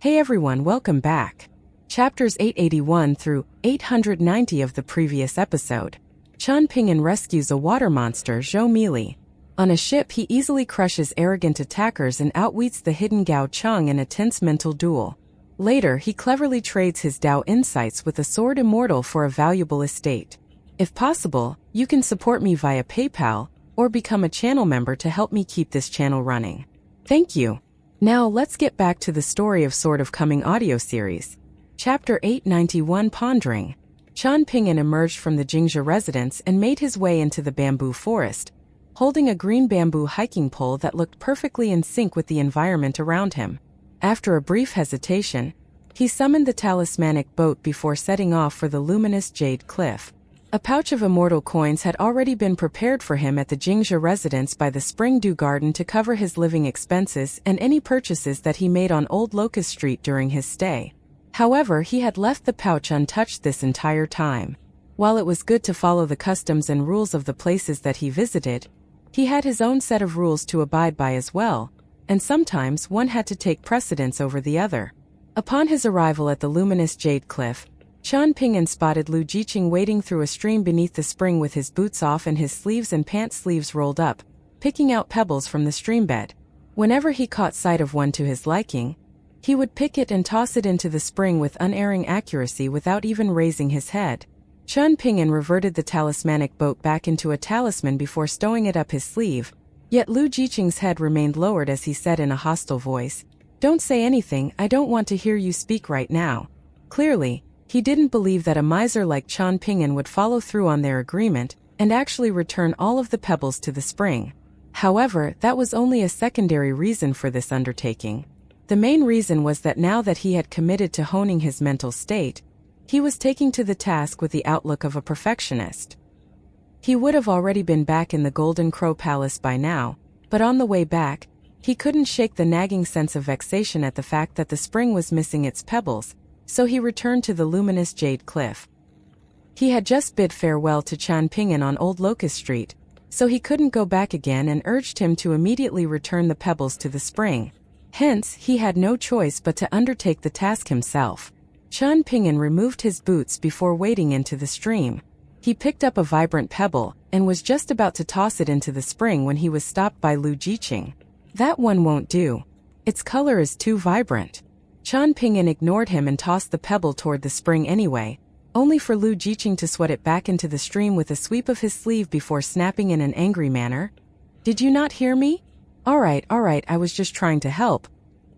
Hey everyone, welcome back. Chapters 881 through 890 of the previous episode. Chen Ping'an rescues a water monster, Zhou Mili. On a ship, he easily crushes arrogant attackers and outwits the hidden Gao Cheng in a tense mental duel. Later, he cleverly trades his Dao insights with a sword immortal for a valuable estate. If possible, you can support me via PayPal, or become a channel member to help me keep this channel running. Thank you. Now let's get back to the story of Sword of Coming audio series. Chapter 891 Pondering. Chen Ping'an emerged from the Jingzhe residence and made his way into the bamboo forest, holding a green bamboo hiking pole that looked perfectly in sync with the environment around him. After a brief hesitation, he summoned the talismanic boat before setting off for the luminous jade cliff. A pouch of immortal coins had already been prepared for him at the Jingzhe residence by the Spring Dew Garden to cover his living expenses and any purchases that he made on Old Locust Street during his stay. However, he had left the pouch untouched this entire time. While it was good to follow the customs and rules of the places that he visited, he had his own set of rules to abide by as well, and sometimes one had to take precedence over the other. Upon his arrival at the luminous jade cliff, Chen Ping'an spotted Lu Jiqing wading through a stream beneath the spring with his boots off and his sleeves and pant sleeves rolled up, picking out pebbles from the streambed. Whenever he caught sight of one to his liking, he would pick it and toss it into the spring with unerring accuracy without even raising his head. Chen Ping'an reverted the talismanic boat back into a talisman before stowing it up his sleeve, yet Lu Jiqing's head remained lowered as he said in a hostile voice, "Don't say anything, I don't want to hear you speak right now." Clearly, he didn't believe that a miser like Chen Ping'an would follow through on their agreement and actually return all of the pebbles to the spring. However, that was only a secondary reason for this undertaking. The main reason was that now that he had committed to honing his mental state, he was taking to the task with the outlook of a perfectionist. He would have already been back in the Golden Crow Palace by now, but on the way back, he couldn't shake the nagging sense of vexation at the fact that the spring was missing its pebbles, so he returned to the luminous jade cliff. He had just bid farewell to Chen Ping'an on Old Locust Street, so he couldn't go back again and urged him to immediately return the pebbles to the spring. Hence, he had no choice but to undertake the task himself. Chen Ping'an removed his boots before wading into the stream. He picked up a vibrant pebble and was just about to toss it into the spring when he was stopped by Lu Jiqing. "That one won't do. Its color is too vibrant." Chen Ping'an ignored him and tossed the pebble toward the spring anyway, only for Lu Jiqing to sweat it back into the stream with a sweep of his sleeve before snapping in an angry manner. "Did you not hear me? Alright, I was just trying to help.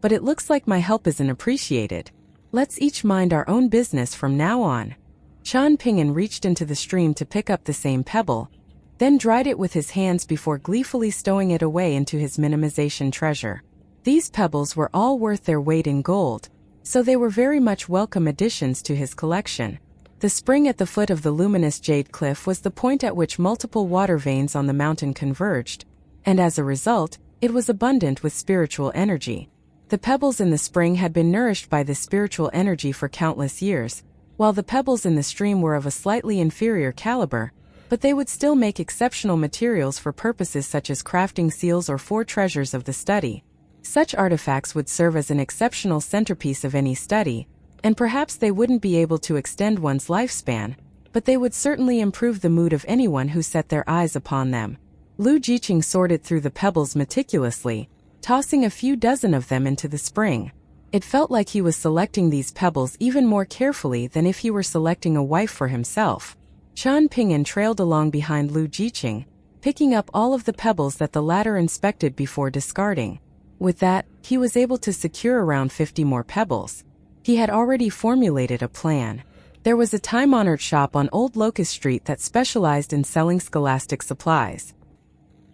But it looks like my help isn't appreciated. Let's each mind our own business from now on." Chen Ping'an reached into the stream to pick up the same pebble, then dried it with his hands before gleefully stowing it away into his minimization treasure. These pebbles were all worth their weight in gold, so they were very much welcome additions to his collection. The spring at the foot of the luminous jade cliff was the point at which multiple water veins on the mountain converged, and as a result, it was abundant with spiritual energy. The pebbles in the spring had been nourished by this spiritual energy for countless years, while the pebbles in the stream were of a slightly inferior caliber, but they would still make exceptional materials for purposes such as crafting seals or four treasures of the study. Such artifacts would serve as an exceptional centerpiece of any study, and perhaps they wouldn't be able to extend one's lifespan, but they would certainly improve the mood of anyone who set their eyes upon them. Lu Jiqing sorted through the pebbles meticulously, tossing a few dozen of them into the spring. It felt like he was selecting these pebbles even more carefully than if he were selecting a wife for himself. Chen Ping'an trailed along behind Lu Jiqing, picking up all of the pebbles that the latter inspected before discarding. With that, he was able to secure around 50 more pebbles. He had already formulated a plan. There was a time-honored shop on Old Locust Street that specialized in selling scholastic supplies.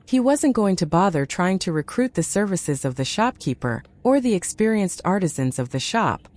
He wasn't going to bother trying to recruit the services of the shopkeeper or the experienced artisans of the shop.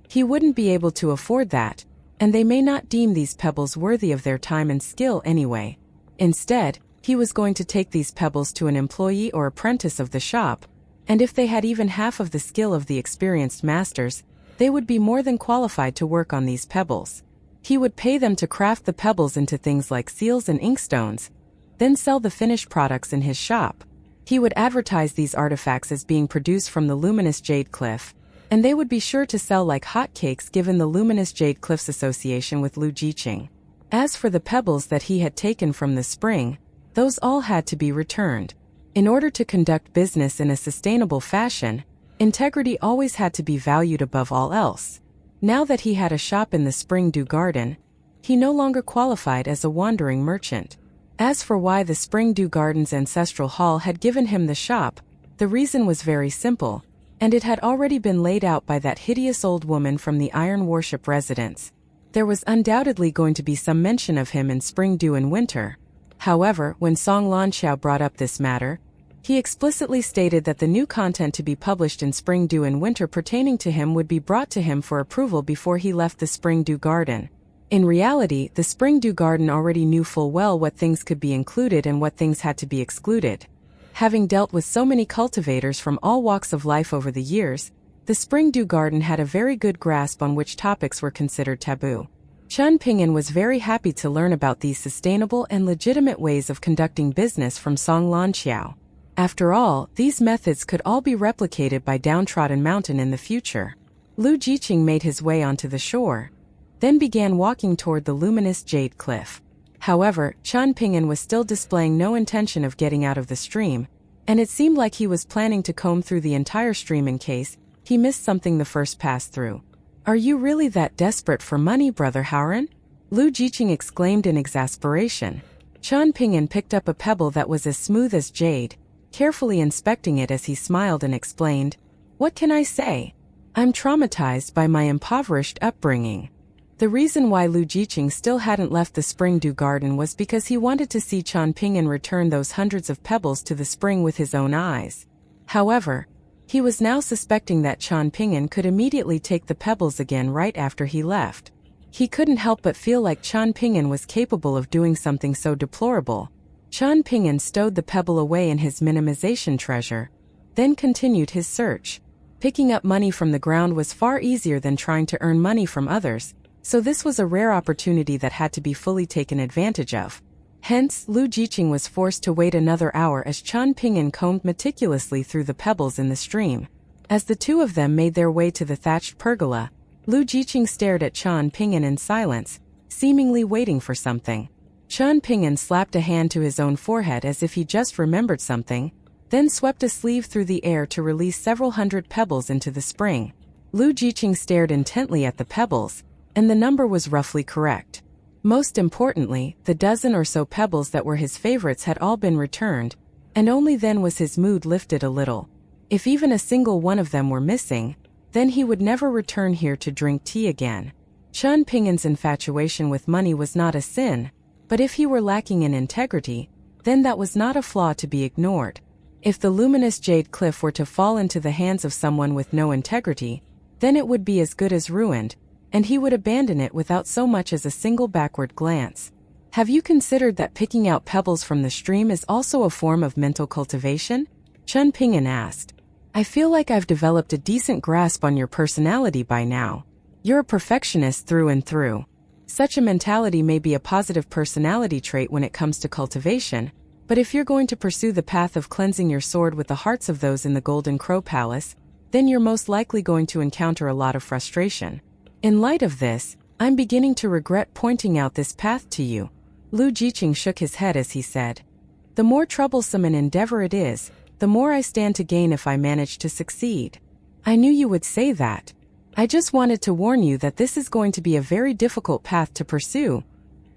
He wouldn't be able to afford that, and they may not deem these pebbles worthy of their time and skill anyway. Instead, he was going to take these pebbles to an employee or apprentice of the shop, and if they had even half of the skill of the experienced masters, they would be more than qualified to work on these pebbles. He would pay them to craft the pebbles into things like seals and inkstones, then sell the finished products in his shop. He would advertise these artifacts as being produced from the luminous jade cliff, and they would be sure to sell like hotcakes given the luminous jade cliff's association with Lu Jiqing. As for the pebbles that he had taken from the spring, those all had to be returned. In order to conduct business in a sustainable fashion, integrity always had to be valued above all else. Now that he had a shop in the Spring Dew Garden, he no longer qualified as a wandering merchant. As for why the Spring Dew Garden's ancestral hall had given him the shop, the reason was very simple, and it had already been laid out by that hideous old woman from the Iron Worship residence. There was undoubtedly going to be some mention of him in Spring Dew in winter. However, when Song Lanxiao brought up this matter, he explicitly stated that the new content to be published in Spring Dew in winter pertaining to him would be brought to him for approval before he left the Spring Dew Garden. In reality, the Spring Dew Garden already knew full well what things could be included and what things had to be excluded. Having dealt with so many cultivators from all walks of life over the years, the Spring Dew Garden had a very good grasp on which topics were considered taboo. Chen Ping'an was very happy to learn about these sustainable and legitimate ways of conducting business from Song Lanxiao. After all, these methods could all be replicated by Downtrodden Mountain in the future. Lu Jiqing made his way onto the shore, then began walking toward the luminous jade cliff. However, Chen Ping'an was still displaying no intention of getting out of the stream, and it seemed like he was planning to comb through the entire stream in case he missed something the first pass through. "Are you really that desperate for money, Brother Howren?" Lu Jiqing exclaimed in exasperation. Chen Ping'an picked up a pebble that was as smooth as jade, carefully inspecting it as he smiled and explained, "What can I say? I'm traumatized by my impoverished upbringing." The reason why Lu Jiqing still hadn't left the Spring Dew Garden was because he wanted to see Chen Ping'an return those hundreds of pebbles to the spring with his own eyes. However, he was now suspecting that Chen Ping'an could immediately take the pebbles again right after he left. He couldn't help but feel like Chen Ping'an was capable of doing something so deplorable. Chen Ping'an stowed the pebble away in his minimization treasure, then continued his search. Picking up money from the ground was far easier than trying to earn money from others, so this was a rare opportunity that had to be fully taken advantage of. Hence, Lu Jiqing was forced to wait another hour as Chen Ping'an combed meticulously through the pebbles in the stream. As the two of them made their way to the thatched pergola, Lu Jiqing stared at Chen Ping'an in silence, seemingly waiting for something. Chen Ping'an slapped a hand to his own forehead as if he just remembered something, then swept a sleeve through the air to release several hundred pebbles into the spring. Lu Jiqing stared intently at the pebbles, and the number was roughly correct. Most importantly, the dozen or so pebbles that were his favorites had all been returned, and only then was his mood lifted a little. If even a single one of them were missing, then he would never return here to drink tea again. Chen Ping'an's infatuation with money was not a sin, but if he were lacking in integrity, then that was not a flaw to be ignored. If the luminous jade cliff were to fall into the hands of someone with no integrity, then it would be as good as ruined, and he would abandon it without so much as a single backward glance. "Have you considered that picking out pebbles from the stream is also a form of mental cultivation?" Chen Ping'an asked. "I feel like I've developed a decent grasp on your personality by now. You're a perfectionist through and through. Such a mentality may be a positive personality trait when it comes to cultivation, but if you're going to pursue the path of cleansing your sword with the hearts of those in the Golden Crow Palace, then you're most likely going to encounter a lot of frustration. In light of this, I'm beginning to regret pointing out this path to you." Lu Jiqing shook his head as he said, "The more troublesome an endeavor it is, the more I stand to gain if I manage to succeed." "I knew you would say that. I just wanted to warn you that this is going to be a very difficult path to pursue,"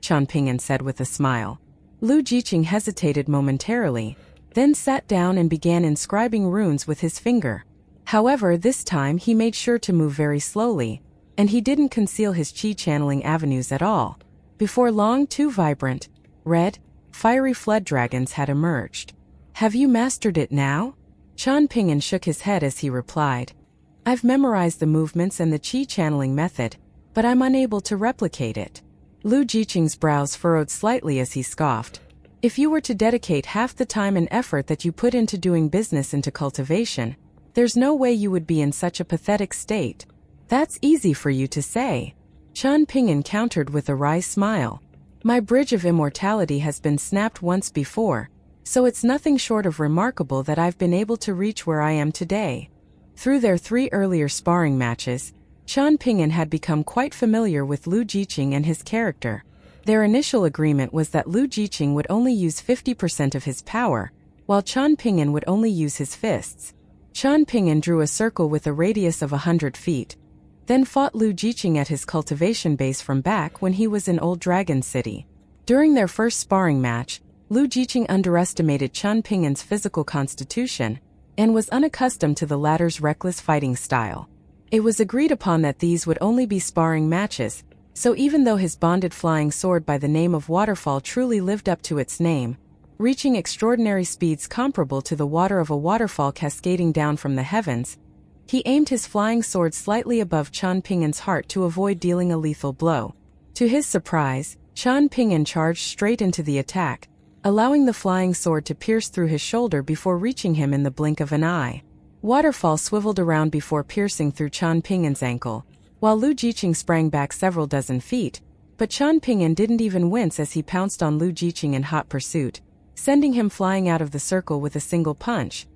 Chen Ping'an said with a smile. Lu Jiqing hesitated momentarily, then sat down and began inscribing runes with his finger. However, this time he made sure to move very slowly, and he didn't conceal his chi-channeling avenues at all. Before long, two vibrant, red, fiery flood dragons had emerged. "Have you mastered it now?" Chen Ping'an shook his head as he replied, "I've memorized the movements and the chi-channeling method, but I'm unable to replicate it." Lu Jiqing's brows furrowed slightly as he scoffed. "If you were to dedicate half the time and effort that you put into doing business into cultivation, there's no way you would be in such a pathetic state." "That's easy for you to say," Chen Ping'an countered with a wry smile. "My bridge of immortality has been snapped once before, so it's nothing short of remarkable that I've been able to reach where I am today." Through their 3 earlier sparring matches, Qian Ping'an had become quite familiar with Lu Jiqing and his character. Their initial agreement was that Lu Jiqing would only use 50% of his power, while Qian Ping'an would only use his fists. Qian Ping'an drew a circle with a radius of 100 feet, then fought Lu Jiqing at his cultivation base from back when he was in Old Dragon City. During their first sparring match, Lu Jiqing underestimated Qian Ping'an's physical constitution and was unaccustomed to the latter's reckless fighting style. It was agreed upon that these would only be sparring matches, so even though his bonded flying sword by the name of Waterfall truly lived up to its name, reaching extraordinary speeds comparable to the water of a waterfall cascading down from the heavens, he aimed his flying sword slightly above Qian Ping'an's heart to avoid dealing a lethal blow. To his surprise, Qian Ping'an charged straight into the attack, allowing the flying sword to pierce through his shoulder before reaching him in the blink of an eye. Waterfall swiveled around before piercing through Qian Ping'an's ankle, while Lu Jiqing sprang back several dozen feet, but Qian Ping'an didn't even wince as he pounced on Lu Jiqing in hot pursuit, sending him flying out of the circle with a single punch.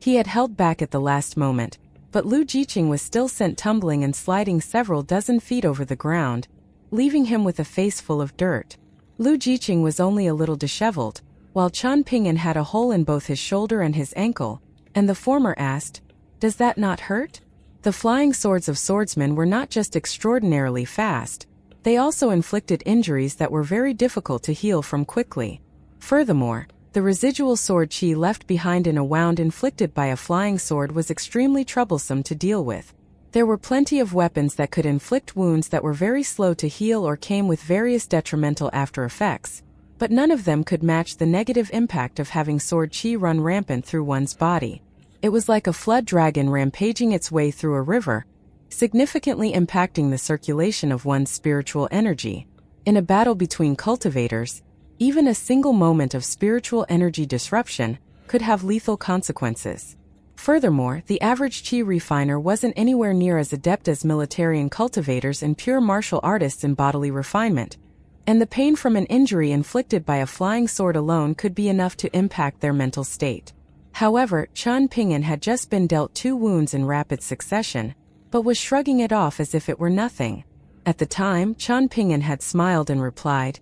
He had held back at the last moment, but Lu Jiqing was still sent tumbling and sliding several dozen feet over the ground, leaving him with a face full of dirt. Lu Jiqing was only a little disheveled, while Qian Ping'an had a hole in both his shoulder and his ankle, and the former asked, "Does that not hurt?" The flying swords of swordsmen were not just extraordinarily fast, they also inflicted injuries that were very difficult to heal from quickly. Furthermore, the residual sword qi left behind in a wound inflicted by a flying sword was extremely troublesome to deal with. There were plenty of weapons that could inflict wounds that were very slow to heal or came with various detrimental after effects, but none of them could match the negative impact of having sword qi run rampant through one's body. It was like a flood dragon rampaging its way through a river, significantly impacting the circulation of one's spiritual energy. In a battle between cultivators, even a single moment of spiritual energy disruption could have lethal consequences. Furthermore, the average qi refiner wasn't anywhere near as adept as military cultivators and pure martial artists in bodily refinement, and the pain from an injury inflicted by a flying sword alone could be enough to impact their mental state. However, Qian Ping'an had just been dealt 2 wounds in rapid succession, but was shrugging it off as if it were nothing. At the time, Qian Ping'an had smiled and replied,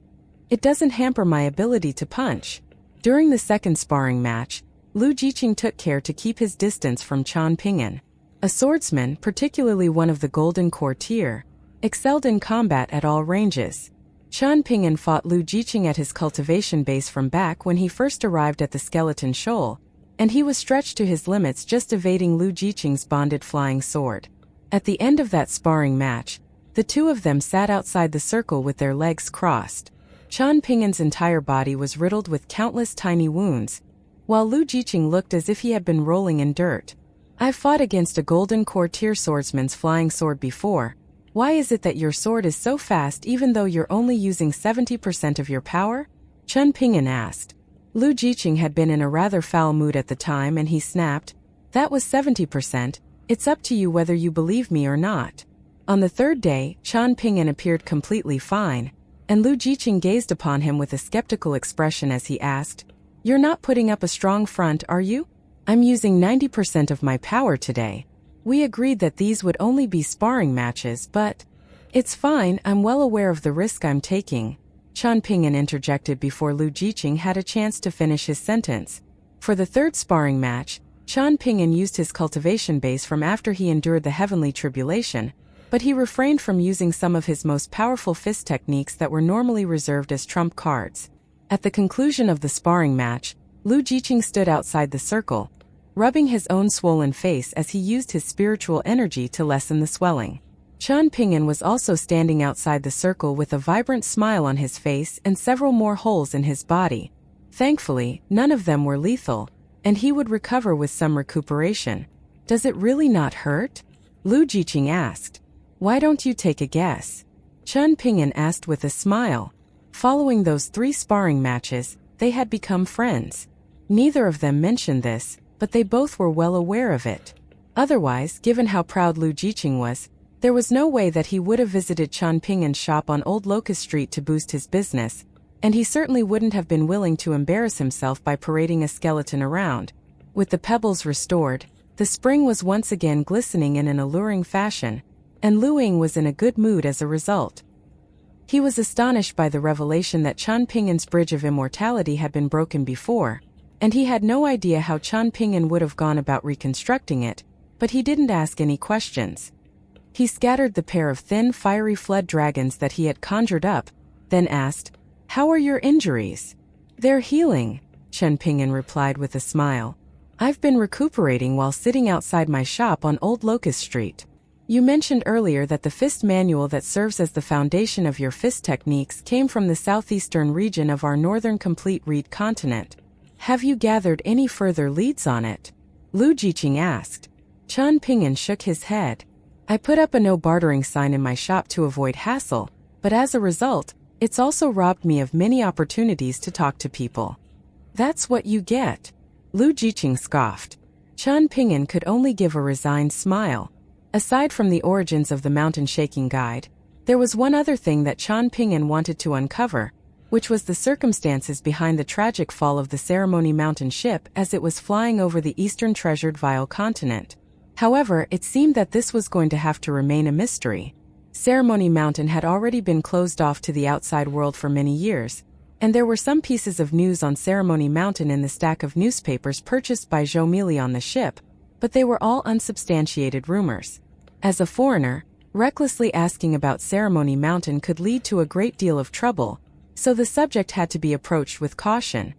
"It doesn't hamper my ability to punch." During the second sparring match, Lu Jiqing took care to keep his distance from Qian Ping'an. A swordsman, particularly one of the Golden Core tier, excelled in combat at all ranges. Qian Ping'an fought Lu Jiqing at his cultivation base from back when he first arrived at the Skeleton Shoal, and he was stretched to his limits just evading Lu Jiqing's bonded flying sword. At the end of that sparring match, the two of them sat outside the circle with their legs crossed. Qian Ping'an's entire body was riddled with countless tiny wounds, while Lu Jiqing looked as if he had been rolling in dirt. "I've fought against a Golden Core tier swordsman's flying sword before. Why is it that your sword is so fast even though you're only using 70% of your power?" Qian Ping'an asked. Lu Jiqing had been in a rather foul mood at the time and he snapped, "That was 70%, it's up to you whether you believe me or not." On the third day, Qian Ping'an appeared completely fine, and Lu Jiqing gazed upon him with a skeptical expression as he asked, "You're not putting up a strong front, are you?" "I'm using 90% of my power today. We agreed that these would only be sparring matches, but..." "It's fine, I'm well aware of the risk I'm taking," Qian Ping'an interjected before Lu Jiqing had a chance to finish his sentence. For the third sparring match, Qian Ping'an used his cultivation base from after he endured the heavenly tribulation, but he refrained from using some of his most powerful fist techniques that were normally reserved as trump cards. At the conclusion of the sparring match, Lu Jiqing stood outside the circle, rubbing his own swollen face as he used his spiritual energy to lessen the swelling. Qian Ping'an was also standing outside the circle with a vibrant smile on his face and several more holes in his body. Thankfully, none of them were lethal, and he would recover with some recuperation. "Does it really not hurt?" Lu Jiqing asked. "Why don't you take a guess?" Qian Ping'an asked with a smile. Following those 3 sparring matches, they had become friends. Neither of them mentioned this, but they both were well aware of it. Otherwise, given how proud Lu Jiqing was, there was no way that he would have visited Qian Ping'an's shop on Old Locust Street to boost his business, and he certainly wouldn't have been willing to embarrass himself by parading a skeleton around. With the pebbles restored, The spring was once again glistening in an alluring fashion, and Lu Ying was in a good mood as a result. He was astonished by the revelation that Qian Ping'an's bridge of immortality had been broken before, and he had no idea how Qian Ping'an would have gone about reconstructing it, but he didn't ask any questions. He scattered the pair of thin, fiery flood dragons that he had conjured up, then asked, "How are your injuries?" "They're healing," Qian Ping'an replied with a smile. "I've been recuperating while sitting outside my shop on Old Locust Street. You mentioned earlier that the fist manual that serves as the foundation of your fist techniques came from the southeastern region of our northern complete reed continent. Have you gathered any further leads on it?" Lu Jiqing asked. Qian Ping'an shook his head. "I put up a no bartering sign in my shop to avoid hassle, but as a result, it's also robbed me of many opportunities to talk to people." "That's what you get," Lu Jiqing scoffed. Qian Ping'an could only give a resigned smile. Aside from the origins of the mountain shaking guide, there was one other thing that Qian Ping'an wanted to uncover, which was the circumstances behind the tragic fall of the Ceremony Mountain ship as it was flying over the eastern treasured Vile continent. However, it seemed that this was going to have to remain a mystery. Ceremony Mountain had already been closed off to the outside world for many years, and there were some pieces of news on Ceremony Mountain in the stack of newspapers purchased by Zhou Mili on the ship, but they were all unsubstantiated rumors. As a foreigner, recklessly asking about Ceremony Mountain could lead to a great deal of trouble, so the subject had to be approached with caution.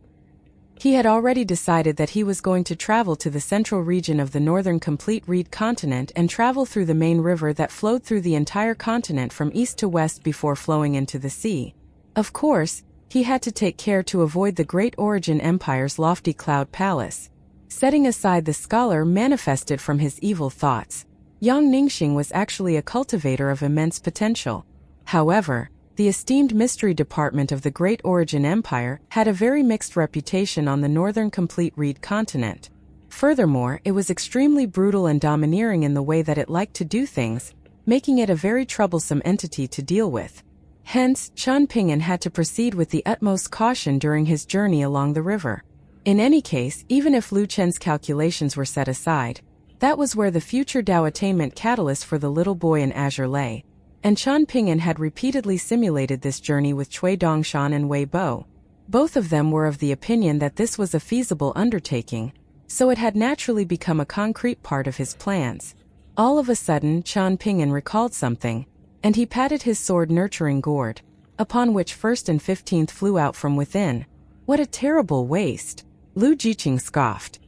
He had already decided that he was going to travel to the central region of the northern complete reed continent and travel through the main river that flowed through the entire continent from east to west before flowing into the sea. Of course, he had to take care to avoid the Great Origin Empire's lofty cloud palace. Setting aside the scholar manifested from his evil thoughts, Yang Ningxing was actually a cultivator of immense potential. However, the esteemed mystery department of the Great Origin Empire had a very mixed reputation on the northern complete reed continent. Furthermore, it was extremely brutal and domineering in the way that it liked to do things, making it a very troublesome entity to deal with. Hence, Qian Ping'an had to proceed with the utmost caution during his journey along the river. In any case, even if Lu Chen's calculations were set aside, that was where the future Dao attainment catalyst for the little boy in azure lay, and Qian Ping'an had repeatedly simulated this journey with Cui Dongshan and Wei Bo. Both of them were of the opinion that this was a feasible undertaking, so it had naturally become a concrete part of his plans. All of a sudden, Qian Ping'an recalled something, and he patted his sword-nurturing gourd, upon which 1st and 15th flew out from within. "What a terrible waste!" Lu Jiqing scoffed.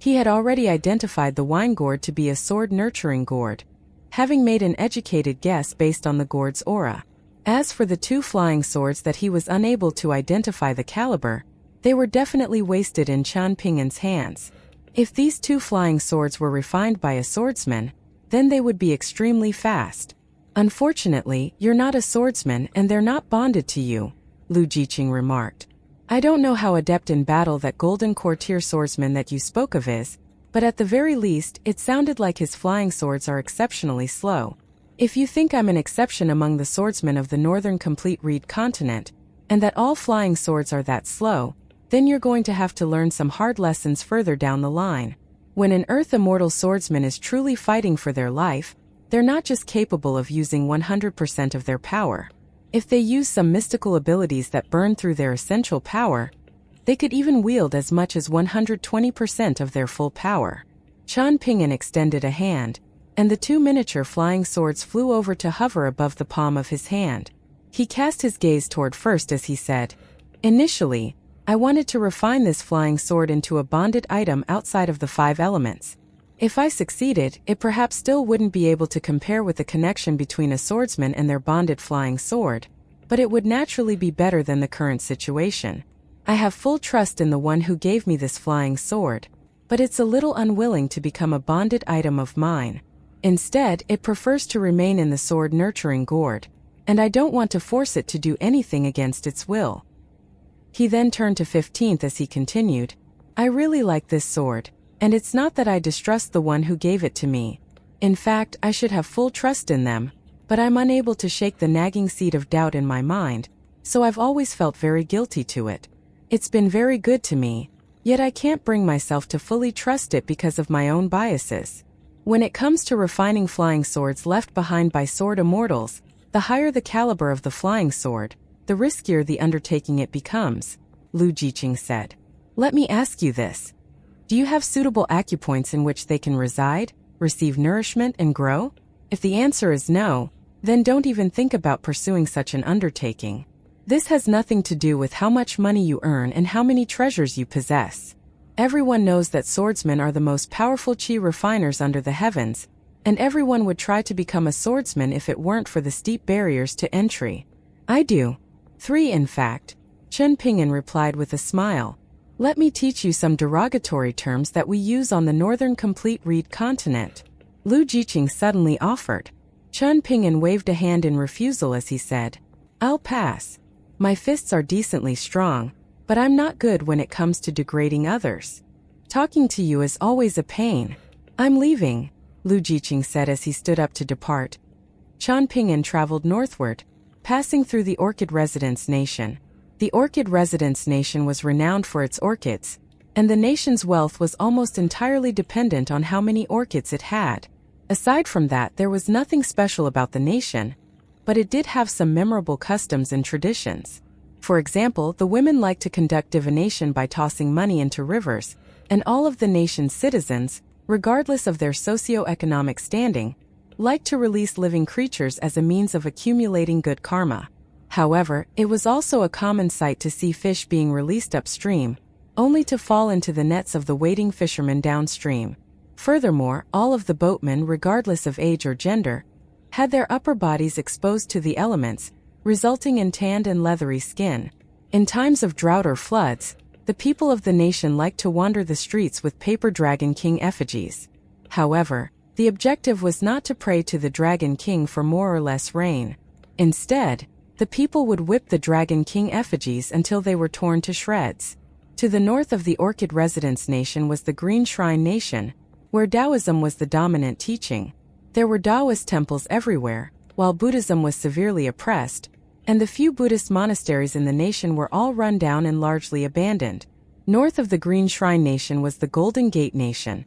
He had already identified the wine gourd to be a sword-nurturing gourd, having made an educated guess based on the gourd's aura. As for the 2 flying swords that he was unable to identify the caliber, they were definitely wasted in Qian Ping'an's hands. If these 2 flying swords were refined by a swordsman, then they would be extremely fast. "Unfortunately, you're not a swordsman and they're not bonded to you," Lu Jiqing remarked. "I don't know how adept in battle that golden courtier swordsman that you spoke of is, but at the very least, it sounded like his flying swords are exceptionally slow. If you think I'm an exception among the swordsmen of the northern complete reed continent, and that all flying swords are that slow, then you're going to have to learn some hard lessons further down the line. When an Earth Immortal swordsman is truly fighting for their life, they're not just capable of using 100% of their power. If they use some mystical abilities that burn through their essential power, they could even wield as much as 120% of their full power." Qian Ping'an extended a hand, and the 2 miniature flying swords flew over to hover above the palm of his hand. He cast his gaze toward first as he said, "Initially, I wanted to refine this flying sword into a bonded item outside of the 5 elements. If I succeeded, it perhaps still wouldn't be able to compare with the connection between a swordsman and their bonded flying sword, but it would naturally be better than the current situation. I have full trust in the one who gave me this flying sword, but it's a little unwilling to become a bonded item of mine. Instead, it prefers to remain in the sword-nurturing gourd, and I don't want to force it to do anything against its will." He then turned to 15th as he continued, "I really like this sword. And it's not that I distrust the one who gave it to me. In fact, I should have full trust in them, but I'm unable to shake the nagging seed of doubt in my mind, so I've always felt very guilty to it. It's been very good to me, Yet I can't bring myself to fully trust it because of my own biases. When it comes to refining flying swords left behind by sword immortals, the higher the caliber of the flying sword, the riskier the undertaking it becomes, Lu Jiqing said. Let me ask you this. Do you have suitable acupoints in which they can reside, receive nourishment, and grow? If the answer is no, then don't even think about pursuing such an undertaking. This has nothing to do with how much money you earn and how many treasures you possess. Everyone knows that swordsmen are the most powerful qi refiners under the heavens, and everyone would try to become a swordsman if it weren't for the steep barriers to entry. I do. 3 in fact, Chen Ping'an replied with a smile. Let me teach you some derogatory terms that we use on the northern complete reed continent. Lu Jiqing suddenly offered. Chen Ping'an waved a hand in refusal as he said, I'll pass. My fists are decently strong, but I'm not good when it comes to degrading others. Talking to you is always a pain. I'm leaving, Lu Jiqing said as he stood up to depart. Chen Ping'an traveled northward, passing through the Orchid Residence Nation. The Orchid Residence Nation was renowned for its orchids, and the nation's wealth was almost entirely dependent on how many orchids it had. Aside from that, there was nothing special about the nation, but it did have some memorable customs and traditions. For example, the women liked to conduct divination by tossing money into rivers, and all of the nation's citizens, regardless of their socio-economic standing, liked to release living creatures as a means of accumulating good karma. However, it was also a common sight to see fish being released upstream, only to fall into the nets of the waiting fishermen downstream. Furthermore, all of the boatmen, regardless of age or gender, had their upper bodies exposed to the elements, resulting in tanned and leathery skin. In times of drought or floods, the people of the nation liked to wander the streets with paper Dragon King effigies. However, the objective was not to pray to the Dragon King for more or less rain. Instead, the people would whip the Dragon King effigies until they were torn to shreds. To the north of the Orchid Residence Nation was the Green Shrine Nation, where Taoism was the dominant teaching. There were Taoist temples everywhere, while Buddhism was severely oppressed, and the few Buddhist monasteries in the nation were all run down and largely abandoned. North of the Green Shrine Nation was the Golden Gate Nation,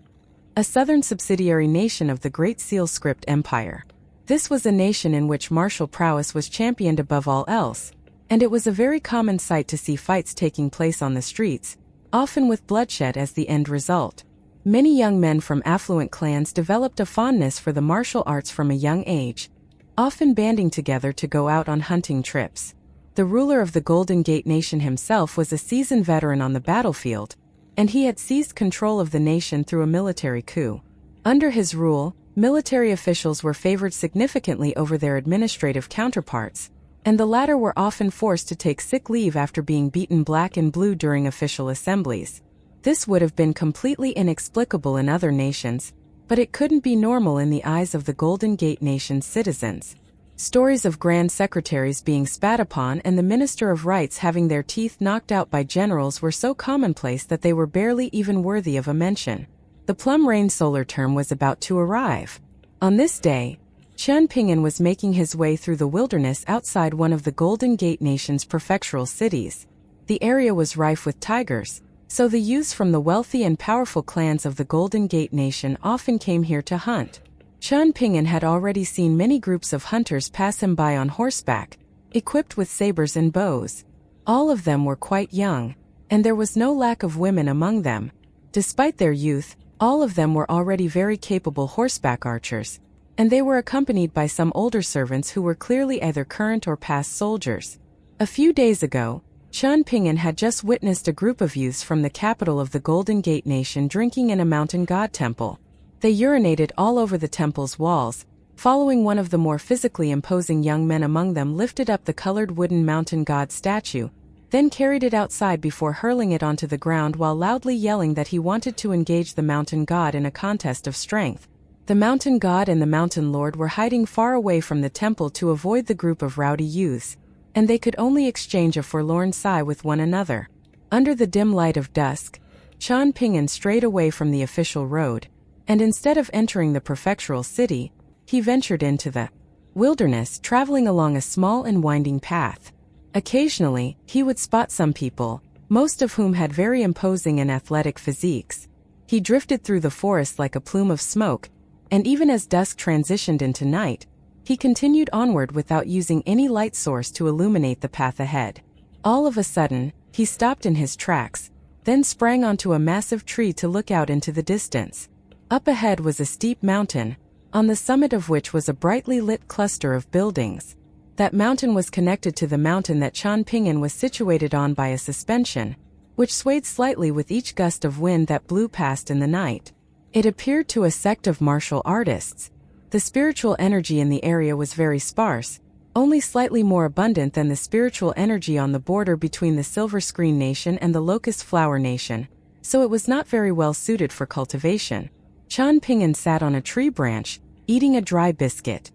a southern subsidiary nation of the Great Seal Script Empire. This was a nation in which martial prowess was championed above all else, and it was a very common sight to see fights taking place on the streets, often with bloodshed as the end result. Many young men from affluent clans developed a fondness for the martial arts from a young age, often banding together to go out on hunting trips. The ruler of the Golden Gate Nation himself was a seasoned veteran on the battlefield, and he had seized control of the nation through a military coup. Under his rule, military officials were favored significantly over their administrative counterparts, and the latter were often forced to take sick leave after being beaten black and blue during official assemblies. This would have been completely inexplicable in other nations, but it couldn't be normal in the eyes of the Golden Gate Nation's citizens. Stories of grand secretaries being spat upon and the Minister of Rights having their teeth knocked out by generals were so commonplace that they were barely even worthy of a mention. The Plum Rain solar term was about to arrive. On this day, Chen Ping'an was making his way through the wilderness outside one of the Golden Gate Nation's prefectural cities. The area was rife with tigers, so the youths from the wealthy and powerful clans of the Golden Gate Nation often came here to hunt. Chen Ping'an had already seen many groups of hunters pass him by on horseback, equipped with sabers and bows. All of them were quite young, and there was no lack of women among them. Despite their youth, all of them were already very capable horseback archers, and they were accompanied by some older servants who were clearly either current or past soldiers. A few days ago, Chen Ping'an had just witnessed a group of youths from the capital of the Golden Gate Nation drinking in a mountain god temple. They urinated all over the temple's walls. Following, one of the more physically imposing young men among them lifted up the colored wooden mountain god statue, then carried it outside before hurling it onto the ground while loudly yelling that he wanted to engage the mountain god in a contest of strength. The mountain god and the mountain lord were hiding far away from the temple to avoid the group of rowdy youths, and they could only exchange a forlorn sigh with one another. Under the dim light of dusk, Chen Ping'an strayed away from the official road, and instead of entering the prefectural city, he ventured into the wilderness, traveling along a small and winding path. Occasionally, he would spot some people, most of whom had very imposing and athletic physiques. He drifted through the forest like a plume of smoke, and even as dusk transitioned into night, he continued onward without using any light source to illuminate the path ahead. All of a sudden, he stopped in his tracks, then sprang onto a massive tree to look out into the distance. Up ahead was a steep mountain, on the summit of which was a brightly lit cluster of buildings. That mountain was connected to the mountain that Jian Lai was situated on by a suspension, which swayed slightly with each gust of wind that blew past in the night. It appeared to a sect of martial artists. The spiritual energy in the area was very sparse, only slightly more abundant than the spiritual energy on the border between the Silver Screen Nation and the Locust Flower Nation, so it was not very well suited for cultivation. Jian Lai sat on a tree branch, eating a dry biscuit.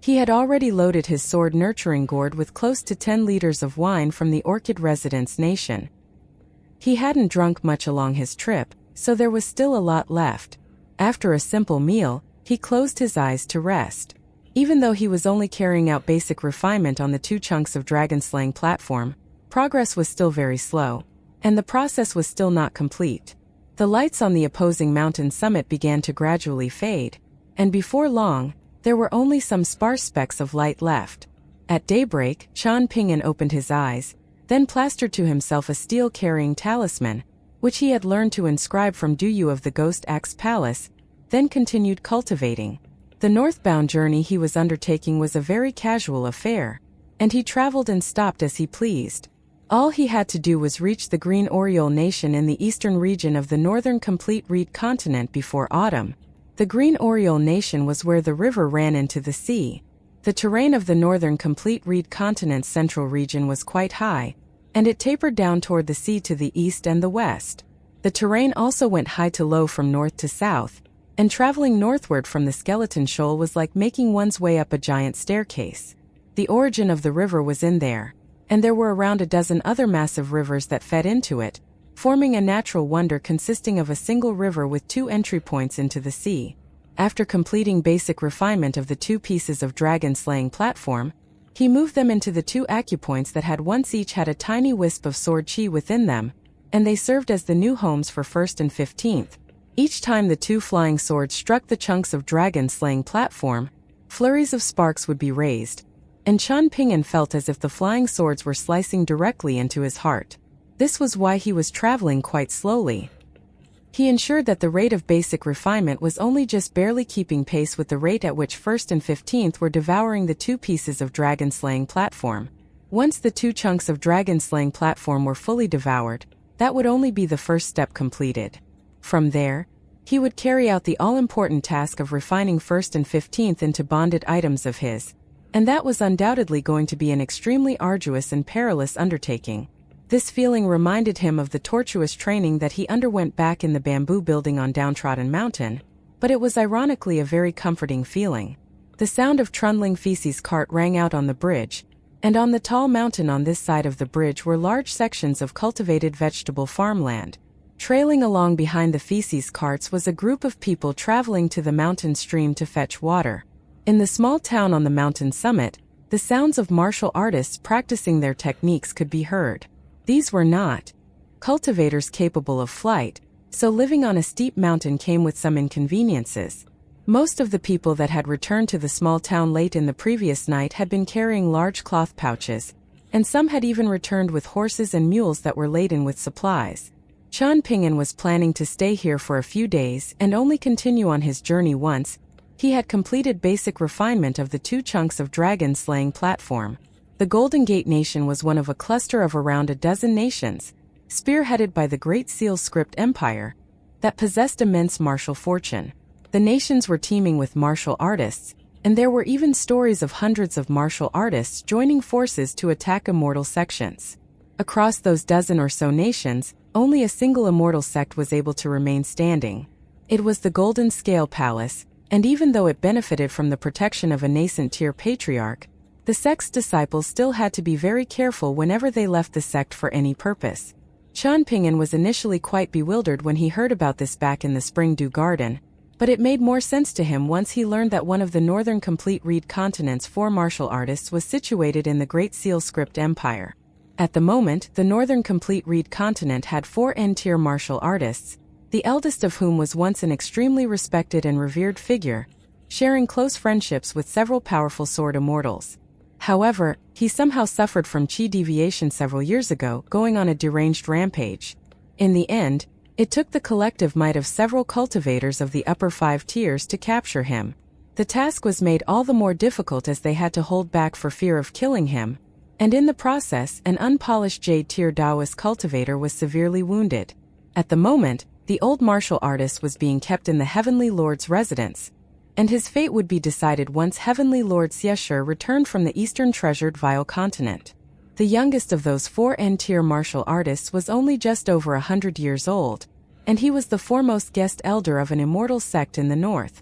He had already loaded his sword nurturing gourd with close to 10 liters of wine from the Orchid Residence Nation. He hadn't drunk much along his trip, so there was still a lot left. After a simple meal, he closed his eyes to rest. Even though he was only carrying out basic refinement on the 2 chunks of dragon-slaying platform, progress was still very slow, and the process was still not complete. The lights on the opposing mountain summit began to gradually fade, and before long, there were only some sparse specks of light left. At daybreak, Jian Lai opened his eyes, then plastered to himself a steel-carrying talisman, which he had learned to inscribe from Duyu of the Ghost Axe Palace, then continued cultivating. The northbound journey he was undertaking was a very casual affair, and he traveled and stopped as he pleased. All he had to do was reach the Green Oriole Nation in the eastern region of the northern complete reed continent before autumn. The Green Oriole Nation was where the river ran into the sea. The terrain of the northern complete reed continent's central region was quite high, and it tapered down toward the sea to the east and the west. The terrain also went high to low from north to south, and traveling northward from the Skeleton Shoal was like making one's way up a giant staircase. The origin of the river was in there, and there were around a dozen other massive rivers that fed into it, forming a natural wonder consisting of a single river with 2 entry points into the sea. After completing basic refinement of the 2 pieces of dragon-slaying platform, he moved them into the 2 acupoints that had once each had a tiny wisp of sword chi within them, and they served as the new homes for 1st and 15th. Each time the 2 flying swords struck the chunks of dragon-slaying platform, flurries of sparks would be raised, and Jian Lai felt as if the flying swords were slicing directly into his heart. This was why he was traveling quite slowly. He ensured that the rate of basic refinement was only just barely keeping pace with the rate at which 1st and 15th were devouring the 2 pieces of dragon-slaying platform. Once the 2 chunks of dragon-slaying platform were fully devoured, that would only be the first step completed. From there, he would carry out the all-important task of refining 1st and 15th into bonded items of his, and that was undoubtedly going to be an extremely arduous and perilous undertaking. This feeling reminded him of the tortuous training that he underwent back in the bamboo building on Downtrodden Mountain, but it was ironically a very comforting feeling. The sound of trundling feces cart rang out on the bridge, and on the tall mountain on this side of the bridge were large sections of cultivated vegetable farmland. Trailing along behind the feces carts was a group of people traveling to the mountain stream to fetch water. In the small town on the mountain summit, the sounds of martial artists practicing their techniques could be heard. These were not cultivators capable of flight, so living on a steep mountain came with some inconveniences. Most of the people that had returned to the small town late in the previous night had been carrying large cloth pouches, and some had even returned with horses and mules that were laden with supplies. Jian Lai was planning to stay here for a few days and only continue on his journey once he had completed basic refinement of the 2 chunks of dragon-slaying platform. The Golden Gate Nation was one of a cluster of around a dozen nations, spearheaded by the Great Seal Script Empire, that possessed immense martial fortune. The nations were teeming with martial artists, and there were even stories of hundreds of martial artists joining forces to attack immortal sections. Across those dozen or so nations, only a single immortal sect was able to remain standing. It was the Golden Scale Palace, and even though it benefited from the protection of a nascent tier patriarch, the sect's disciples still had to be very careful whenever they left the sect for any purpose. Jian Lai was initially quite bewildered when he heard about this back in the Spring Dew Garden, but it made more sense to him once he learned that one of the northern complete reed continent's 4 martial artists was situated in the Great Seal Script Empire. At the moment, the Northern Complete Reed continent had 4 N-tier martial artists, the eldest of whom was once an extremely respected and revered figure, sharing close friendships with several powerful sword immortals. However, he somehow suffered from chi deviation several years ago, going on a deranged rampage. In the end, it took the collective might of several cultivators of the upper 5 tiers to capture him. The task was made all the more difficult as they had to hold back for fear of killing him, and in the process, an unpolished J-tier Taoist cultivator was severely wounded. At the moment, the old martial artist was being kept in the Heavenly Lord's residence, and his fate would be decided once Heavenly Lord Xieshur returned from the eastern treasured Vile continent. The youngest of those 4 N-tier martial artists was only just over 100 years old, and he was the foremost guest elder of an immortal sect in the north.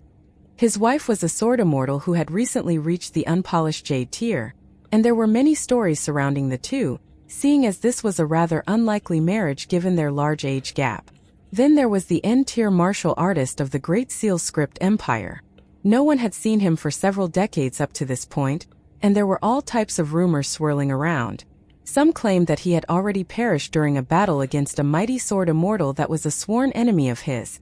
His wife was a sword immortal who had recently reached the unpolished Jade tier, and there were many stories surrounding the two, seeing as this was a rather unlikely marriage given their large age gap. Then there was the N-tier martial artist of the Great Seal Script Empire. No one had seen him for several decades up to this point, and there were all types of rumors swirling around. Some claimed that he had already perished during a battle against a mighty sword immortal that was a sworn enemy of his.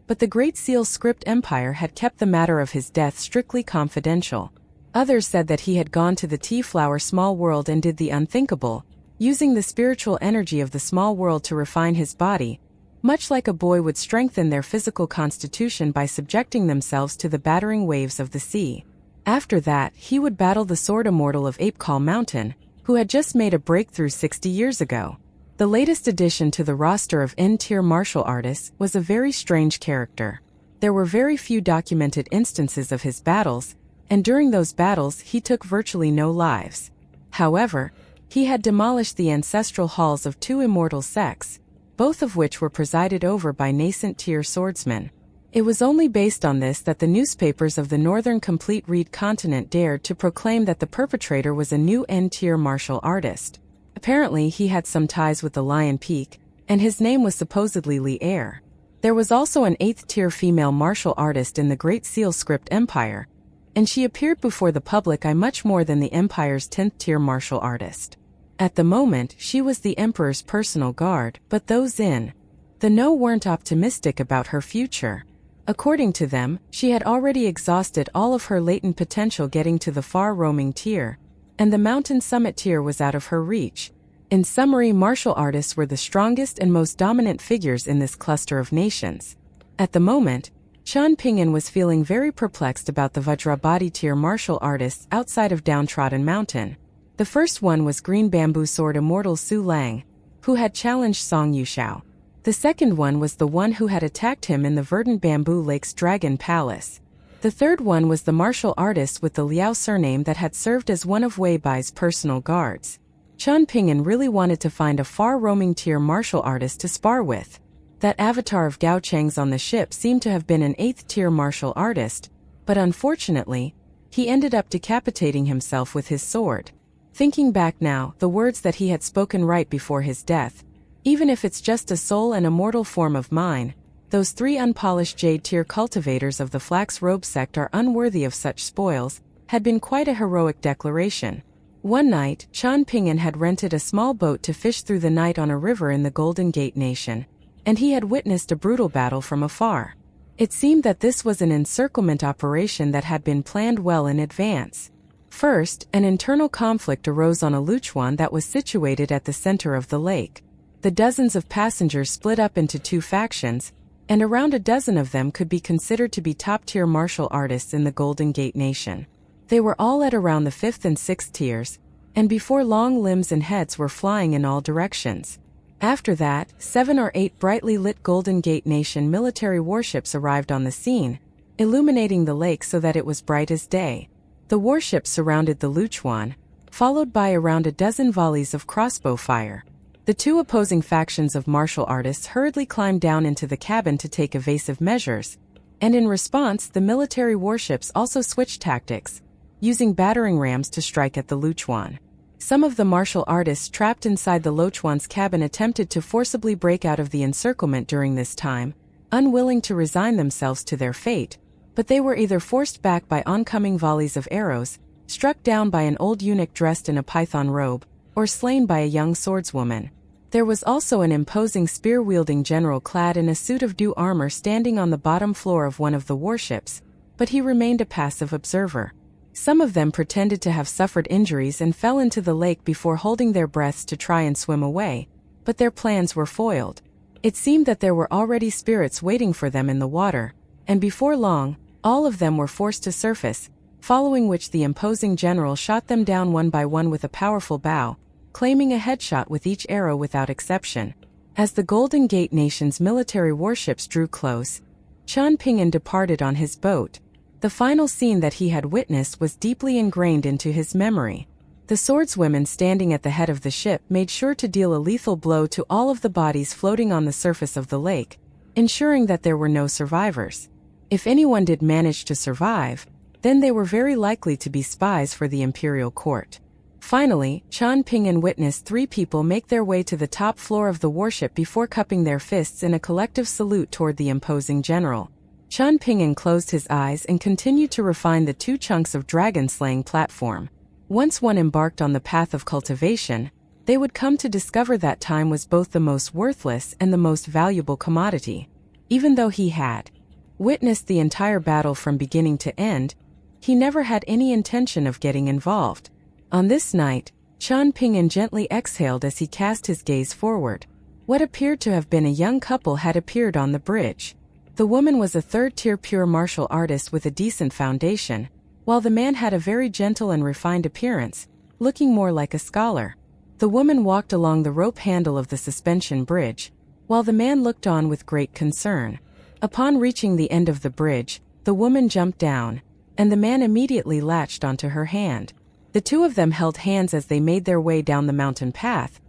But the Great Seal Script Empire had kept the matter of his death strictly confidential. Others said that he had gone to the Tea-Flower small world and did the unthinkable, using the spiritual energy of the small world to refine his body, much like a boy would strengthen their physical constitution by subjecting themselves to the battering waves of the sea. After that, he would battle the sword immortal of Apecall Mountain, who had just made a breakthrough 60 years ago. The latest addition to the roster of N-tier martial artists was a very strange character. There were very few documented instances of his battles, and during those battles he took virtually no lives. However, he had demolished the ancestral halls of 2 immortal sects, both of which were presided over by nascent-tier swordsmen. It was only based on this that the newspapers of the Northern Complete Reed continent dared to proclaim that the perpetrator was a new N-tier martial artist. Apparently he had some ties with the Lion Peak, and his name was supposedly Li Air. There was also an 8th-tier female martial artist in the Great Seal Script Empire, and she appeared before the public eye much more than the Empire's 10th-tier martial artist. At the moment, she was the Emperor's personal guard, but those in the know weren't optimistic about her future. According to them, she had already exhausted all of her latent potential getting to the far-roaming tier, and the mountain summit tier was out of her reach. In summary, martial artists were the strongest and most dominant figures in this cluster of nations. At the moment, Qian Pingyan was feeling very perplexed about the Vajrabadi tier martial artists outside of Downtrodden Mountain. The first one was Green Bamboo Sword Immortal Su Lang, who had challenged Song Yushao. The second one was the one who had attacked him in the Verdant Bamboo Lake's Dragon Palace. The third one was the martial artist with the Liao surname that had served as one of Wei Bai's personal guards. Qian Pingyan really wanted to find a far-roaming tier martial artist to spar with. That avatar of Gao Cheng's on the ship seemed to have been an 8th-tier martial artist, but unfortunately, he ended up decapitating himself with his sword. Thinking back now, the words that he had spoken right before his death, even if it's just a soul and immortal form of mine, those 3 unpolished Jade-tier cultivators of the Flax Robe sect are unworthy of such spoils, had been quite a heroic declaration. One night, Qian Pingyan had rented a small boat to fish through the night on a river in the Golden Gate Nation, and he had witnessed a brutal battle from afar. It seemed that this was an encirclement operation that had been planned well in advance. First, an internal conflict arose on a luchuan that was situated at the center of the lake. The dozens of passengers split up into 2 factions, and around a dozen of them could be considered to be top-tier martial artists in the Golden Gate Nation. They were all at around the 5th and 6th tiers, and before long limbs and heads were flying in all directions. After that, 7 or 8 brightly lit Golden Gate Nation military warships arrived on the scene, illuminating the lake so that it was bright as day. The warships surrounded the luchuan, followed by around a dozen volleys of crossbow fire. The 2 opposing factions of martial artists hurriedly climbed down into the cabin to take evasive measures, and in response the military warships also switched tactics, using battering rams to strike at the luchuan. Some of the martial artists trapped inside the luchuan's cabin attempted to forcibly break out of the encirclement during this time, unwilling to resign themselves to their fate, but they were either forced back by oncoming volleys of arrows, struck down by an old eunuch dressed in a python robe, or slain by a young swordswoman. There was also an imposing spear-wielding general clad in a suit of due armor standing on the bottom floor of one of the warships, but he remained a passive observer. Some of them pretended to have suffered injuries and fell into the lake before holding their breaths to try and swim away, but their plans were foiled. It seemed that there were already spirits waiting for them in the water, and before long, all of them were forced to surface, following which the imposing general shot them down one by one with a powerful bow, claiming a headshot with each arrow without exception. As the Golden Gate Nation's military warships drew close, Qian Ping'an departed on his boat. The final scene that he had witnessed was deeply ingrained into his memory. The swordswomen standing at the head of the ship made sure to deal a lethal blow to all of the bodies floating on the surface of the lake, ensuring that there were no survivors. If anyone did manage to survive, then they were very likely to be spies for the imperial court. Finally, Qian Ping'an witnessed 3 people make their way to the top floor of the warship before cupping their fists in a collective salute toward the imposing general. Qian Ping'an closed his eyes and continued to refine the 2 chunks of dragon-slaying platform. Once one embarked on the path of cultivation, they would come to discover that time was both the most worthless and the most valuable commodity. Even though he had witnessed the entire battle from beginning to end, he never had any intention of getting involved. On this night, Qian Ping'an gently exhaled as he cast his gaze forward. What appeared to have been a young couple had appeared on the bridge. The woman was a third-tier pure martial artist with a decent foundation, while the man had a very gentle and refined appearance, looking more like a scholar. The woman walked along the rope handle of the suspension bridge, while the man looked on with great concern. Upon reaching the end of the bridge, the woman jumped down, and the man immediately latched onto her hand. The 2 of them held hands as they made their way down the mountain path,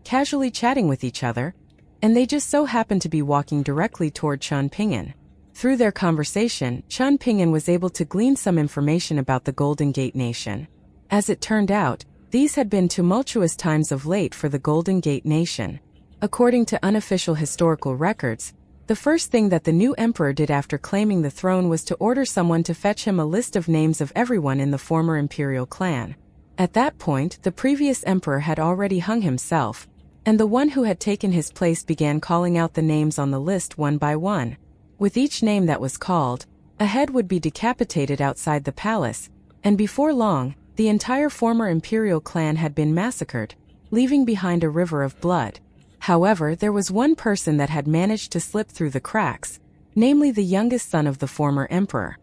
casually chatting with each other, and they just so happened to be walking directly toward Qian Ping'an. Through their conversation, Qian Ping'an was able to glean some information about the Golden Gate Nation. As it turned out, these had been tumultuous times of late for the Golden Gate Nation. According to unofficial historical records, the first thing that the new emperor did after claiming the throne was to order someone to fetch him a list of names of everyone in the former imperial clan. At that point, the previous emperor had already hung himself, and the one who had taken his place began calling out the names on the list one by one. With each name that was called, a head would be decapitated outside the palace, and before long, the entire former imperial clan had been massacred, leaving behind a river of blood. However, there was one person that had managed to slip through the cracks, namely the youngest son of the former emperor.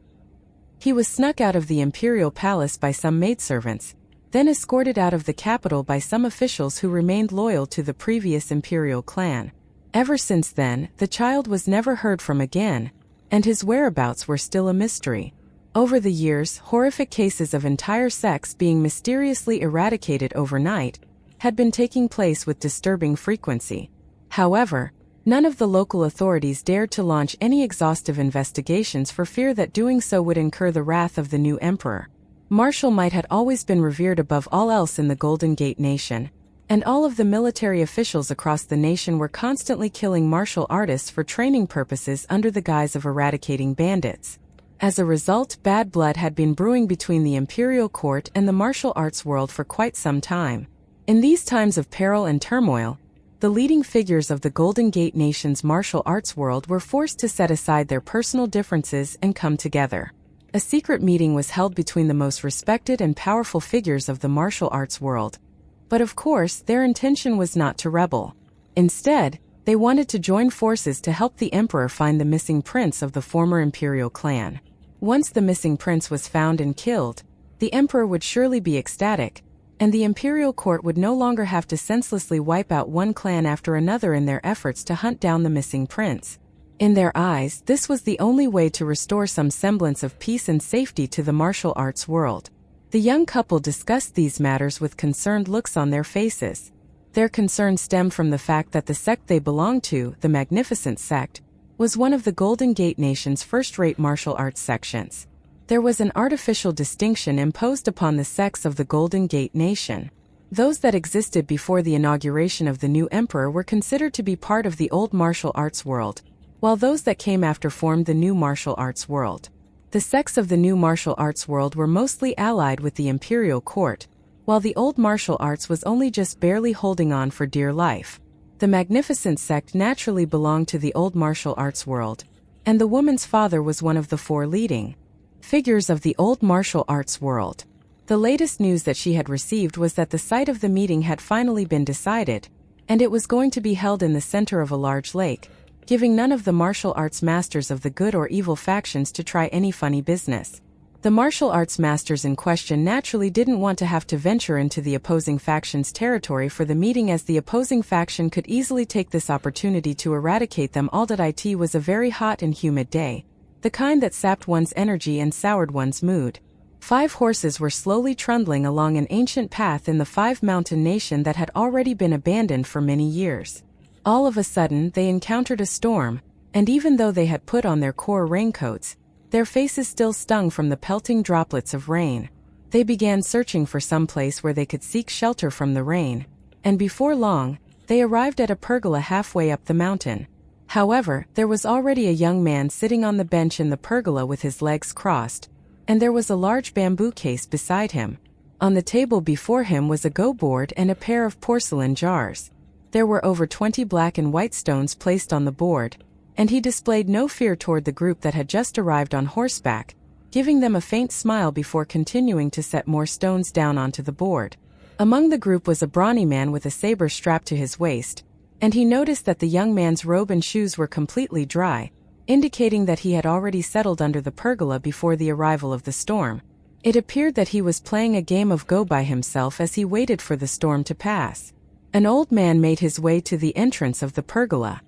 He was snuck out of the imperial palace by some maidservants, then escorted out of the capital by some officials who remained loyal to the previous imperial clan. Ever since then, the child was never heard from again, and his whereabouts were still a mystery. Over the years, horrific cases of entire sects being mysteriously eradicated overnight had been taking place with disturbing frequency. However, none of the local authorities dared to launch any exhaustive investigations for fear that doing so would incur the wrath of the new emperor. Martial might had always been revered above all else in the Golden Gate Nation, and all of the military officials across the nation were constantly killing martial artists for training purposes under the guise of eradicating bandits. As a result, bad blood had been brewing between the imperial court and the martial arts world for quite some time. In these times of peril and turmoil, the leading figures of the Golden Gate Nation's martial arts world were forced to set aside their personal differences and come together. A secret meeting was held between the most respected and powerful figures of the martial arts world. But of course, their intention was not to rebel. Instead, they wanted to join forces to help the emperor find the missing prince of the former imperial clan. Once the missing prince was found and killed, the emperor would surely be ecstatic, and the imperial court would no longer have to senselessly wipe out one clan after another in their efforts to hunt down the missing prince. In their eyes, this was the only way to restore some semblance of peace and safety to the martial arts world. The young couple discussed these matters with concerned looks on their faces. Their concern stemmed from the fact that the sect they belonged to, the Magnificent Sect, was one of the Golden Gate Nation's first-rate martial arts sections. There was an artificial distinction imposed upon the sects of the Golden Gate Nation. Those that existed before the inauguration of the new emperor were considered to be part of the old martial arts world, while those that came after formed the new martial arts world. The sects of the new martial arts world were mostly allied with the imperial court, while the old martial arts was only just barely holding on for dear life. The magnificent sect naturally belonged to the old martial arts world, and the woman's father was one of the 4 leading figures of the old martial arts world. The latest news that she had received was that the site of the meeting had finally been decided, and it was going to be held in the center of a large lake, giving none of the martial arts masters of the good or evil factions to try any funny business. The martial arts masters in question naturally didn't want to have to venture into the opposing faction's territory for the meeting, as the opposing faction could easily take this opportunity to eradicate them all. It was a very hot and humid day, the kind that sapped one's energy and soured one's mood. 5 horses were slowly trundling along an ancient path in the 5 mountain nation that had already been abandoned for many years. All of a sudden they encountered a storm, and even though they had put on their core raincoats, their faces still stung from the pelting droplets of rain. They began searching for some place where they could seek shelter from the rain, and before long, they arrived at a pergola halfway up the mountain. However, there was already a young man sitting on the bench in the pergola with his legs crossed, and there was a large bamboo case beside him. On the table before him was a go board and a pair of porcelain jars. There were over 20 black and white stones placed on the board, and he displayed no fear toward the group that had just arrived on horseback, giving them a faint smile before continuing to set more stones down onto the board. Among the group was a brawny man with a saber strapped to his waist, and he noticed that the young man's robe and shoes were completely dry, indicating that he had already settled under the pergola before the arrival of the storm. It appeared that he was playing a game of Go by himself as he waited for the storm to pass. An old man made his way to the entrance of the pergola.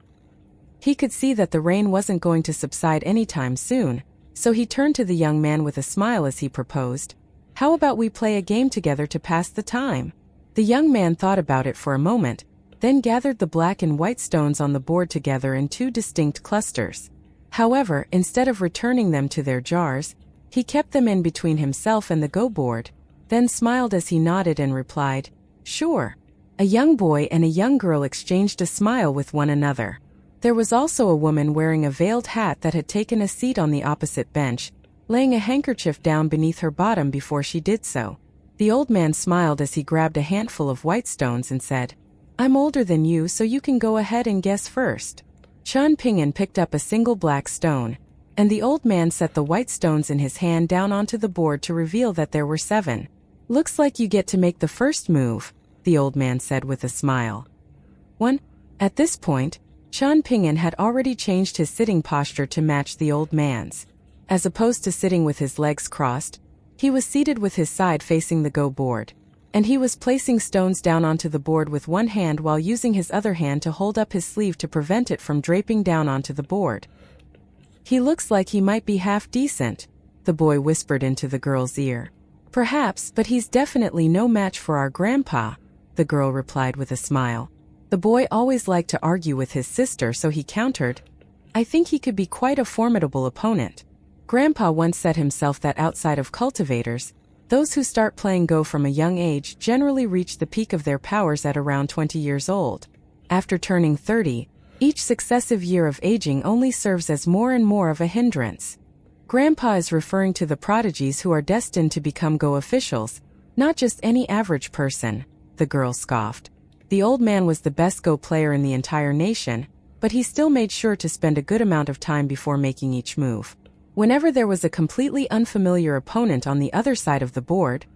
He could see that the rain wasn't going to subside anytime soon, so he turned to the young man with a smile as he proposed, "How about we play a game together to pass the time?" The young man thought about it for a moment, then gathered the black and white stones on the board together in 2 distinct clusters. However, instead of returning them to their jars, he kept them in between himself and the go board, then smiled as he nodded and replied, "Sure." A young boy and a young girl exchanged a smile with one another. There was also a woman wearing a veiled hat that had taken a seat on the opposite bench, laying a handkerchief down beneath her bottom before she did so. The old man smiled as he grabbed a handful of white stones and said, "I'm older than you, so you can go ahead and guess first." Chen Ping'an picked up a single black stone, and the old man set the white stones in his hand down onto the board to reveal that there were 7. "Looks like you get to make the first move," the old man said with a smile. 1. At this point, Chen Ping'an had already changed his sitting posture to match the old man's. As opposed to sitting with his legs crossed, he was seated with his side facing the go board, and he was placing stones down onto the board with one hand while using his other hand to hold up his sleeve to prevent it from draping down onto the board. "He looks like he might be half decent," the boy whispered into the girl's ear. "Perhaps, but he's definitely no match for our grandpa," the girl replied with a smile. The boy always liked to argue with his sister, so he countered, "I think he could be quite a formidable opponent. Grandpa once said himself that outside of cultivators, those who start playing Go from a young age generally reach the peak of their powers at around 20 years old. After turning 30, each successive year of aging only serves as more and more of a hindrance." Grandpa is referring to the prodigies who are destined to become Go officials, not just any average person, the girl scoffed. The old man was the best Go player in the entire nation, but he still made sure to spend a good amount of time before making each move. Whenever there was a completely unfamiliar opponent on the other side of the board,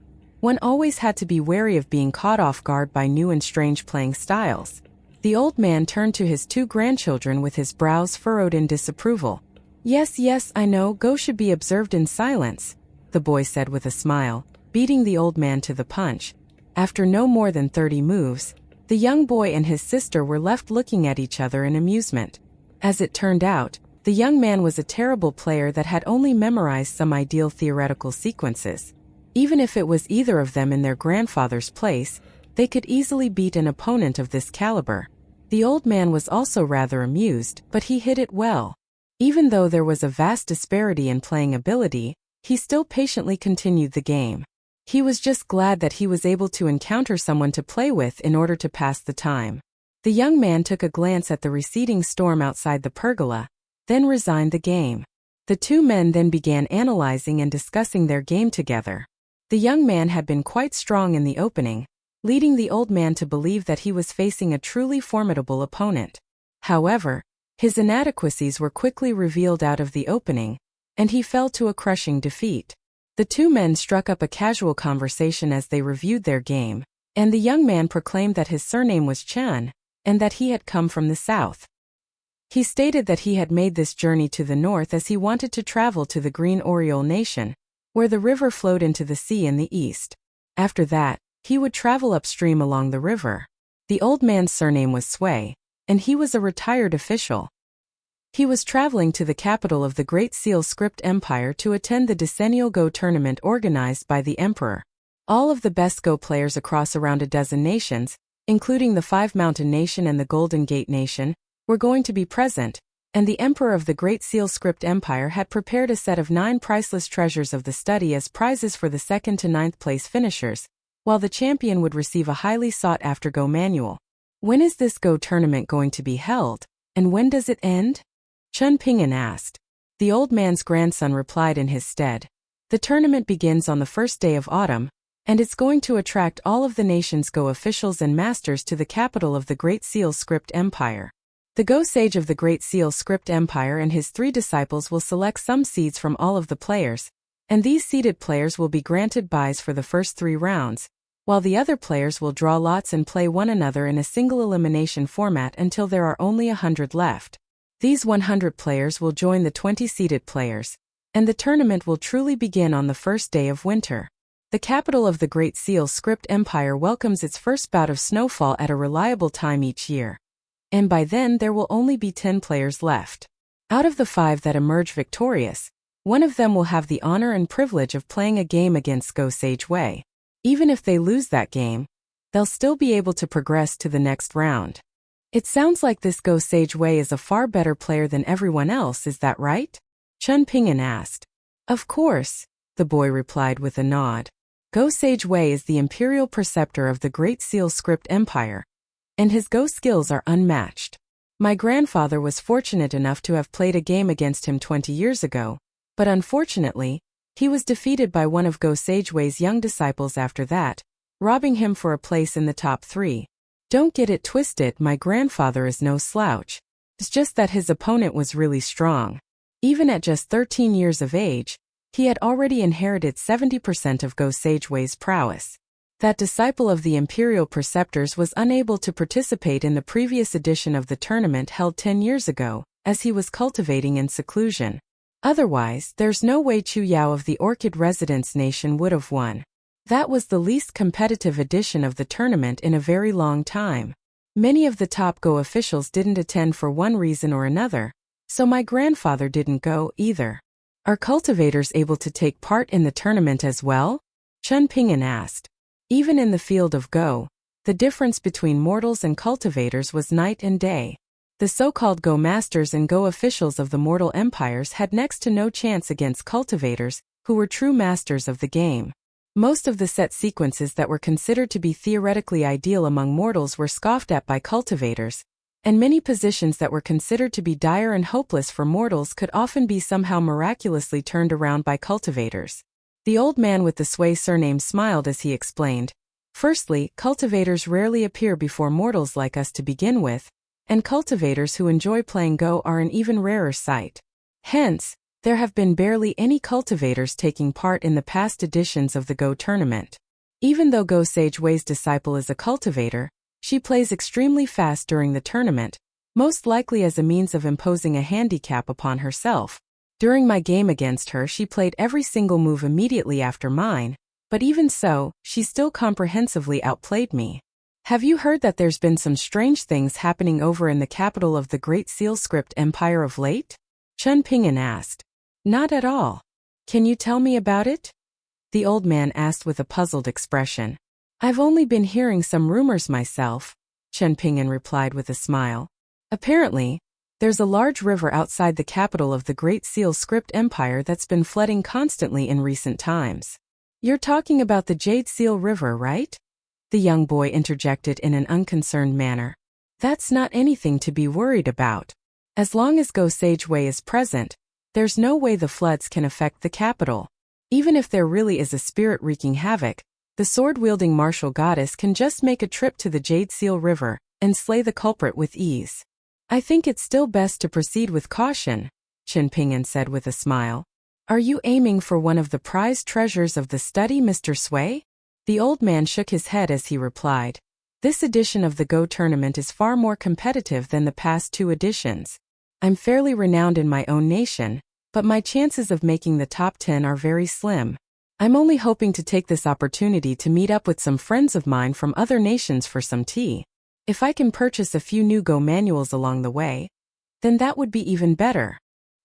one always had to be wary of being caught off guard by new and strange playing styles. The old man turned to his 2 grandchildren with his brows furrowed in disapproval. Yes, I know, Go should be observed in silence," the boy said with a smile, beating the old man to the punch. After no more than 30 moves, the young boy and his sister were left looking at each other in amusement. As it turned out, the young man was a terrible player that had only memorized some ideal theoretical sequences. Even if it was either of them in their grandfather's place, they could easily beat an opponent of this caliber. The old man was also rather amused, but he hid it well. Even though there was a vast disparity in playing ability, he still patiently continued the game. He was just glad that he was able to encounter someone to play with in order to pass the time. The young man took a glance at the receding storm outside the pergola, then resigned the game. The 2 men then began analyzing and discussing their game together. The young man had been quite strong in the opening, leading the old man to believe that he was facing a truly formidable opponent. However, his inadequacies were quickly revealed out of the opening, and he fell to a crushing defeat. The two men struck up a casual conversation as they reviewed their game, and the young man proclaimed that his surname was Chan, and that he had come from the south. He stated that he had made this journey to the north as he wanted to travel to the Green Oriole Nation, where the river flowed into the sea in the east. After that, he would travel upstream along the river. The old man's surname was Sui, and he was a retired official. He was traveling to the capital of the Great Seal Script Empire to attend the decennial Go tournament organized by the Emperor. All of the best Go players across around a dozen nations, including the Five Mountain Nation and the Golden Gate Nation, were going to be present, and the Emperor of the Great Seal Script Empire had prepared a set of 9 priceless treasures of the study as prizes for the 2nd to 9th place finishers, while the champion would receive a highly sought-after Go manual. When is this Go tournament going to be held, and when does it end? Chun Ping'an asked. The old man's grandson replied in his stead. The tournament begins on the first day of autumn, and it's going to attract all of the nation's Go officials and masters to the capital of the Great Seal Script Empire. The Go Sage of the Great Seal Script Empire and his 3 disciples will select some seeds from all of the players, and these seeded players will be granted buys for the first 3 rounds, while the other players will draw lots and play one another in a single elimination format until there are only 100 left. These 100 players will join the 20 seeded players, and the tournament will truly begin on the first day of winter. The capital of the Great Seal Script Empire welcomes its first bout of snowfall at a reliable time each year. And by then there will only be 10 players left. Out of the 5 that emerge victorious, one of them will have the honor and privilege of playing a game against Go Sage Wei. Even if they lose that game, they'll still be able to progress to the next round. It sounds like this Go Sage Wei is a far better player than everyone else, is that right? Chun Ping'an asked. Of course, the boy replied with a nod. Go Sage Wei is the imperial preceptor of the Great Seal Script Empire, and his Go skills are unmatched. My grandfather was fortunate enough to have played a game against him 20 years ago, but unfortunately, he was defeated by one of Go Sage Wei's young disciples after that, robbing him for a place in the top 3. Don't get it twisted, my grandfather is no slouch. It's just that his opponent was really strong. Even at just 13 years of age, he had already inherited 70% of Go Sage Wei's prowess. That disciple of the Imperial Preceptors was unable to participate in the previous edition of the tournament held 10 years ago, as he was cultivating in seclusion. Otherwise, there's no way Chu Yao of the Orchid Residence Nation would have won. That was the least competitive edition of the tournament in a very long time. Many of the top Go officials didn't attend for one reason or another, so my grandfather didn't go either. Are cultivators able to take part in the tournament as well? Chun Ping'an asked. Even in the field of Go, the difference between mortals and cultivators was night and day. The so-called Go masters and Go officials of the mortal empires had next to no chance against cultivators, who were true masters of the game. Most of the set sequences that were considered to be theoretically ideal among mortals were scoffed at by cultivators, and many positions that were considered to be dire and hopeless for mortals could often be somehow miraculously turned around by cultivators. The old man with the Sui surname smiled as he explained. Firstly, cultivators rarely appear before mortals like us to begin with, and cultivators who enjoy playing Go are an even rarer sight. Hence, there have been barely any cultivators taking part in the past editions of the Go tournament. Even though Go Sage Wei's disciple is a cultivator, she plays extremely fast during the tournament, most likely as a means of imposing a handicap upon herself. During my game against her, she played every single move immediately after mine, but even so, she still comprehensively outplayed me. Have you heard that there's been some strange things happening over in the capital of the Great Seal Script Empire of late? Chun Ping'an asked. Not at all. Can you tell me about it? The old man asked with a puzzled expression. I've only been hearing some rumors myself, Chun Ping'an replied with a smile. Apparently, there's a large river outside the capital of the Great Seal Script Empire that's been flooding constantly in recent times. You're talking about the Jade Seal River, right? The young boy interjected in an unconcerned manner. That's not anything to be worried about. As long as Go Sage Wei is present, there's no way the floods can affect the capital. Even if there really is a spirit wreaking havoc, the sword-wielding martial goddess can just make a trip to the Jade Seal River and slay the culprit with ease. I think it's still best to proceed with caution, Chen Ping'an said with a smile. Are you aiming for one of the prized treasures of the study, Mr. Sui? The old man shook his head as he replied. This edition of the Go tournament is far more competitive than the past 2 editions. I'm fairly renowned in my own nation, but my chances of making the top 10 are very slim. I'm only hoping to take this opportunity to meet up with some friends of mine from other nations for some tea. If I can purchase a few new Go manuals along the way, then that would be even better.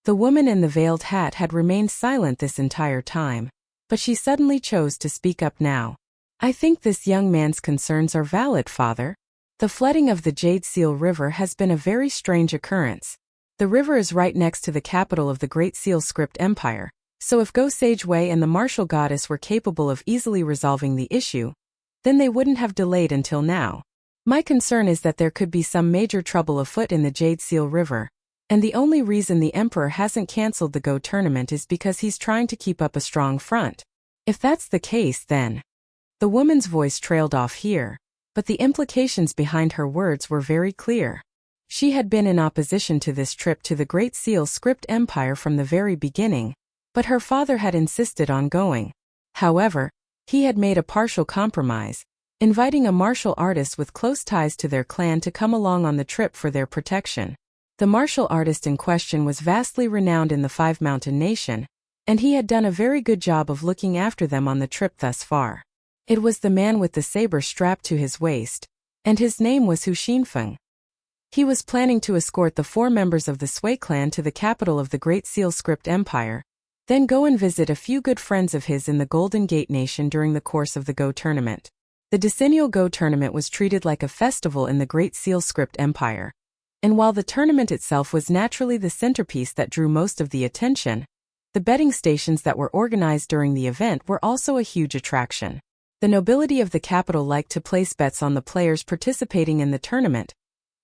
The woman in the veiled hat had remained silent this entire time, but she suddenly chose to speak up now. I think this young man's concerns are valid, father. The flooding of the Jade Seal River has been a very strange occurrence. The river is right next to the capital of the Great Seal Script Empire, so if Go Sage Wei and the martial goddess were capable of easily resolving the issue, then they wouldn't have delayed until now. My concern is that there could be some major trouble afoot in the Jade Seal River, and the only reason the Emperor hasn't cancelled the Go tournament is because he's trying to keep up a strong front. If that's the case, then... The woman's voice trailed off here, but the implications behind her words were very clear. She had been in opposition to this trip to the Great Seal Script Empire from the very beginning, but her father had insisted on going. However, he had made a partial compromise, inviting a martial artist with close ties to their clan to come along on the trip for their protection. The martial artist in question was vastly renowned in the Five Mountain Nation, and he had done a very good job of looking after them on the trip thus far. It was the man with the saber strapped to his waist, and his name was Feng. He was planning to escort the 4 members of the Sui clan to the capital of the Great Seal Script Empire, then go and visit a few good friends of his in the Golden Gate Nation during the course of the Go tournament. The decennial Go tournament was treated like a festival in the Great Seal Script Empire, and while the tournament itself was naturally the centerpiece that drew most of the attention, the betting stations that were organized during the event were also a huge attraction. The nobility of the capital liked to place bets on the players participating in the tournament,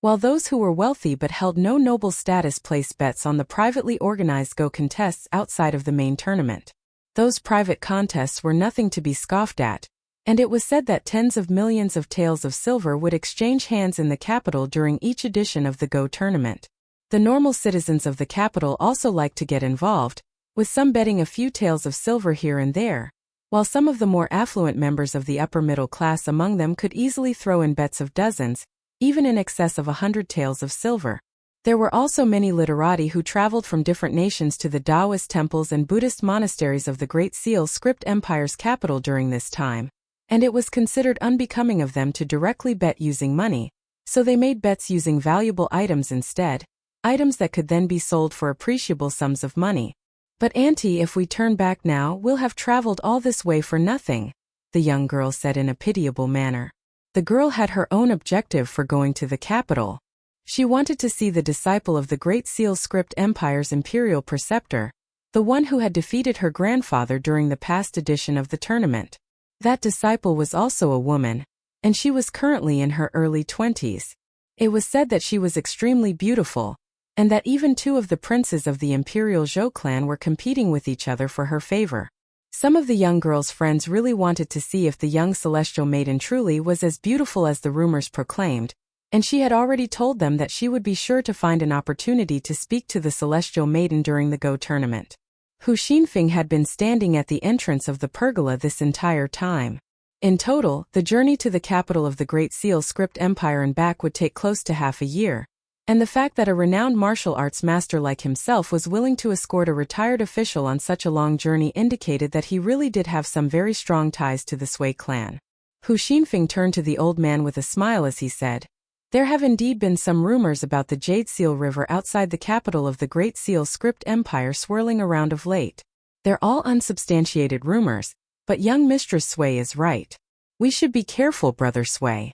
while those who were wealthy but held no noble status placed bets on the privately organized Go contests outside of the main tournament. Those private contests were nothing to be scoffed at, and it was said that tens of millions of taels of silver would exchange hands in the capital during each edition of the Go tournament. The normal citizens of the capital also liked to get involved, with some betting a few taels of silver here and there, while some of the more affluent members of the upper middle class among them could easily throw in bets of dozens, even in excess of 100 taels of silver. There were also many literati who traveled from different nations to the Taoist temples and Buddhist monasteries of the Great Seal Script Empire's capital during this time, and it was considered unbecoming of them to directly bet using money, so they made bets using valuable items instead, items that could then be sold for appreciable sums of money. But auntie, if we turn back now, we'll have traveled all this way for nothing, the young girl said in a pitiable manner. The girl had her own objective for going to the capital. She wanted to see the disciple of the Great Seal Script Empire's imperial preceptor, the one who had defeated her grandfather during the past edition of the tournament. That disciple was also a woman, and she was currently in her early 20s. It was said that she was extremely beautiful, and that even 2 of the princes of the imperial Zhou clan were competing with each other for her favor. Some of the young girl's friends really wanted to see if the young celestial maiden truly was as beautiful as the rumors proclaimed, and she had already told them that she would be sure to find an opportunity to speak to the celestial maiden during the Go tournament. Feng had been standing at the entrance of the pergola this entire time. In total, the journey to the capital of the Great Seal Script Empire and back would take close to half a year, and the fact that a renowned martial arts master like himself was willing to escort a retired official on such a long journey indicated that he really did have some very strong ties to the Sui clan. Feng turned to the old man with a smile as he said, "There have indeed been some rumors about the Jade Seal River outside the capital of the Great Seal Script Empire swirling around of late. They're all unsubstantiated rumors, but young Mistress Sui is right. We should be careful, Brother Sui."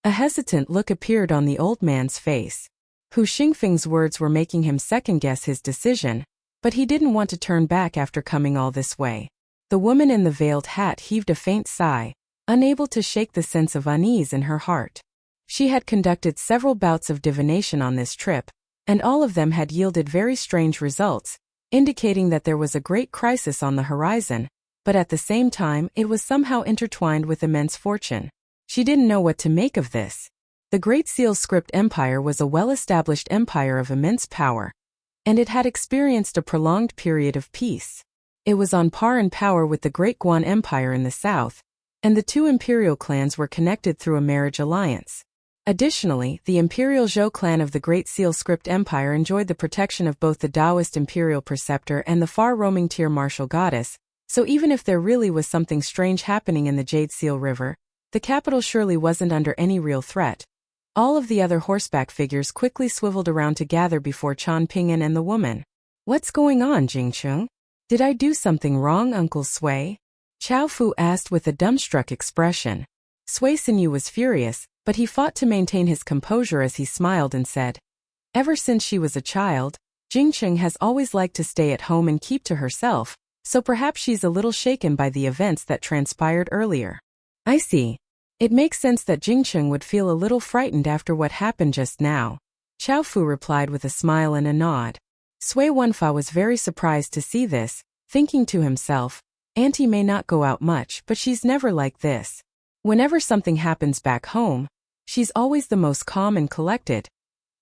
A hesitant look appeared on the old man's face. Feng's words were making him second-guess his decision, but he didn't want to turn back after coming all this way. The woman in the veiled hat heaved a faint sigh, unable to shake the sense of unease in her heart. She had conducted several bouts of divination on this trip, and all of them had yielded very strange results, indicating that there was a great crisis on the horizon, but at the same time it was somehow intertwined with immense fortune. She didn't know what to make of this. The Great Seal's script empire was a well-established empire of immense power, and it had experienced a prolonged period of peace. It was on par in power with the Great Guan Empire in the south, and the two imperial clans were connected through a marriage alliance. Additionally, the imperial Zhou clan of the Great Seal script empire enjoyed the protection of both the Taoist imperial preceptor and the far-roaming Tier martial goddess, so even if there really was something strange happening in the Jade Seal River, the capital surely wasn't under any real threat. All of the other horseback figures quickly swiveled around to gather before Qian Pingyan and the woman. "What's going on, Jingcheng? Did I do something wrong, Uncle Sui?" Chao Fu asked with a dumbstruck expression. Sui Sinyu was furious, but he fought to maintain his composure as he smiled and said, "Ever since she was a child, Jingcheng has always liked to stay at home and keep to herself, so perhaps she's a little shaken by the events that transpired earlier." "I see. It makes sense that Jingcheng would feel a little frightened after what happened just now," Chao Fu replied with a smile and a nod. Sui Wenfa was very surprised to see this, thinking to himself, "Auntie may not go out much, but she's never like this. Whenever something happens back home, she's always the most calm and collected,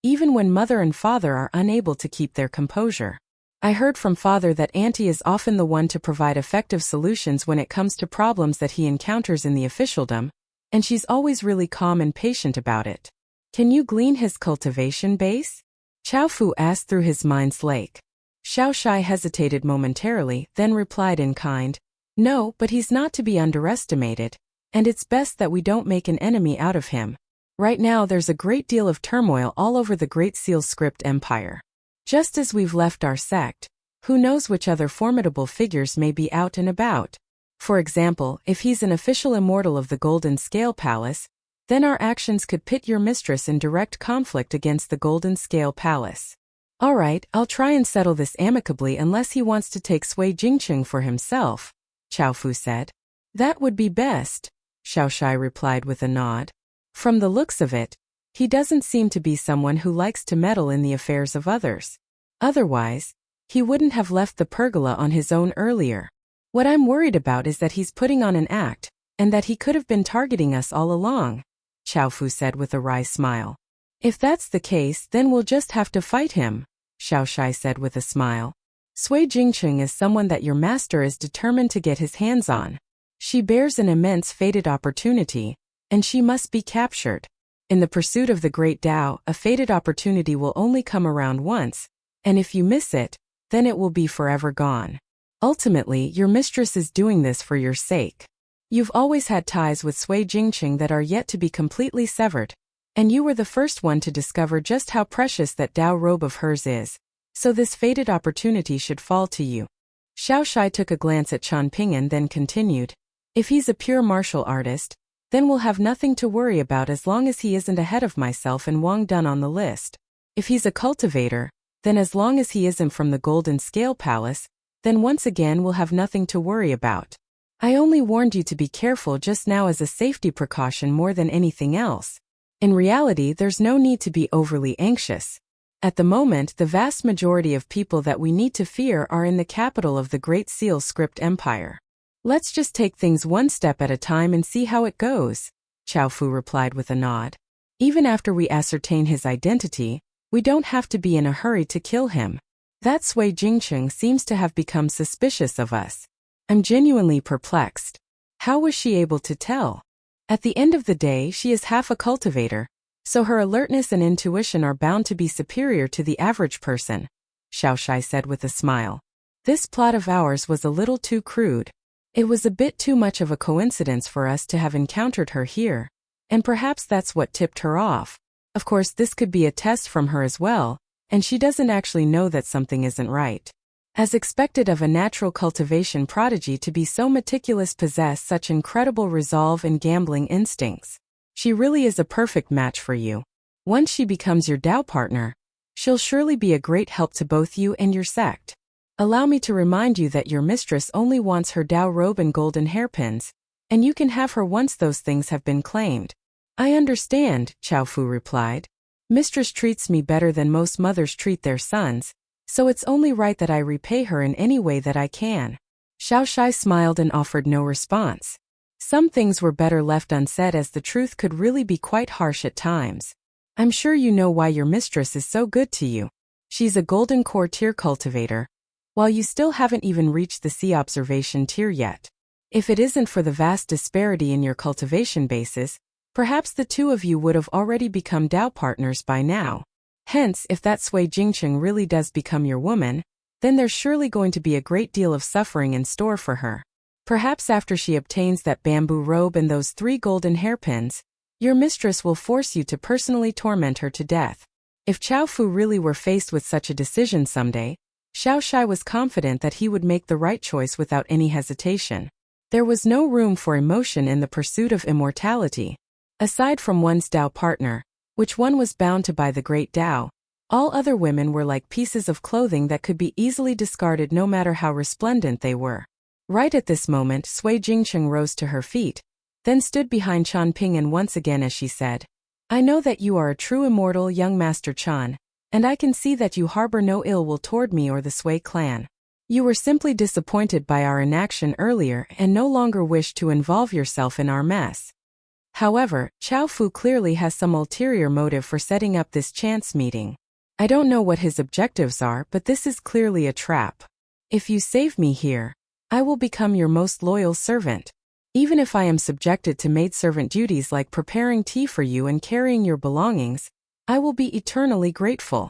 even when mother and father are unable to keep their composure. I heard from father that Auntie is often the one to provide effective solutions when it comes to problems that he encounters in the officialdom, and she's always really calm and patient about it. Can you glean his cultivation base?" Chao Fu asked through his mind's lake. Xiao Shai hesitated momentarily, then replied in kind, "No, but he's not to be underestimated, and it's best that we don't make an enemy out of him. Right now there's a great deal of turmoil all over the Great Seal script empire. Just as we've left our sect, who knows which other formidable figures may be out and about. For example, if he's an official immortal of the Golden Scale Palace, then our actions could pit your mistress in direct conflict against the Golden Scale Palace. All right, I'll try and settle this amicably unless he wants to take Sui Jingcheng for himself," Chao Fu said. "That would be best," Xiao Shai replied with a nod. "From the looks of it, he doesn't seem to be someone who likes to meddle in the affairs of others. Otherwise, he wouldn't have left the pergola on his own earlier. What I'm worried about is that he's putting on an act, and that he could have been targeting us all along," Chao Fu said with a wry smile. "If that's the case, then we'll just have to fight him," Xiao Shai said with a smile. "Sui Jingcheng is someone that your master is determined to get his hands on. She bears an immense fated opportunity, and she must be captured. In the pursuit of the great Tao, a fated opportunity will only come around once, and if you miss it, then it will be forever gone. Ultimately, your mistress is doing this for your sake. You've always had ties with Sui Jingcheng that are yet to be completely severed, and you were the first one to discover just how precious that Tao robe of hers is, so this fated opportunity should fall to you." Xiao Shai took a glance at Qian Pingyan then continued, "If he's a pure martial artist, then we'll have nothing to worry about as long as he isn't ahead of myself and Wang Dun on the list. If he's a cultivator, then as long as he isn't from the Golden Scale Palace, then once again we'll have nothing to worry about. I only warned you to be careful just now as a safety precaution more than anything else. In reality, there's no need to be overly anxious. At the moment, the vast majority of people that we need to fear are in the capital of the Great Seal script empire. Let's just take things one step at a time and see how it goes," Chao Fu replied with a nod. "Even after we ascertain his identity, we don't have to be in a hurry to kill him. That Sui Jingcheng seems to have become suspicious of us. I'm genuinely perplexed. How was she able to tell? At the end of the day, she is half a cultivator, so her alertness and intuition are bound to be superior to the average person," Xiao Shai said with a smile. "This plot of ours was a little too crude. It was a bit too much of a coincidence for us to have encountered her here, and perhaps that's what tipped her off. Of course, this could be a test from her as well, and she doesn't actually know that something isn't right. As expected of a natural cultivation prodigy to be so meticulous, possess such incredible resolve and gambling instincts. She really is a perfect match for you. Once she becomes your Tao partner, she'll surely be a great help to both you and your sect. Allow me to remind you that your mistress only wants her Tao robe and golden hairpins, and you can have her once those things have been claimed." "I understand," Chao Fu replied. "Mistress treats me better than most mothers treat their sons, so it's only right that I repay her in any way that I can." Xiao Shai smiled and offered no response. Some things were better left unsaid, as the truth could really be quite harsh at times. I'm sure you know why your mistress is so good to you. She's a golden core tier cultivator, while you still haven't even reached the sea observation tier yet. If it isn't for the vast disparity in your cultivation bases, perhaps the two of you would have already become Dao partners by now. Hence, if that Sui Jingcheng really does become your woman, then there's surely going to be a great deal of suffering in store for her. Perhaps after she obtains that bamboo robe and those 3 golden hairpins, your mistress will force you to personally torment her to death. If Chao Fu really were faced with such a decision someday, Xiao Shai was confident that he would make the right choice without any hesitation. There was no room for emotion in the pursuit of immortality. Aside from one's Dao partner, which one was bound to by the great Dao, all other women were like pieces of clothing that could be easily discarded no matter how resplendent they were. Right at this moment, Sui Jingcheng rose to her feet, then stood behind Chan Ping and once again as she said, I know that you are a true immortal, young Master Chan, and I can see that you harbor no ill will toward me or the Sui clan. You were simply disappointed by our inaction earlier and no longer wish to involve yourself in our mess. However, Chao Fu clearly has some ulterior motive for setting up this chance meeting. I don't know what his objectives are, but this is clearly a trap. If you save me here, I will become your most loyal servant. Even if I am subjected to maidservant duties like preparing tea for you and carrying your belongings, I will be eternally grateful.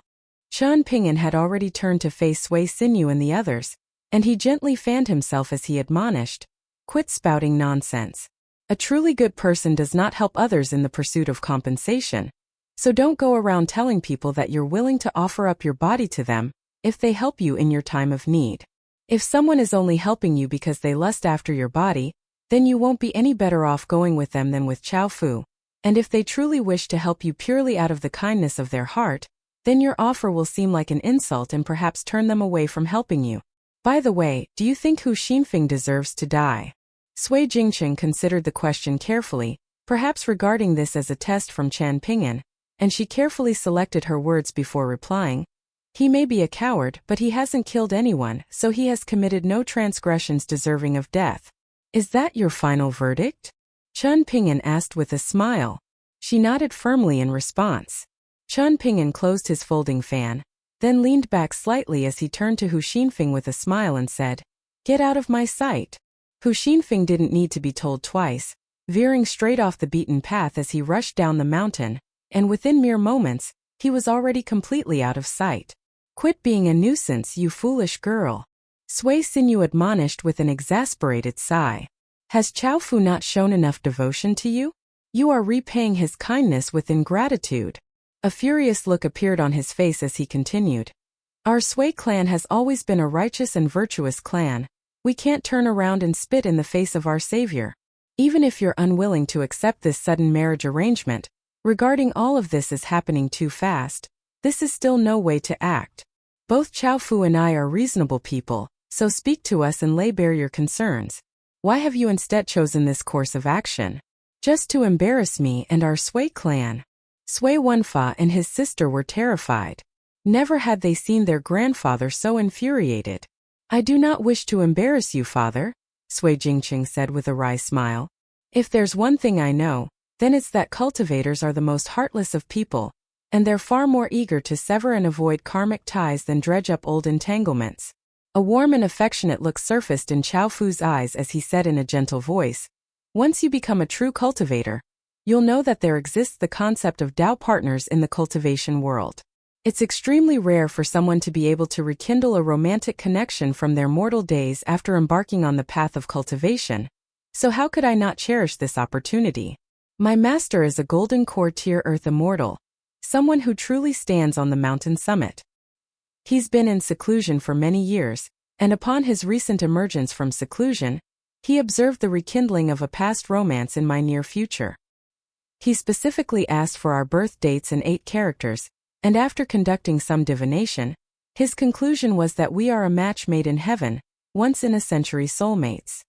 Chan Ping'an had already turned to face Sui Sinew and the others, and he gently fanned himself as he admonished, quit spouting nonsense. A truly good person does not help others in the pursuit of compensation. So don't go around telling people that you're willing to offer up your body to them if they help you in your time of need. If someone is only helping you because they lust after your body, then you won't be any better off going with them than with Chao Fu. And if they truly wish to help you purely out of the kindness of their heart, then your offer will seem like an insult and perhaps turn them away from helping you. By the way, do you think Hu Xinfeng deserves to die? Sui Jingcheng considered the question carefully, perhaps regarding this as a test from Chan Ping'an, and she carefully selected her words before replying. He may be a coward, but he hasn't killed anyone, so he has committed no transgressions deserving of death. Is that your final verdict? Chan Ping'an asked with a smile. She nodded firmly in response. Chan Ping'an closed his folding fan, then leaned back slightly as he turned to Hu Xinfeng with a smile and said, Get out of my sight. Hu Xinfeng didn't need to be told twice, veering straight off the beaten path as he rushed down the mountain, and within mere moments, he was already completely out of sight. Quit being a nuisance, you foolish girl. Sui Sinew admonished with an exasperated sigh. Has Chao Fu not shown enough devotion to you? You are repaying his kindness with ingratitude. A furious look appeared on his face as he continued. Our Sui clan has always been a righteous and virtuous clan. We can't turn around and spit in the face of our savior. Even if you're unwilling to accept this sudden marriage arrangement, regarding all of this as happening too fast, this is still no way to act. Both Chao Fu and I are reasonable people, so speak to us and lay bare your concerns. Why have you instead chosen this course of action? Just to embarrass me and our Sui clan. Sui Wenfa and his sister were terrified. Never had they seen their grandfather so infuriated. I do not wish to embarrass you, father, Sui Jingcheng said with a wry smile. If there's one thing I know, then it's that cultivators are the most heartless of people, and they're far more eager to sever and avoid karmic ties than dredge up old entanglements. A warm and affectionate look surfaced in Chao Fu's eyes as he said in a gentle voice, Once you become a true cultivator, you'll know that there exists the concept of Dao partners in the cultivation world. It's extremely rare for someone to be able to rekindle a romantic connection from their mortal days after embarking on the path of cultivation. So how could I not cherish this opportunity? My master is a golden core tier earth immortal, someone who truly stands on the mountain summit. He's been in seclusion for many years, and upon his recent emergence from seclusion, he observed the rekindling of a past romance in my near future. He specifically asked for our birth dates and 8 characters, and after conducting some divination, his conclusion was that we are a match made in heaven, once in a century soulmates.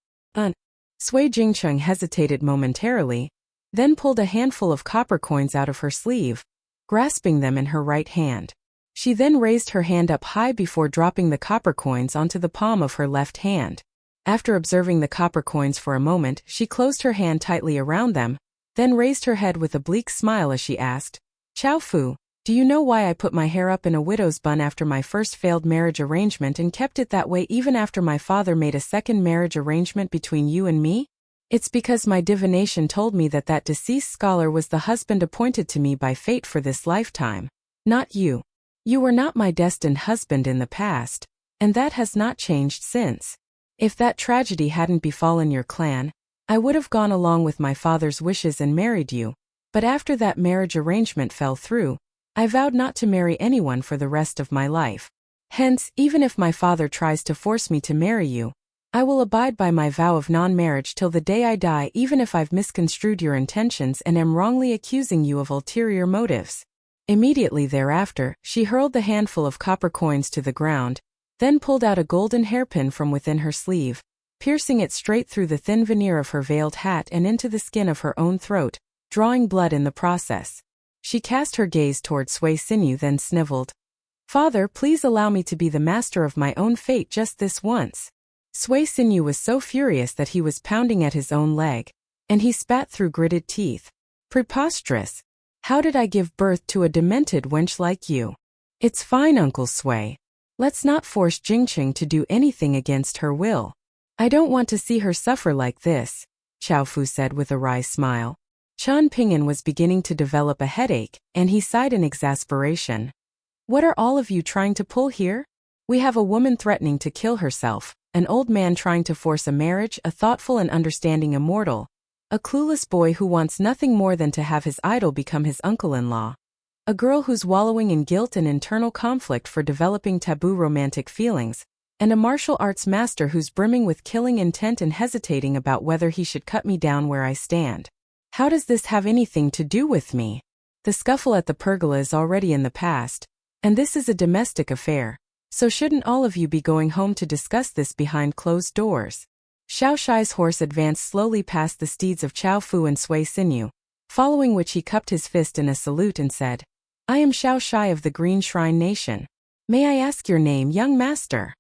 Sui Jingcheng hesitated momentarily, then pulled a handful of copper coins out of her sleeve, grasping them in her right hand. She then raised her hand up high before dropping the copper coins onto the palm of her left hand. After observing the copper coins for a moment, she closed her hand tightly around them, then raised her head with a bleak smile as she asked, Chao Fu, do you know why I put my hair up in a widow's bun after my first failed marriage arrangement and kept it that way even after my father made a second marriage arrangement between you and me? It's because my divination told me that that deceased scholar was the husband appointed to me by fate for this lifetime. Not you. You were not my destined husband in the past, and that has not changed since. If that tragedy hadn't befallen your clan, I would have gone along with my father's wishes and married you, but after that marriage arrangement fell through, I vowed not to marry anyone for the rest of my life. Hence, even if my father tries to force me to marry you, I will abide by my vow of non-marriage till the day I die, even if I've misconstrued your intentions and am wrongly accusing you of ulterior motives. Immediately thereafter, she hurled the handful of copper coins to the ground, then pulled out a golden hairpin from within her sleeve, piercing it straight through the thin veneer of her veiled hat and into the skin of her own throat, drawing blood in the process. She cast her gaze toward Sui Sinew, then sniveled. Father, please allow me to be the master of my own fate just this once. Sui Sinew was so furious that he was pounding at his own leg, and he spat through gritted teeth. Preposterous! How did I give birth to a demented wench like you? It's fine, Uncle Sui. Let's not force Jingqing to do anything against her will. I don't want to see her suffer like this, Chao Fu said with a wry smile. Chen Ping'an was beginning to develop a headache, and he sighed in exasperation. What are all of you trying to pull here? We have a woman threatening to kill herself, an old man trying to force a marriage, a thoughtful and understanding immortal, a clueless boy who wants nothing more than to have his idol become his uncle-in-law, a girl who's wallowing in guilt and internal conflict for developing taboo romantic feelings, and a martial arts master who's brimming with killing intent and hesitating about whether he should cut me down where I stand. How does this have anything to do with me? The scuffle at the pergola is already in the past, and this is a domestic affair, so shouldn't all of you be going home to discuss this behind closed doors? Xiao Shai's horse advanced slowly past the steeds of Chao Fu and Sui Sinew, following which he cupped his fist in a salute and said, I am Xiao Shai of the Green Shrine Nation. May I ask your name, young master?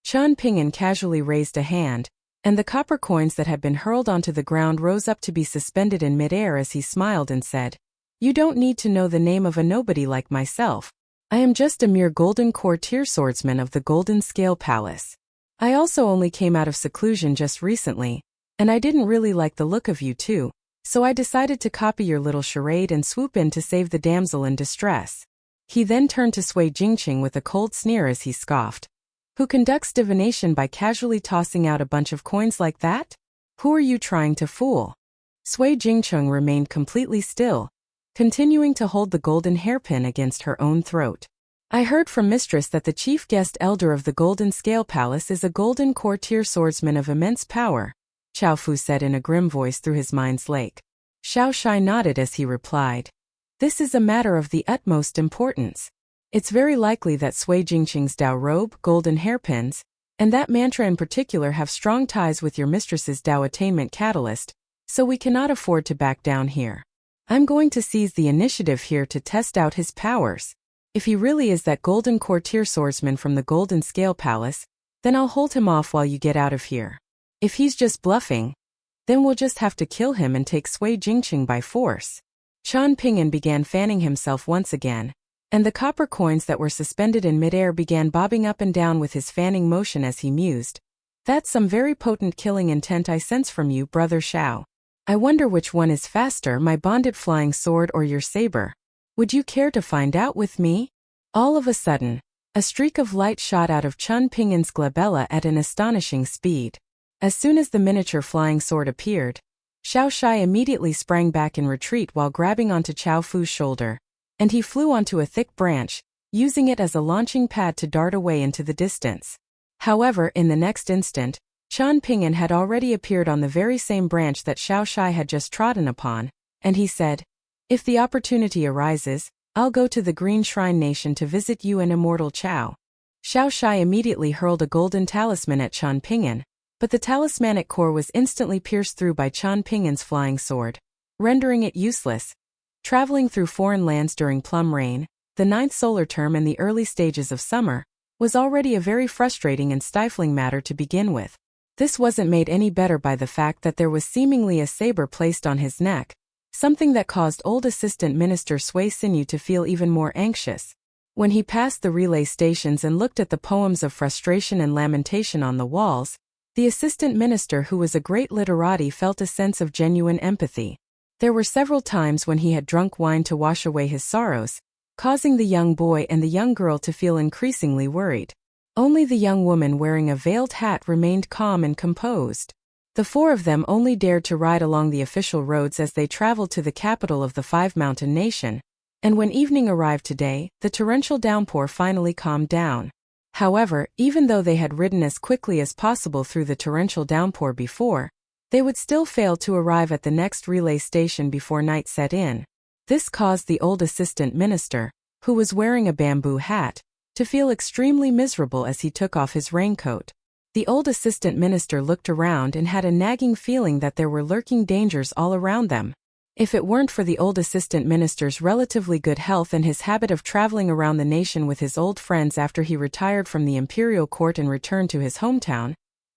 Chen Ping'an casually raised a hand, and the copper coins that had been hurled onto the ground rose up to be suspended in midair as he smiled and said, You don't need to know the name of a nobody like myself. I am just a mere golden courtier swordsman of the Golden Scale Palace. I also only came out of seclusion just recently, and I didn't really like the look of you too, so I decided to copy your little charade and swoop in to save the damsel in distress. He then turned to Sui Jingqing with a cold sneer as he scoffed. Who conducts divination by casually tossing out a bunch of coins like that? Who are you trying to fool? Sui Jingqing remained completely still, continuing to hold the golden hairpin against her own throat. I heard from Mistress that the chief guest elder of the Golden Scale Palace is a golden courtier swordsman of immense power, Chao Fu said in a grim voice through his mind's lake. Xiao Shai nodded as he replied. This is a matter of the utmost importance. It's very likely that Sui Jingqing's Dao robe, golden hairpins, and that mantra in particular have strong ties with your mistress's Dao attainment catalyst, so we cannot afford to back down here. I'm going to seize the initiative here to test out his powers. If he really is that golden courtier swordsman from the Golden Scale Palace, then I'll hold him off while you get out of here. If he's just bluffing, then we'll just have to kill him and take Sui Jingqing by force. Chen Ping'an began fanning himself once again, and the copper coins that were suspended in midair began bobbing up and down with his fanning motion as he mused. That's some very potent killing intent I sense from you, Brother Xiao. I wonder which one is faster, my bonded flying sword or your saber. Would you care to find out with me? All of a sudden, a streak of light shot out of Chen Ping'an's glabella at an astonishing speed. As soon as the miniature flying sword appeared, Xiao Shai immediately sprang back in retreat while grabbing onto Chao Fu's shoulder, and he flew onto a thick branch, using it as a launching pad to dart away into the distance. However, in the next instant, Chen Ping'an had already appeared on the very same branch that Xiao Shai had just trodden upon, and he said, If the opportunity arises, I'll go to the Green Shrine Nation to visit you and immortal Chao. Xiao Shai immediately hurled a golden talisman at Chen Ping'an, but the talismanic core was instantly pierced through by Chen Ping'an's flying sword, rendering it useless. Traveling through foreign lands during plum rain, the 9th solar term and the early stages of summer, was already a very frustrating and stifling matter to begin with. This wasn't made any better by the fact that there was seemingly a saber placed on his neck, something that caused old Assistant Minister Sui Sinew to feel even more anxious. When he passed the relay stations and looked at the poems of frustration and lamentation on the walls, the Assistant Minister, who was a great literati, felt a sense of genuine empathy. There were several times when he had drunk wine to wash away his sorrows, causing the young boy and the young girl to feel increasingly worried. Only the young woman wearing a veiled hat remained calm and composed. The four of them only dared to ride along the official roads as they traveled to the capital of the Five-Mountain Nation, and when evening arrived today, the torrential downpour finally calmed down. However, even though they had ridden as quickly as possible through the torrential downpour before, they would still fail to arrive at the next relay station before night set in. This caused the old Assistant Minister, who was wearing a bamboo hat, to feel extremely miserable as he took off his raincoat. The old Assistant Minister looked around and had a nagging feeling that there were lurking dangers all around them. If it weren't for the old Assistant Minister's relatively good health and his habit of traveling around the nation with his old friends after he retired from the imperial court and returned to his hometown,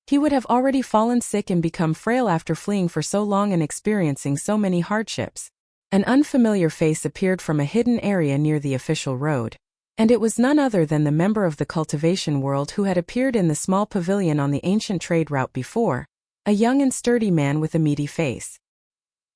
he would have already fallen sick and become frail after fleeing for so long and experiencing so many hardships. An unfamiliar face appeared from a hidden area near the official road, and it was none other than the member of the Cultivation world who had appeared in the small pavilion on the ancient trade route before, a young and sturdy man with a meaty face.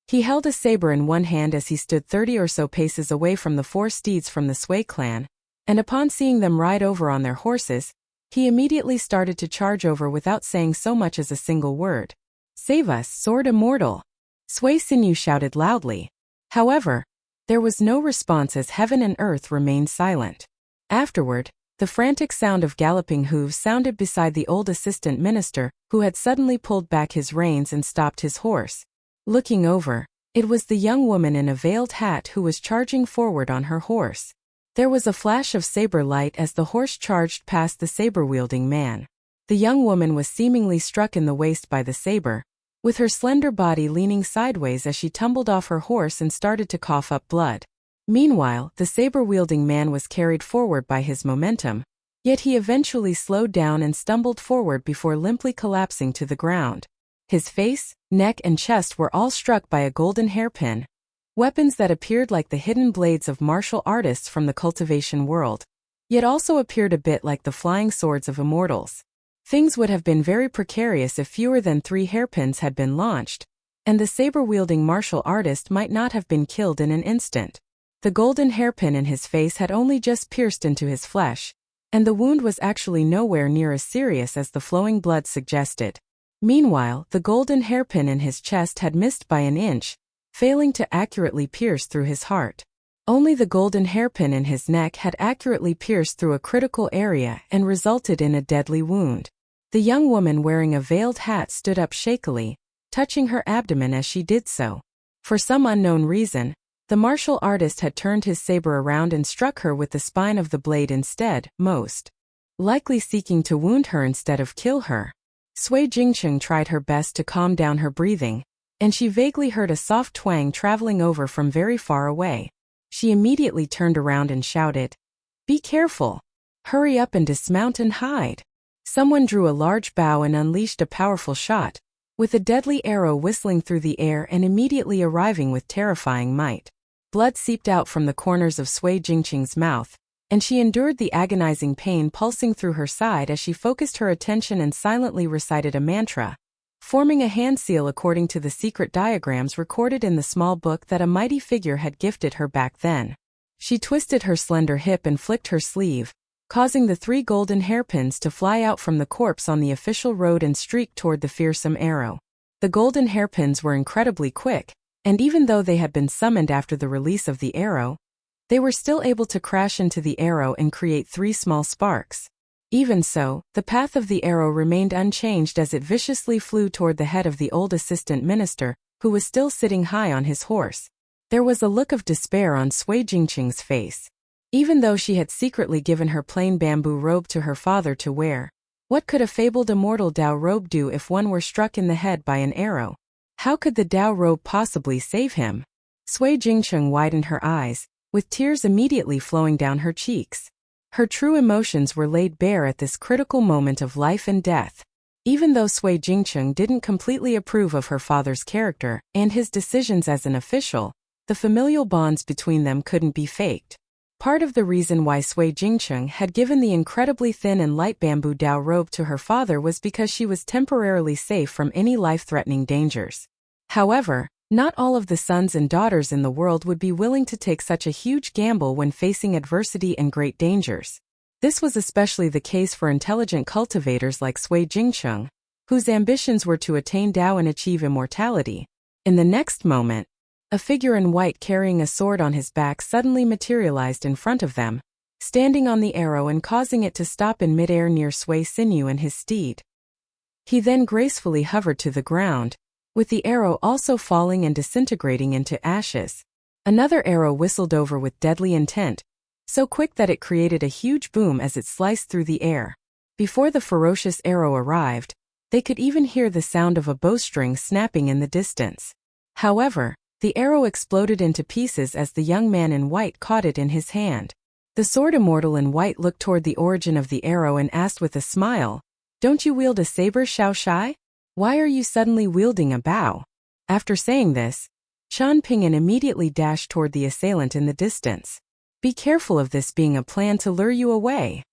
He held a saber in one hand as he stood 30 or so paces away from the four steeds from the Sui clan, and upon seeing them ride over on their horses, he immediately started to charge over without saying so much as a single word. "Save us, Sword Immortal!" Sui Sinew shouted loudly. However, there was no response as heaven and earth remained silent. Afterward, the frantic sound of galloping hooves sounded beside the old Assistant Minister, who had suddenly pulled back his reins and stopped his horse. Looking over, it was the young woman in a veiled hat who was charging forward on her horse. There was a flash of saber light as the horse charged past the saber-wielding man. The young woman was seemingly struck in the waist by the saber, with her slender body leaning sideways as she tumbled off her horse and started to cough up blood. Meanwhile, the saber-wielding man was carried forward by his momentum, yet he eventually slowed down and stumbled forward before limply collapsing to the ground. His face, neck and chest were all struck by a golden hairpin, weapons that appeared like the hidden blades of martial artists from the Cultivation world, yet also appeared a bit like the flying swords of immortals. Things would have been very precarious if fewer than 3 hairpins had been launched, and the saber-wielding martial artist might not have been killed in an instant. The golden hairpin in his face had only just pierced into his flesh, and the wound was actually nowhere near as serious as the flowing blood suggested. Meanwhile, the golden hairpin in his chest had missed by an inch, failing to accurately pierce through his heart. Only the golden hairpin in his neck had accurately pierced through a critical area and resulted in a deadly wound. The young woman wearing a veiled hat stood up shakily, touching her abdomen as she did so. For some unknown reason, the martial artist had turned his saber around and struck her with the spine of the blade instead, most likely seeking to wound her instead of kill her. Sui Jingcheng tried her best to calm down her breathing, and she vaguely heard a soft twang traveling over from very far away. She immediately turned around and shouted, "Be careful! Hurry up and dismount and hide!" Someone drew a large bow and unleashed a powerful shot, with a deadly arrow whistling through the air and immediately arriving with terrifying might. Blood seeped out from the corners of Sui Jingcheng's mouth, and she endured the agonizing pain pulsing through her side as she focused her attention and silently recited a mantra, forming a hand seal according to the secret diagrams recorded in the small book that a mighty figure had gifted her back then. She twisted her slender hip and flicked her sleeve, causing the 3 golden hairpins to fly out from the corpse on the official road and streak toward the fearsome arrow. The golden hairpins were incredibly quick, and even though they had been summoned after the release of the arrow, they were still able to crash into the arrow and create 3 small sparks. Even so, the path of the arrow remained unchanged as it viciously flew toward the head of the old Assistant Minister, who was still sitting high on his horse. There was a look of despair on Sui Jingcheng's face. Even though she had secretly given her plain bamboo robe to her father to wear, what could a fabled immortal Dao robe do if one were struck in the head by an arrow? How could the Dao robe possibly save him? Sui Jingcheng widened her eyes, with tears immediately flowing down her cheeks. Her true emotions were laid bare at this critical moment of life and death. Even though Sui Jingcheng didn't completely approve of her father's character and his decisions as an official, the familial bonds between them couldn't be faked. Part of the reason why Sui Jingcheng had given the incredibly thin and light bamboo Dao robe to her father was because she was temporarily safe from any life-threatening dangers. However, not all of the sons and daughters in the world would be willing to take such a huge gamble when facing adversity and great dangers. This was especially the case for intelligent cultivators like Sui Jingcheng, whose ambitions were to attain Dao and achieve immortality. In the next moment, a figure in white carrying a sword on his back suddenly materialized in front of them, standing on the arrow and causing it to stop in midair near Sui Xinyu and his steed. He then gracefully hovered to the ground, with the arrow also falling and disintegrating into ashes. Another arrow whistled over with deadly intent, so quick that it created a huge boom as it sliced through the air. Before the ferocious arrow arrived, they could even hear the sound of a bowstring snapping in the distance. However, the arrow exploded into pieces as the young man in white caught it in his hand. The sword immortal in white looked toward the origin of the arrow and asked with a smile, "Don't you wield a saber, Xiao Shai? Why are you suddenly wielding a bow?" After saying this, Chen Ping'an immediately dashed toward the assailant in the distance. "Be careful of this being a plan to lure you away,"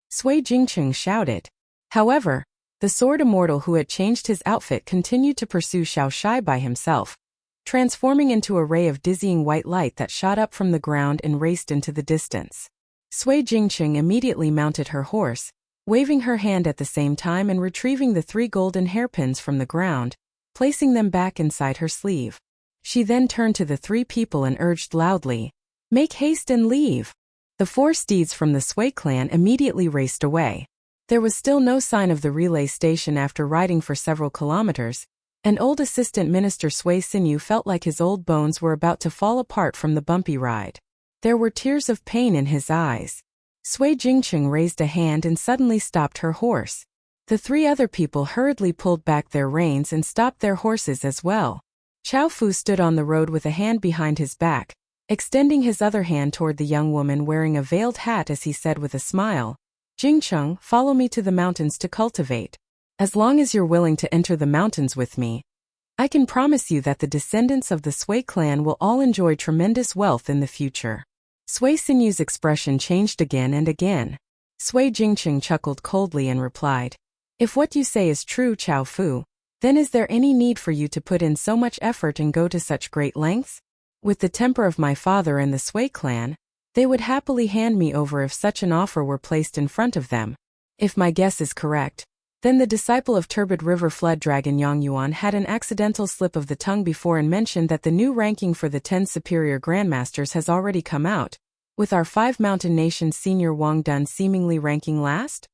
Sui Jingcheng shouted. However, the sword immortal who had changed his outfit continued to pursue Xiao Shai by himself, transforming into a ray of dizzying white light that shot up from the ground and raced into the distance. Sui Jingcheng immediately mounted her horse, waving her hand at the same time and retrieving the 3 golden hairpins from the ground, placing them back inside her sleeve. She then turned to the 3 people and urged loudly, "Make haste and leave." The 4 steeds from the Sui clan immediately raced away. There was still no sign of the relay station after riding for several kilometers, and old assistant minister Sui Xinyu felt like his old bones were about to fall apart from the bumpy ride. There were tears of pain in his eyes. Sui Jingcheng raised a hand and suddenly stopped her horse. The 3 other people hurriedly pulled back their reins and stopped their horses as well. Chao Fu stood on the road with a hand behind his back, extending his other hand toward the young woman wearing a veiled hat as he said with a smile, "Jingcheng, follow me to the mountains to cultivate. As long as you're willing to enter the mountains with me, I can promise you that the descendants of the Sui clan will all enjoy tremendous wealth in the future." Sui Xinyu's expression changed again and again. Sui Jingcheng chuckled coldly and replied, "If what you say is true, Chao Fu, then is there any need for you to put in so much effort and go to such great lengths? With the temper of my father and the Sui clan, they would happily hand me over if such an offer were placed in front of them. If my guess is correct, then the disciple of Turbid River Flood Dragon Yang Yuan had an accidental slip of the tongue before and mentioned that the new ranking for the 10 superior grandmasters has already come out, with our 5 mountain nations senior Wang Dun seemingly ranking last?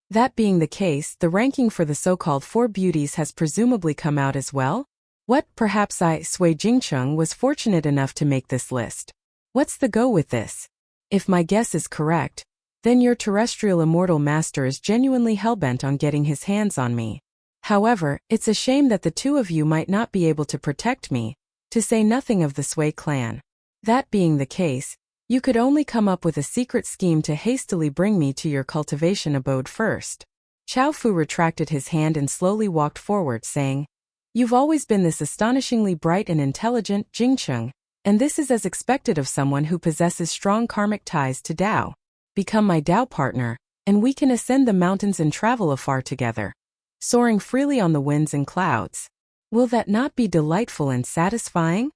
That being the case, the ranking for the so-called 4 beauties has presumably come out as well? What, perhaps I, Sui Jingcheng, was fortunate enough to make this list. What's the go with this? If my guess is correct, then your terrestrial immortal master is genuinely hellbent on getting his hands on me. However, it's a shame that the 2 of you might not be able to protect me, to say nothing of the Sui clan. That being the case, you could only come up with a secret scheme to hastily bring me to your cultivation abode first." Chao Fu retracted his hand and slowly walked forward, saying, "You've always been this astonishingly bright and intelligent, Jingcheng, and this is as expected of someone who possesses strong karmic ties to Dao. Become my Dao partner, and we can ascend the mountains and travel afar together, soaring freely on the winds and clouds. Will that not be delightful and satisfying?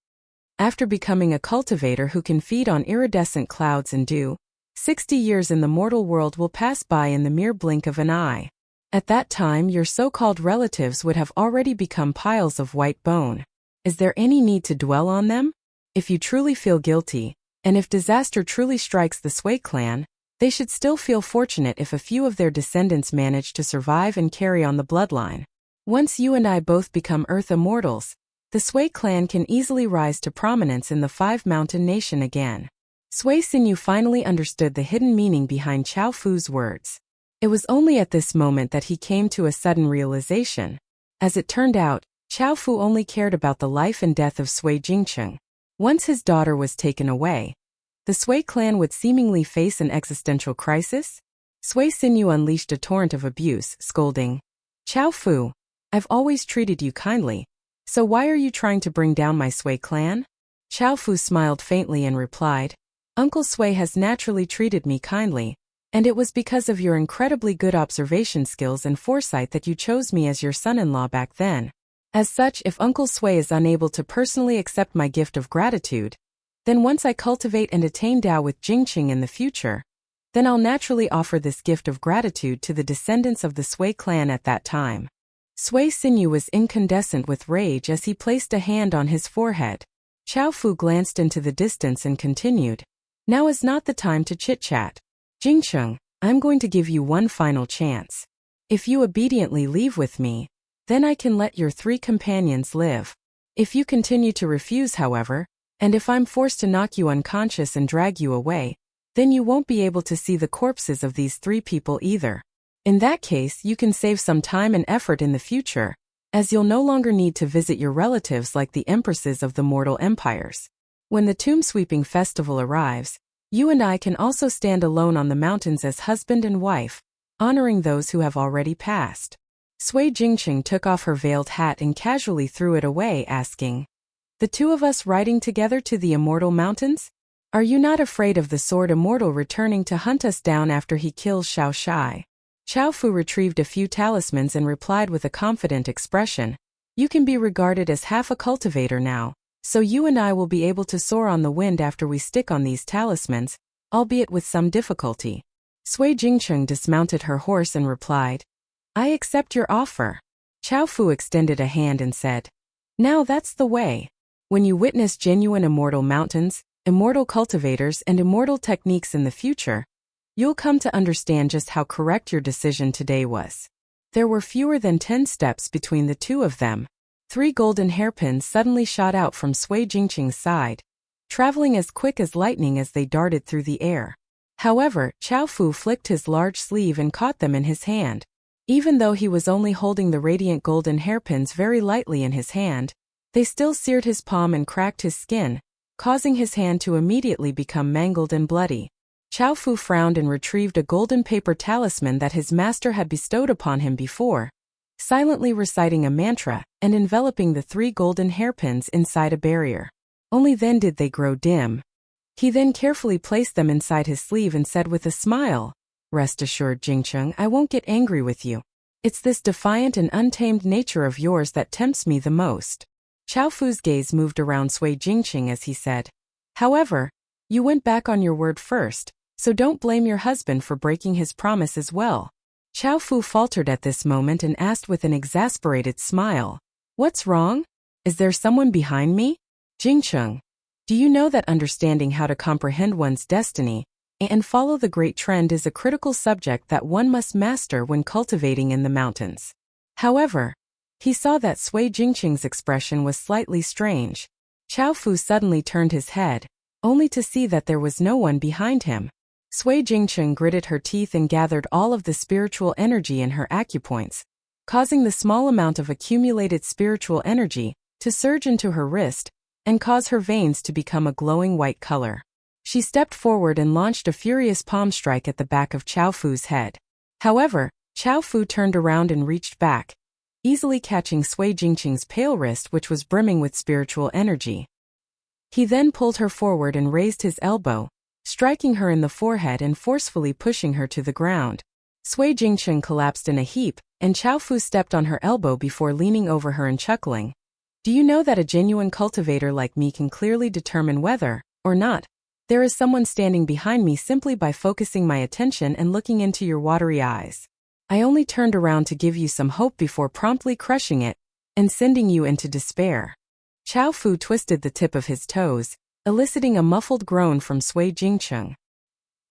After becoming a cultivator who can feed on iridescent clouds and dew, 60 years in the mortal world will pass by in the mere blink of an eye. At that time your so-called relatives would have already become piles of white bone. Is there any need to dwell on them? If you truly feel guilty, and if disaster truly strikes the Sui clan, they should still feel fortunate if a few of their descendants manage to survive and carry on the bloodline. Once you and I both become Earth immortals, the Sui clan can easily rise to prominence in the 5 mountain nation again." Sui Xinyu finally understood the hidden meaning behind Chao Fu's words. It was only at this moment that he came to a sudden realization. As it turned out, Chao Fu only cared about the life and death of Sui Jingcheng. Once his daughter was taken away, the Sui clan would seemingly face an existential crisis. Sui Xinyu unleashed a torrent of abuse, scolding, Chao Fu, I've always treated you kindly, so why are you trying to bring down my Sui clan? Chao Fu smiled faintly and replied, Uncle Sui has naturally treated me kindly, and it was because of your incredibly good observation skills and foresight that you chose me as your son-in-law back then. As such, if Uncle Sui is unable to personally accept my gift of gratitude, then once I cultivate and attain Tao with Jingqing in the future, then I'll naturally offer this gift of gratitude to the descendants of the Sui clan at that time. Sui Xinyu was incandescent with rage as he placed a hand on his forehead. Chao Fu glanced into the distance and continued, Now is not the time to chit-chat. Jingqing, I'm going to give you one final chance. If you obediently leave with me, then I can let your 3 companions live. If you continue to refuse, however, and if I'm forced to knock you unconscious and drag you away, then you won't be able to see the corpses of these 3 people either. In that case, you can save some time and effort in the future, as you'll no longer need to visit your relatives like the empresses of the mortal empires. When the tomb-sweeping festival arrives, you and I can also stand alone on the mountains as husband and wife, honoring those who have already passed. Sui Jingqing took off her veiled hat and casually threw it away, asking, The 2 of us riding together to the immortal mountains? Are you not afraid of the sword immortal returning to hunt us down after he kills Xiao Shai? Chao Fu retrieved a few talismans and replied with a confident expression, You can be regarded as half a cultivator now, so you and I will be able to soar on the wind after we stick on these talismans, albeit with some difficulty. Sui Jingqing dismounted her horse and replied, I accept your offer. Chao Fu extended a hand and said, Now that's the way. When you witness genuine immortal mountains, immortal cultivators and immortal techniques in the future, you'll come to understand just how correct your decision today was. There were fewer than 10 steps between the 2 of them. 3 golden hairpins suddenly shot out from Sui Jingqing's side, traveling as quick as lightning as they darted through the air. However, Chao Fu flicked his large sleeve and caught them in his hand. Even though he was only holding the radiant golden hairpins very lightly in his hand, they still seared his palm and cracked his skin, causing his hand to immediately become mangled and bloody. Chao Fu frowned and retrieved a golden paper talisman that his master had bestowed upon him before, silently reciting a mantra and enveloping the 3 golden hairpins inside a barrier. Only then did they grow dim. He then carefully placed them inside his sleeve and said with a smile, Rest assured, Jingqing, I won't get angry with you. It's this defiant and untamed nature of yours that tempts me the most. Chao Fu's gaze moved around Sui Jingqing as he said, However, you went back on your word first, so don't blame your husband for breaking his promise as well. Chao Fu faltered at this moment and asked with an exasperated smile, What's wrong? Is there someone behind me? Jingqing, do you know that understanding how to comprehend one's destiny and follow the great trend is a critical subject that one must master when cultivating in the mountains? However, he saw that Sui Jingqing's expression was slightly strange. Chao Fu suddenly turned his head, only to see that there was no one behind him. Sui Jingqing gritted her teeth and gathered all of the spiritual energy in her acupoints, causing the small amount of accumulated spiritual energy to surge into her wrist and cause her veins to become a glowing white color. She stepped forward and launched a furious palm strike at the back of Chao Fu's head. However, Chao Fu turned around and reached back, easily catching Sui Jingqing's pale wrist, which was brimming with spiritual energy. He then pulled her forward and raised his elbow, striking her in the forehead and forcefully pushing her to the ground. Sui Jingqing collapsed in a heap, and Chao Fu stepped on her elbow before leaning over her and chuckling. Do you know that a genuine cultivator like me can clearly determine whether, or not, there is someone standing behind me simply by focusing my attention and looking into your watery eyes? I only turned around to give you some hope before promptly crushing it and sending you into despair. Chao Fu twisted the tip of his toes, eliciting a muffled groan from Sui Jingqing.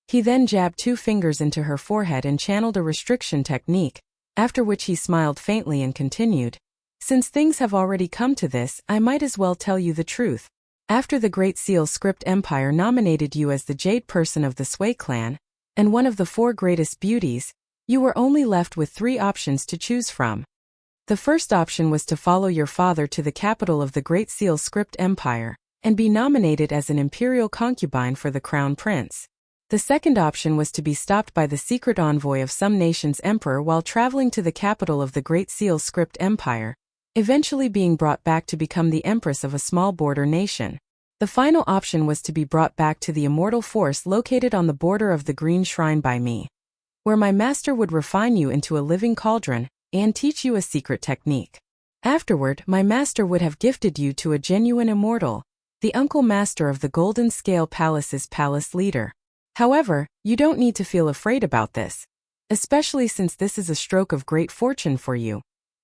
He then jabbed 2 fingers into her forehead and channeled a restriction technique, after which he smiled faintly and continued, Since things have already come to this, I might as well tell you the truth. After the Great Seal Script Empire nominated you as the Jade Person of the Sui clan, and one of the 4 greatest beauties, you were only left with 3 options to choose from. The first option was to follow your father to the capital of the Great Seal Script Empire, and be nominated as an imperial concubine for the crown prince. The second option was to be stopped by the secret envoy of some nation's emperor while traveling to the capital of the Great Seal Script Empire, eventually being brought back to become the empress of a small border nation. The final option was to be brought back to the immortal force located on the border of the Green Shrine by me, where my master would refine you into a living cauldron and teach you a secret technique. Afterward, my master would have gifted you to a genuine immortal, the uncle master of the Golden Scale Palace's palace leader. However, you don't need to feel afraid about this, especially since this is a stroke of great fortune for you,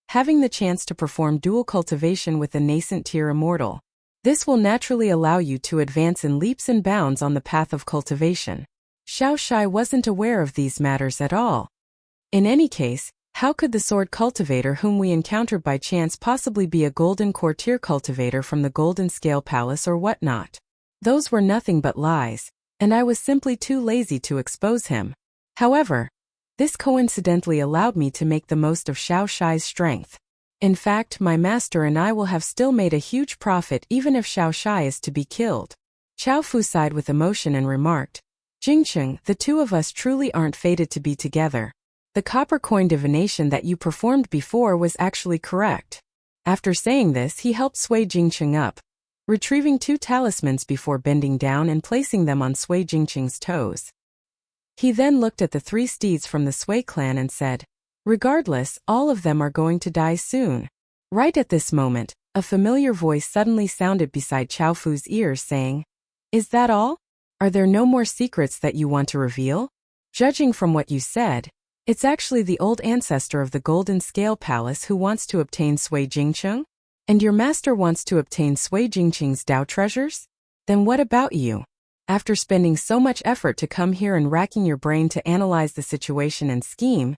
having the chance to perform dual cultivation with a nascent tier immortal. This will naturally allow you to advance in leaps and bounds on the path of cultivation. Xiao Shai wasn't aware of these matters at all. In any case, how could the sword cultivator whom we encountered by chance possibly be a golden courtier cultivator from the Golden Scale Palace or whatnot? Those were nothing but lies, and I was simply too lazy to expose him. However, this coincidentally allowed me to make the most of Xiao Shai's strength. In fact, my master and I will have still made a huge profit even if Xiao Shai is to be killed. Qiao Fu sighed with emotion and remarked, Jingcheng, the two of us truly aren't fated to be together. The copper coin divination that you performed before was actually correct. After saying this, he helped sway Jingcheng up, retrieving 2 talismans before bending down and placing them on Sui Jingcheng's toes. He then looked at the 3 steeds from the Sui clan and said, regardless, all of them are going to die soon. Right at this moment, a familiar voice suddenly sounded beside Qiao Fu's ears saying, is that all? Are there no more secrets that you want to reveal? Judging from what you said, it's actually the old ancestor of the Golden Scale Palace who wants to obtain Sui Jingcheng? And your master wants to obtain Sui Jingcheng's Dao treasures? Then what about you? After spending so much effort to come here and racking your brain to analyze the situation and scheme,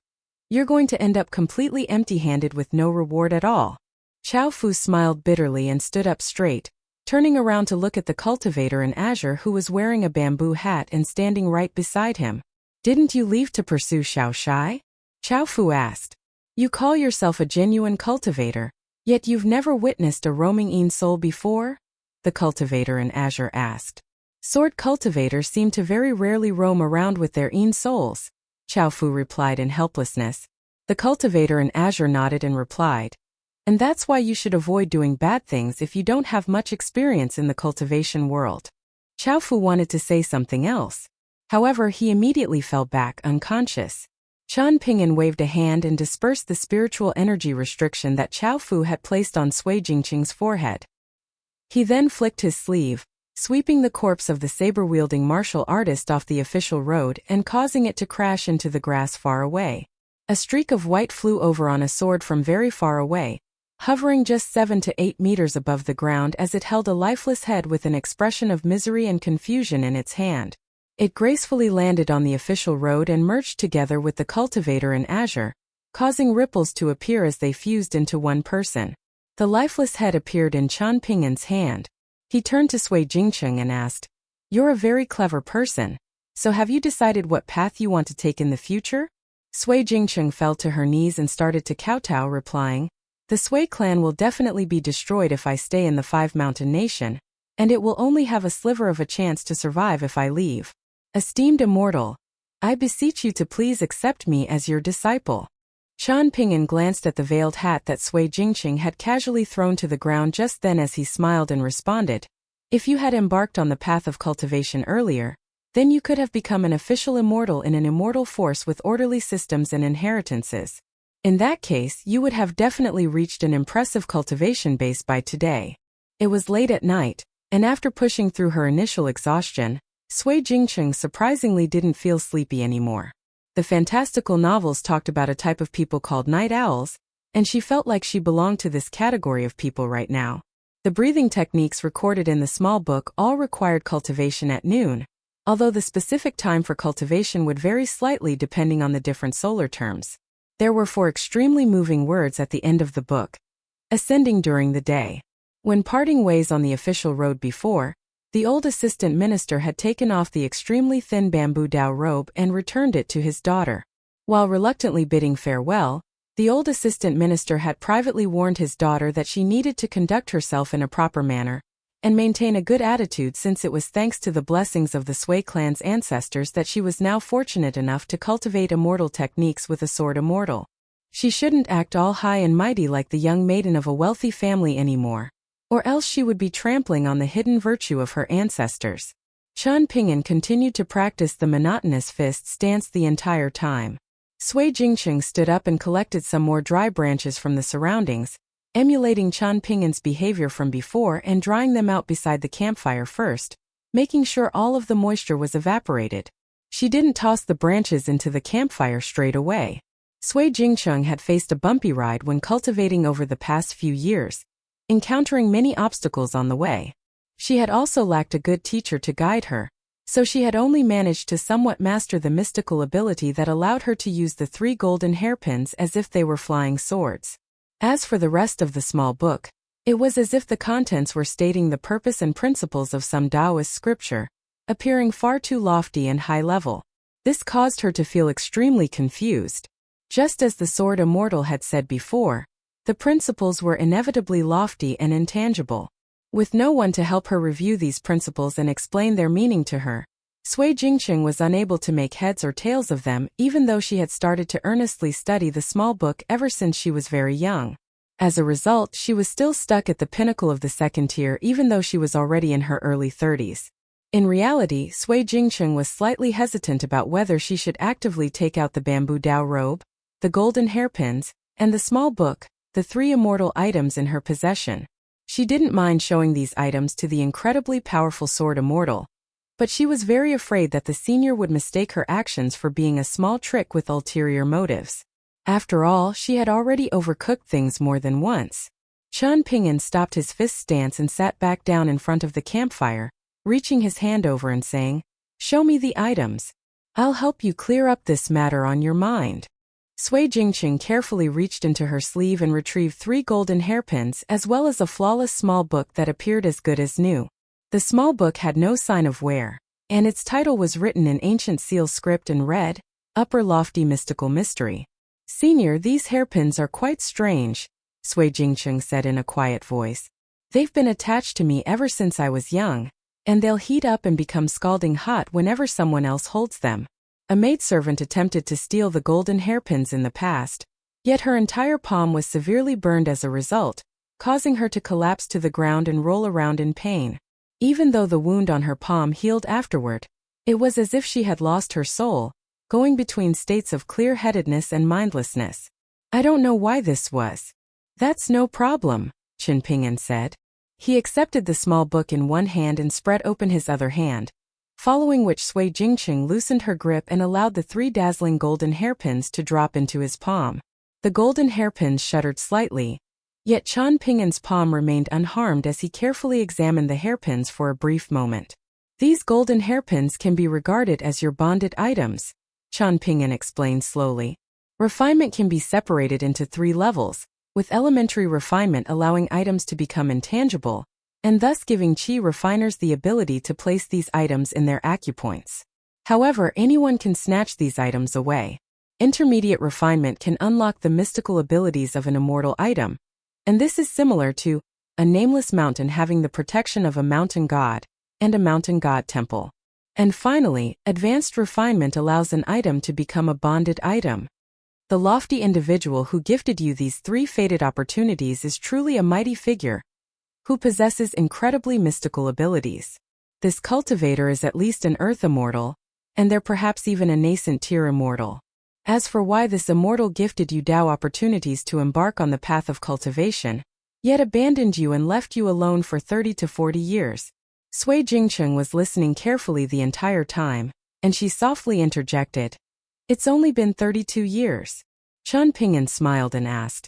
you're going to end up completely empty-handed with no reward at all. Qiao Fu smiled bitterly and stood up straight, turning around to look at the cultivator in azure who was wearing a bamboo hat and standing right beside him. Didn't you leave to pursue Xiao Shai? Qiao Fu asked. You call yourself a genuine cultivator, yet you've never witnessed a roaming Yin soul before? The cultivator in azure asked. Sword cultivators seem to very rarely roam around with their Yin souls, Qiao Fu replied in helplessness. The cultivator in azure nodded and replied, and that's why you should avoid doing bad things if you don't have much experience in the cultivation world. Qiao Fu wanted to say something else. However, he immediately fell back unconscious. Chen Ping'an waved a hand and dispersed the spiritual energy restriction that Qiao Fu had placed on Sui Jingcheng's forehead. He then flicked his sleeve, sweeping the corpse of the saber-wielding martial artist off the official road and causing it to crash into the grass far away. A streak of white flew over on a sword from very far away, hovering just 7 to 8 meters above the ground as it held a lifeless head with an expression of misery and confusion in its hand. It gracefully landed on the official road and merged together with the cultivator in azure, causing ripples to appear as they fused into one person. The lifeless head appeared in Chen Ping'an's hand. He turned to Sui Jingcheng and asked, you're a very clever person, so have you decided what path you want to take in the future? Sui Jingcheng fell to her knees and started to kowtow, replying, the Sui clan will definitely be destroyed if I stay in the 5 Mountain Nation, and it will only have a sliver of a chance to survive if I leave. Esteemed immortal, I beseech you to please accept me as your disciple. Chen Ping'an glanced at the veiled hat that Sui Jingcheng had casually thrown to the ground just then as he smiled and responded, if you had embarked on the path of cultivation earlier, then you could have become an official immortal in an immortal force with orderly systems and inheritances. In that case, you would have definitely reached an impressive cultivation base by today. It was late at night, and after pushing through her initial exhaustion, Sui Jingcheng surprisingly didn't feel sleepy anymore. The fantastical novels talked about a type of people called night owls, and she felt like she belonged to this category of people right now. The breathing techniques recorded in the small book all required cultivation at noon, although the specific time for cultivation would vary slightly depending on the different solar terms. There were 4 extremely moving words at the end of the book. Ascending during the day. When parting ways on the official road before, the old assistant minister had taken off the extremely thin bamboo Dao robe and returned it to his daughter. While reluctantly bidding farewell, the old assistant minister had privately warned his daughter that she needed to conduct herself in a proper manner, and maintain a good attitude, since it was thanks to the blessings of the Sui clan's ancestors that she was now fortunate enough to cultivate immortal techniques with a sword immortal. She shouldn't act all high and mighty like the young maiden of a wealthy family anymore, or else she would be trampling on the hidden virtue of her ancestors. Chen Ping'an continued to practice the monotonous fist stance the entire time. Sui Jingqing stood up and collected some more dry branches from the surroundings, emulating Chen Ping'an's behavior from before and drying them out beside the campfire first, making sure all of the moisture was evaporated. She didn't toss the branches into the campfire straight away. Sui Jingqing had faced a bumpy ride when cultivating over the past few years, encountering many obstacles on the way. She had also lacked a good teacher to guide her, so she had only managed to somewhat master the mystical ability that allowed her to use the 3 golden hairpins as if they were flying swords. As for the rest of the small book, it was as if the contents were stating the purpose and principles of some Taoist scripture, appearing far too lofty and high level. This caused her to feel extremely confused. Just as the sword immortal had said before, the principles were inevitably lofty and intangible. With no one to help her review these principles and explain their meaning to her, Sui Jingqing was unable to make heads or tails of them, even though she had started to earnestly study the small book ever since she was very young. As a result, she was still stuck at the pinnacle of the second tier even though she was already in her early 30s. In reality, Sui Jingqing was slightly hesitant about whether she should actively take out the bamboo Dao robe, the golden hairpins, and the small book, the 3 immortal items in her possession. She didn't mind showing these items to the incredibly powerful sword immortal, but she was very afraid that the senior would mistake her actions for being a small trick with ulterior motives. After all, she had already overcooked things more than once. Chen Ping'an stopped his fist stance and sat back down in front of the campfire, reaching his hand over and saying, "Show me the items. I'll help you clear up this matter on your mind." Sui Jingqing carefully reached into her sleeve and retrieved 3 golden hairpins as well as a flawless small book that appeared as good as new. The small book had no sign of wear, and its title was written in ancient seal script and read, "Upper Lofty Mystical Mystery." "Senior, these hairpins are quite strange," Sui Jingqing said in a quiet voice. "They've been attached to me ever since I was young, and they'll heat up and become scalding hot whenever someone else holds them." A maidservant attempted to steal the golden hairpins in the past, yet her entire palm was severely burned as a result, causing her to collapse to the ground and roll around in pain. Even though the wound on her palm healed afterward, it was as if she had lost her soul, going between states of clear-headedness and mindlessness. "I don't know why this was." "That's no problem," Chen Ping'an said. He accepted the small book in one hand and spread open his other hand, following which Sui Jingqing loosened her grip and allowed the 3 dazzling golden hairpins to drop into his palm. The golden hairpins shuddered slightly, yet Chen Ping'an's palm remained unharmed as he carefully examined the hairpins for a brief moment. "These golden hairpins can be regarded as your bonded items," Chen Ping'an explained slowly. "Refinement can be separated into 3 levels, with elementary refinement allowing items to become intangible, and thus giving Qi refiners the ability to place these items in their acupoints. However, anyone can snatch these items away. Intermediate refinement can unlock the mystical abilities of an immortal item, and this is similar to a nameless mountain having the protection of a mountain god and a mountain god temple. And finally, advanced refinement allows an item to become a bonded item. The lofty individual who gifted you these 3 fated opportunities is truly a mighty figure, who possesses incredibly mystical abilities. This cultivator is at least an earth immortal, and they're perhaps even a nascent tier immortal. As for why this immortal gifted you Tao opportunities to embark on the path of cultivation, yet abandoned you and left you alone for 30 to 40 years. Sui Jingqing was listening carefully the entire time, and she softly interjected, "It's only been 32 years. Chen Ping'an smiled and asked,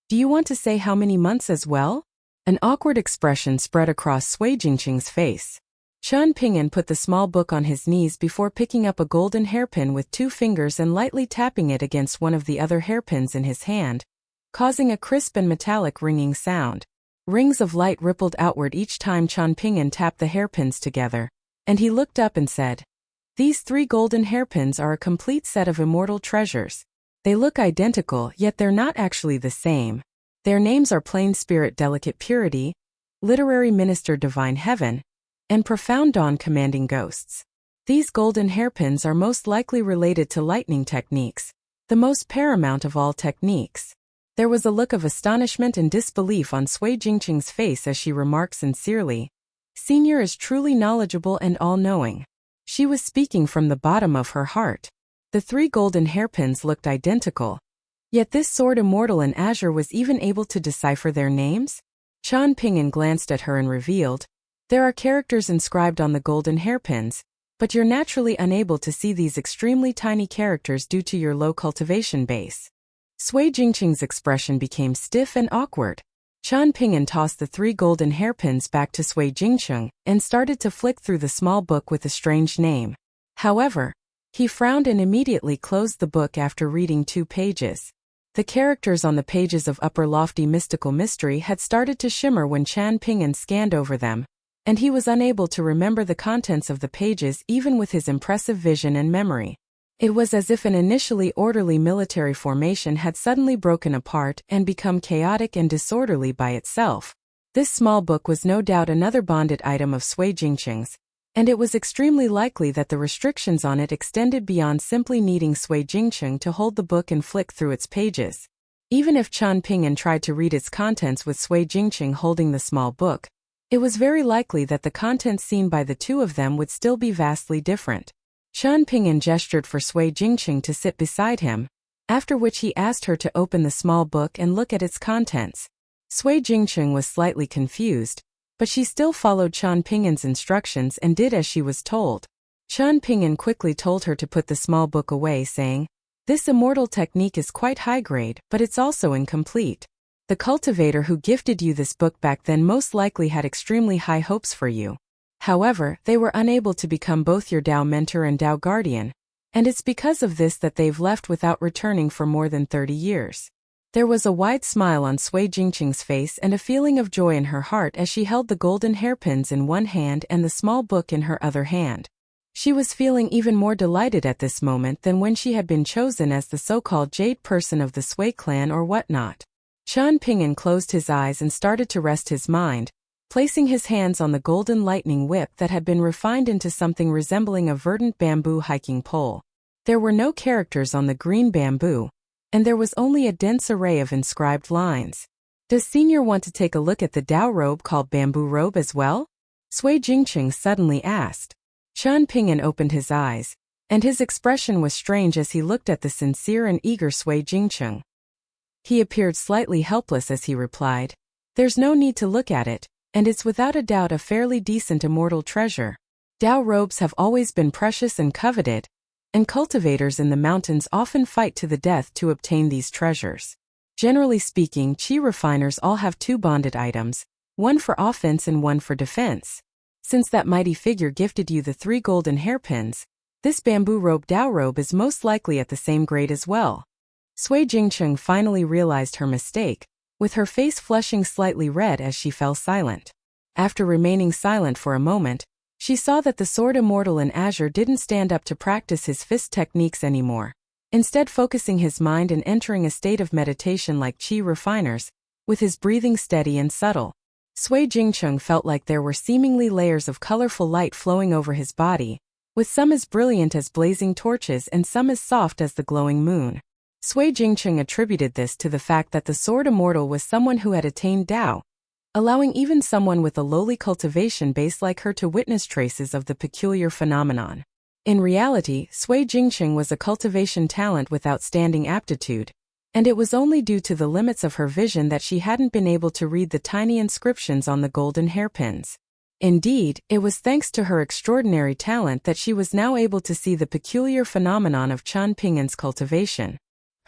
"Do you want to say how many months as well?" An awkward expression spread across Sui Jingqing's face. Chen Ping'an put the small book on his knees before picking up a golden hairpin with 2 fingers and lightly tapping it against one of the other hairpins in his hand, causing a crisp and metallic ringing sound. Rings of light rippled outward each time Chen Ping'an tapped the hairpins together, and he looked up and said, "These 3 golden hairpins are a complete set of immortal treasures. They look identical, yet they're not actually the same. Their names are Plain Spirit Delicate Purity, literary minister divine heaven, and profound dawn commanding ghosts. These golden hairpins are most likely related to lightning techniques, the most paramount of all techniques. There was a look of astonishment and disbelief on Sui Jingqing's face as she remarked sincerely, "Senior is truly knowledgeable and all-knowing." She was speaking from the bottom of her heart. The 3 golden hairpins looked identical. Yet this sword immortal in azure was even able to decipher their names? Qian Ping'an glanced at her and revealed, "There are characters inscribed on the golden hairpins, but you're naturally unable to see these extremely tiny characters due to your low cultivation base." Sui Jingqing's expression became stiff and awkward. Qian Ping'an tossed the 3 golden hairpins back to Sui Jingqing and started to flick through the small book with a strange name. However, he frowned and immediately closed the book after reading 2 pages. The characters on the pages of Upper Lofty Mystical Mystery had started to shimmer when Qian Ping'an scanned over them, and he was unable to remember the contents of the pages even with his impressive vision and memory. It was as if an initially orderly military formation had suddenly broken apart and become chaotic and disorderly by itself. This small book was no doubt another bonded item of Sui Jingqing's, and it was extremely likely that the restrictions on it extended beyond simply needing Sui Jingqing to hold the book and flick through its pages. Even if Qian Ping'an tried to read its contents with Sui Jingqing holding the small book, it was very likely that the contents seen by the 2 of them would still be vastly different. Qian Ping'an gestured for Sui Jingqing to sit beside him, after which he asked her to open the small book and look at its contents. Sui Jingqing was slightly confused, but she still followed Qian Ping'an's instructions and did as she was told. Qian Ping'an quickly told her to put the small book away, saying, "This immortal technique is quite high grade, but it's also incomplete. The cultivator who gifted you this book back then most likely had extremely high hopes for you. However, they were unable to become both your Dao mentor and Dao guardian, and it's because of this that they've left without returning for more than 30 years. There was a wide smile on Sui Jingqing's face and a feeling of joy in her heart as she held the golden hairpins in one hand and the small book in her other hand. She was feeling even more delighted at this moment than when she had been chosen as the so-called Jade person of the Sui clan or whatnot. Qian Ping'an closed his eyes and started to rest his mind, placing his hands on the golden lightning whip that had been refined into something resembling a verdant bamboo hiking pole. There were no characters on the green bamboo, and there was only a dense array of inscribed lines. "Does Senior want to take a look at the Dao robe called Bamboo Robe as well?" Sui Jingqing suddenly asked. Qian Ping'an opened his eyes, and his expression was strange as he looked at the sincere and eager Sui Jingqing. He appeared slightly helpless as he replied, "There's no need to look at it, and it's without a doubt a fairly decent immortal treasure. Dao robes have always been precious and coveted, and cultivators in the mountains often fight to the death to obtain these treasures. Generally speaking, qi refiners all have 2 bonded items, one for offense and one for defense. Since that mighty figure gifted you the 3 golden hairpins, this bamboo robe Dao robe is most likely at the same grade as well." Sui Jingqing finally realized her mistake, with her face flushing slightly red as she fell silent. After remaining silent for a moment, she saw that the sword immortal in azure didn't stand up to practice his fist techniques anymore, instead focusing his mind and entering a state of meditation like qi refiners, with his breathing steady and subtle. Sui Jingqing felt like there were seemingly layers of colorful light flowing over his body, with some as brilliant as blazing torches and some as soft as the glowing moon. Sui Jingqing attributed this to the fact that the sword immortal was someone who had attained Dao, allowing even someone with a lowly cultivation base like her to witness traces of the peculiar phenomenon. In reality, Sui Jingqing was a cultivation talent with outstanding aptitude, and it was only due to the limits of her vision that she hadn't been able to read the tiny inscriptions on the golden hairpins. Indeed, it was thanks to her extraordinary talent that she was now able to see the peculiar phenomenon of Qian Ping'an's cultivation.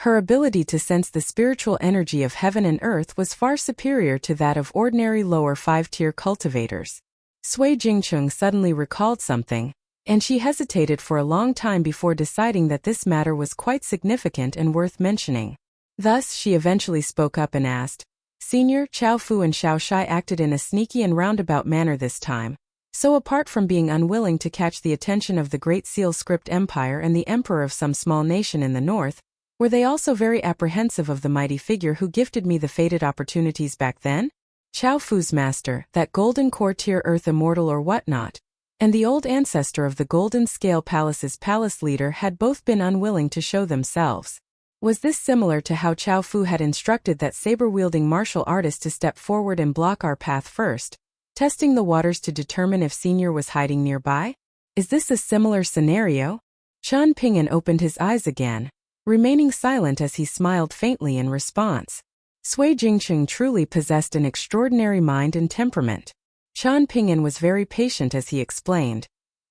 Her ability to sense the spiritual energy of heaven and earth was far superior to that of ordinary lower 5-tier cultivators. Sui Jingqing suddenly recalled something, and she hesitated for a long time before deciding that this matter was quite significant and worth mentioning. Thus, she eventually spoke up and asked, "Senior, Chao Fu and Xiao Shai acted in a sneaky and roundabout manner this time. So apart from being unwilling to catch the attention of the Great Seal Script Empire and the Emperor of some small nation in the north, were they also very apprehensive of the mighty figure who gifted me the fated opportunities back then?" Chao Fu's master, that golden courtier earth immortal or whatnot, and the old ancestor of the Golden Scale Palace's palace leader had both been unwilling to show themselves. Was this similar to how Chao Fu had instructed that saber-wielding martial artist to step forward and block our path first, testing the waters to determine if Senior was hiding nearby? Is this a similar scenario? Chen Ping'an opened his eyes again, remaining silent as he smiled faintly in response. Sui Jingqing truly possessed an extraordinary mind and temperament. Chen Ping'an was very patient as he explained.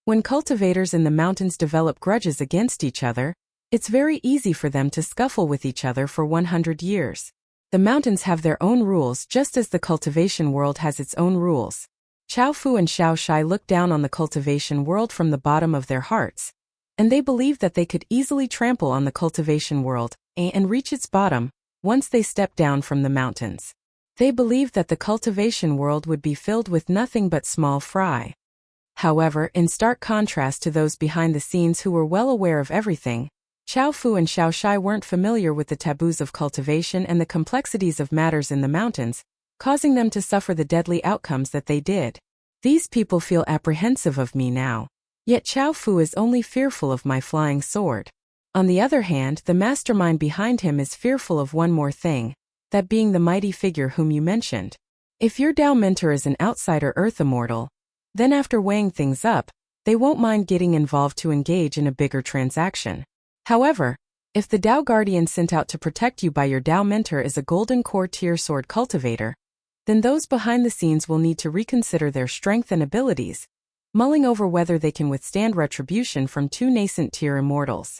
When cultivators in the mountains develop grudges against each other, it's very easy for them to scuffle with each other for 100 years. The mountains have their own rules just as the cultivation world has its own rules. Chao Fu and Xiao Shai looked down on the cultivation world from the bottom of their hearts, and they believed that they could easily trample on the cultivation world and reach its bottom once they stepped down from the mountains. They believed that the cultivation world would be filled with nothing but small fry. However, in stark contrast to those behind the scenes who were well aware of everything, Chao Fu and Xiao Shai weren't familiar with the taboos of cultivation and the complexities of matters in the mountains, causing them to suffer the deadly outcomes that they did. These people feel apprehensive of me now. Yet Chao Fu is only fearful of my flying sword. On the other hand, the mastermind behind him is fearful of one more thing, that being the mighty figure whom you mentioned. If your Dao mentor is an outsider earth immortal, then after weighing things up, they won't mind getting involved to engage in a bigger transaction. However, if the Dao Guardian sent out to protect you by your Dao mentor is a golden core tier sword cultivator, then those behind the scenes will need to reconsider their strength and abilities, mulling over whether they can withstand retribution from two nascent tier immortals.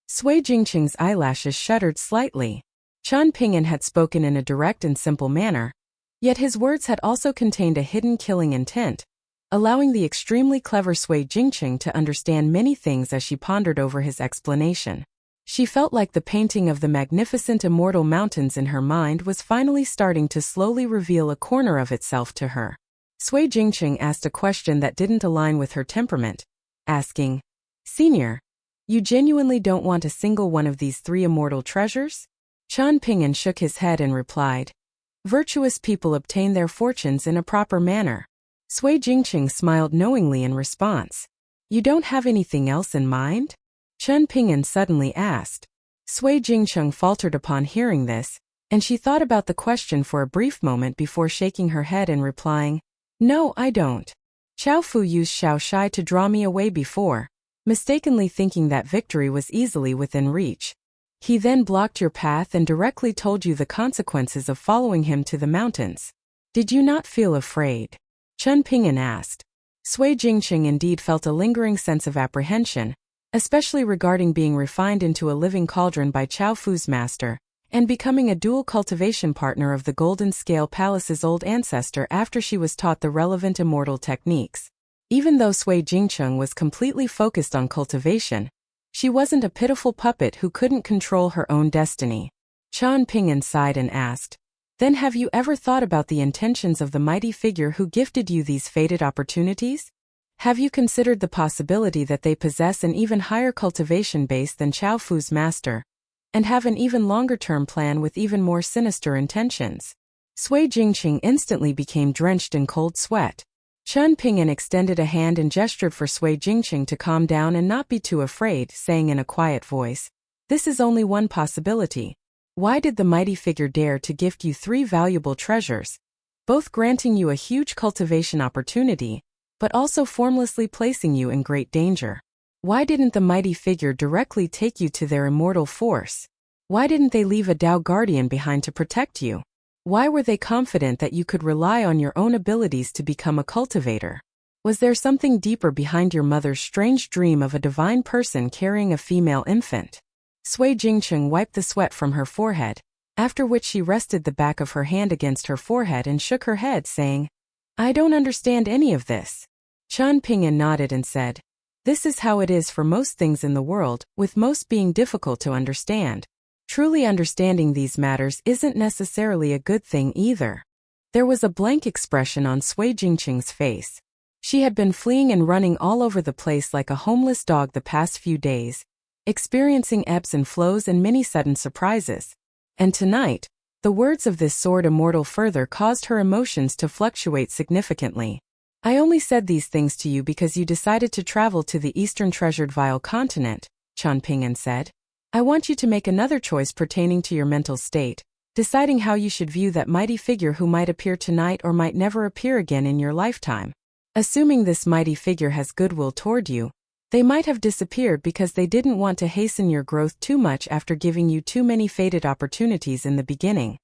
Sui Jingqing's eyelashes shuddered slightly. Chen Ping'an had spoken in a direct and simple manner, yet his words had also contained a hidden killing intent, allowing the extremely clever Sui Jingqing to understand many things as she pondered over his explanation. She felt like the painting of the magnificent immortal mountains in her mind was finally starting to slowly reveal a corner of itself to her. Sui Jingqing asked a question that didn't align with her temperament, asking, "Senior, you genuinely don't want a single one of these three immortal treasures?" Chen Ping'an shook his head and replied, "Virtuous people obtain their fortunes in a proper manner." Sui Jingqing smiled knowingly in response. "You don't have anything else in mind?" Chen Ping'an suddenly asked. Sui Jingqing faltered upon hearing this, and she thought about the question for a brief moment before shaking her head and replying, "No, I don't. Chao Fu used Xiao Shai to draw me away before, mistakenly thinking that victory was easily within reach. He then blocked your path and directly told you the consequences of following him to the mountains. Did you not feel afraid?" Chen Ping'an asked. Sui Jingqing indeed felt a lingering sense of apprehension, especially regarding being refined into a living cauldron by Chao Fu's master, and becoming a dual cultivation partner of the Golden Scale Palace's old ancestor after she was taught the relevant immortal techniques. Even though Sui Jingqing was completely focused on cultivation, she wasn't a pitiful puppet who couldn't control her own destiny. Chen Ping'an sighed and asked, "Then have you ever thought about the intentions of the mighty figure who gifted you these fated opportunities? Have you considered the possibility that they possess an even higher cultivation base than Chao Fu's master, and have an even longer-term plan with even more sinister intentions?" Sui Jingqing instantly became drenched in cold sweat. Chen Ping'an extended a hand and gestured for Sui Jingqing to calm down and not be too afraid, saying in a quiet voice, "This is only one possibility. Why did the mighty figure dare to gift you three valuable treasures, both granting you a huge cultivation opportunity, but also formlessly placing you in great danger? Why didn't the mighty figure directly take you to their immortal force? Why didn't they leave a Dao Guardian behind to protect you? Why were they confident that you could rely on your own abilities to become a cultivator? Was there something deeper behind your mother's strange dream of a divine person carrying a female infant?" Sui Jingqing wiped the sweat from her forehead, after which she rested the back of her hand against her forehead and shook her head, saying, "I don't understand any of this." Chen Ping'an nodded and said, "This is how it is for most things in the world, with most being difficult to understand. Truly understanding these matters isn't necessarily a good thing either." There was a blank expression on Sui Jingqing's face. She had been fleeing and running all over the place like a homeless dog the past few days, experiencing ebbs and flows and many sudden surprises. And tonight, The words of this sword immortal further caused her emotions to fluctuate significantly. I only said these things to you because you decided to travel to the eastern treasured vile continent, Qian Ping'an said. I want you to make another choice pertaining to your mental state, deciding how you should view that mighty figure who might appear tonight or might never appear again in your lifetime. Assuming this mighty figure has goodwill toward you, they might have disappeared because they didn't want to hasten your growth too much after giving you too many fated opportunities in the beginning.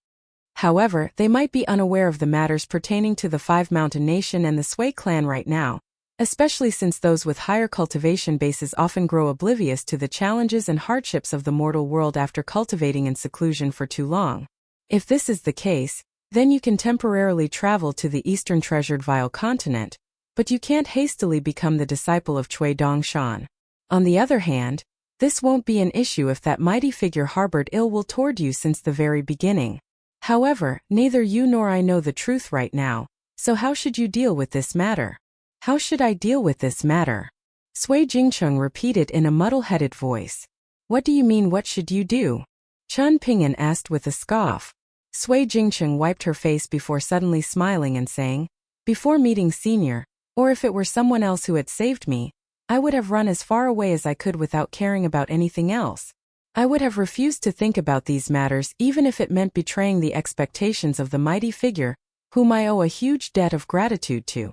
However, they might be unaware of the matters pertaining to the Five Mountain Nation and the Sui clan right now, especially since those with higher cultivation bases often grow oblivious to the challenges and hardships of the mortal world after cultivating in seclusion for too long. If this is the case, then you can temporarily travel to the eastern treasured vile continent, but you can't hastily become the disciple of Cui Dongshan. On the other hand, this won't be an issue if that mighty figure harbored ill will toward you since the very beginning. However, neither you nor I know the truth right now, so how should you deal with this matter? How should I deal with this matter? Sui Jingcheng repeated in a muddle-headed voice. What do you mean, what should you do? Qian Ping'an asked with a scoff. Sui Jingcheng wiped her face before suddenly smiling and saying, before meeting Senior, or if it were someone else who had saved me, I would have run as far away as I could without caring about anything else. I would have refused to think about these matters even if it meant betraying the expectations of the mighty figure, whom I owe a huge debt of gratitude to.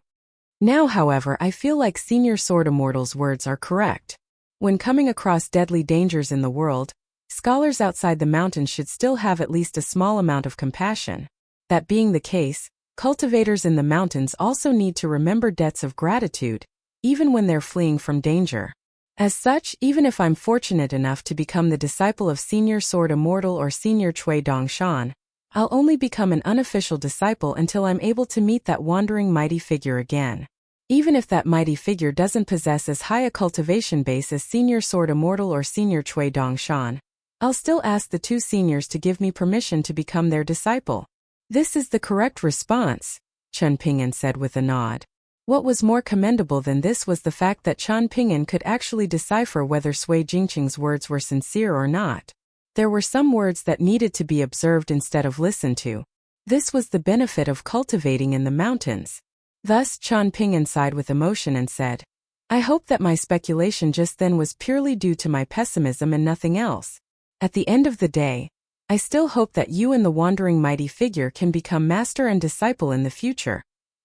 Now, however, I feel like Senior Sword Immortal's words are correct. When coming across deadly dangers in the world, scholars outside the mountains should still have at least a small amount of compassion. That being the case, cultivators in the mountains also need to remember debts of gratitude, even when they're fleeing from danger. As such, even if I'm fortunate enough to become the disciple of Senior Sword Immortal or Senior Cui Dongshan, I'll only become an unofficial disciple until I'm able to meet that wandering mighty figure again. Even if that mighty figure doesn't possess as high a cultivation base as Senior Sword Immortal or Senior Cui Dongshan, I'll still ask the two seniors to give me permission to become their disciple. This is the correct response, Qian Ping'an said with a nod. What was more commendable than this was the fact that Qian Ping'an could actually decipher whether Sui Jingcheng's words were sincere or not. There were some words that needed to be observed instead of listened to. This was the benefit of cultivating in the mountains. Thus Qian Ping'an sighed with emotion and said, I hope that my speculation just then was purely due to my pessimism and nothing else. At the end of the day, I still hope that you and the wandering mighty figure can become master and disciple in the future,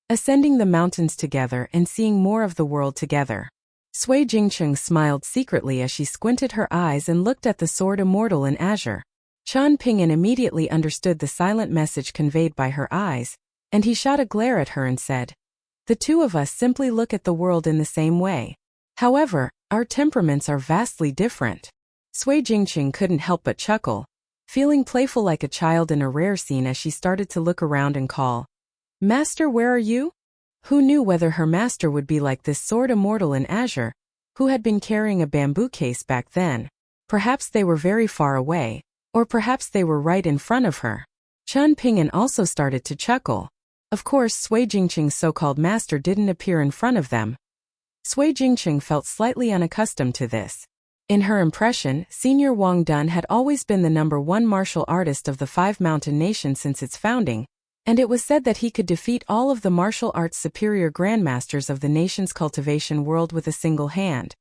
ascending the mountains together and seeing more of the world together. Sui Jingcheng smiled secretly as she squinted her eyes and looked at the sword immortal in azure. Qian Ping'an immediately understood the silent message conveyed by her eyes, and he shot a glare at her and said, the two of us simply look at the world in the same way. However, our temperaments are vastly different. Sui Jingcheng couldn't help but chuckle, feeling playful like a child in a rare scene as she started to look around and call, Master, where are you? Who knew whether her master would be like this sword immortal in azure, who had been carrying a bamboo case back then? Perhaps they were very far away, or perhaps they were right in front of her. Qian Ping'an also started to chuckle. Of course, Sui Jingcheng's so-called master didn't appear in front of them. Sui Jingcheng felt slightly unaccustomed to this. In her impression, Senior Wang Dun had always been the #1 martial artist of the Five Mountain Nation since its founding, and it was said that he could defeat all of the martial arts superior grandmasters of the nation's cultivation world with a single hand.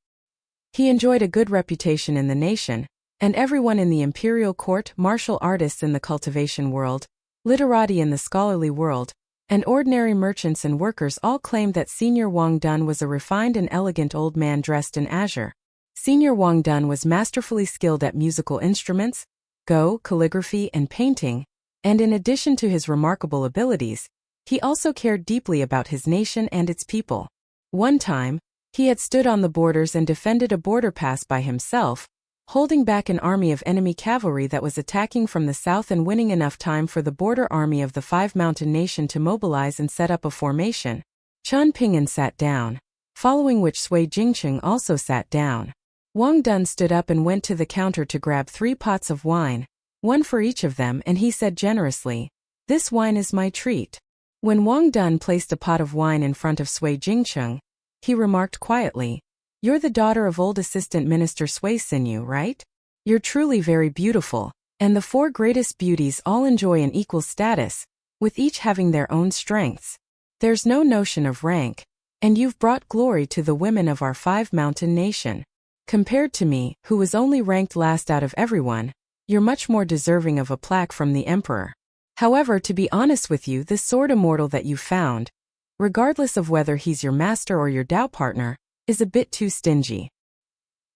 He enjoyed a good reputation in the nation, and everyone in the imperial court, martial artists in the cultivation world, literati in the scholarly world, and ordinary merchants and workers all claimed that Senior Wang Dun was a refined and elegant old man dressed in azure. Senior Wang Dun was masterfully skilled at musical instruments, Go, calligraphy, and painting, and in addition to his remarkable abilities, he also cared deeply about his nation and its people. One time, he had stood on the borders and defended a border pass by himself, holding back an army of enemy cavalry that was attacking from the south and winning enough time for the border army of the Five Mountain Nation to mobilize and set up a formation. Qian Ping'an sat down, following which Sui Jingcheng also sat down. Wang Dun stood up and went to the counter to grab 3 pots of wine, one for each of them, and he said generously, This wine is my treat. When Wang Dun placed a pot of wine in front of Sui Jingcheng, he remarked quietly, You're the daughter of old Assistant Minister Sui Xinyu, right? You're truly very beautiful, and the four greatest beauties all enjoy an equal status, with each having their own strengths. There's no notion of rank, and you've brought glory to the women of our five-mountain nation. Compared to me, who was only ranked last out of everyone, you're much more deserving of a plaque from the emperor. However, to be honest with you, this sword immortal that you found, regardless of whether he's your master or your Dao partner, is a bit too stingy.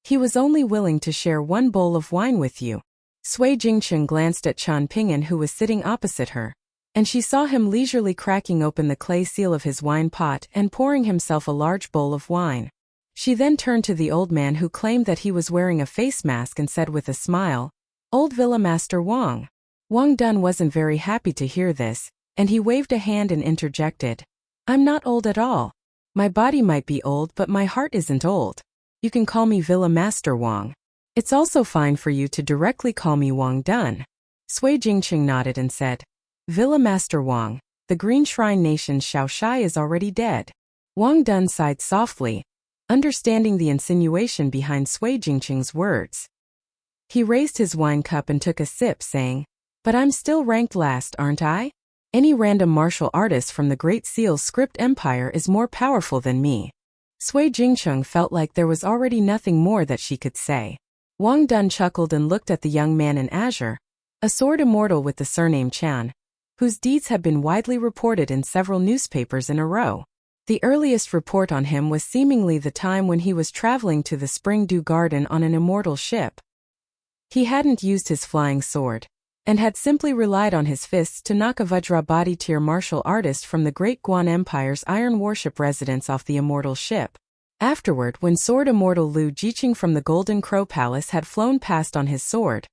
He was only willing to share one bowl of wine with you. Sui Jingcheng glanced at Qian Ping'an, who was sitting opposite her, and she saw him leisurely cracking open the clay seal of his wine pot and pouring himself a large bowl of wine. She then turned to the old man, who claimed that he was wearing a face mask, and said with a smile, "Old Villa Master Wang." Wang Dun wasn't very happy to hear this, and he waved a hand and interjected, "I'm not old at all. My body might be old, but my heart isn't old. You can call me Villa Master Wang. It's also fine for you to directly call me Wang Dun." Sui Jingcheng nodded and said, "Villa Master Wang, the Green Shrine Nation's Shaoshai is already dead." Wang Dun sighed softly, understanding the insinuation behind Sui Jingcheng's words. He raised his wine cup and took a sip, saying, "But I'm still ranked last, aren't I? Any random martial artist from the Great Seal Script Empire is more powerful than me." Sui Jingcheng felt like there was already nothing more that she could say. Wang Dun chuckled and looked at the young man in azure, a sword immortal with the surname Qian, whose deeds had been widely reported in several newspapers in a row. The earliest report on him was seemingly the time when he was traveling to the Spring Dew Garden on an immortal ship. He hadn't used his flying sword, and had simply relied on his fists to knock a Vajrabadi tier martial artist from the Great Guan Empire's Iron Warship residence off the immortal ship. Afterward, when sword immortal Lu Jiqing from the Golden Crow Palace had flown past on his sword,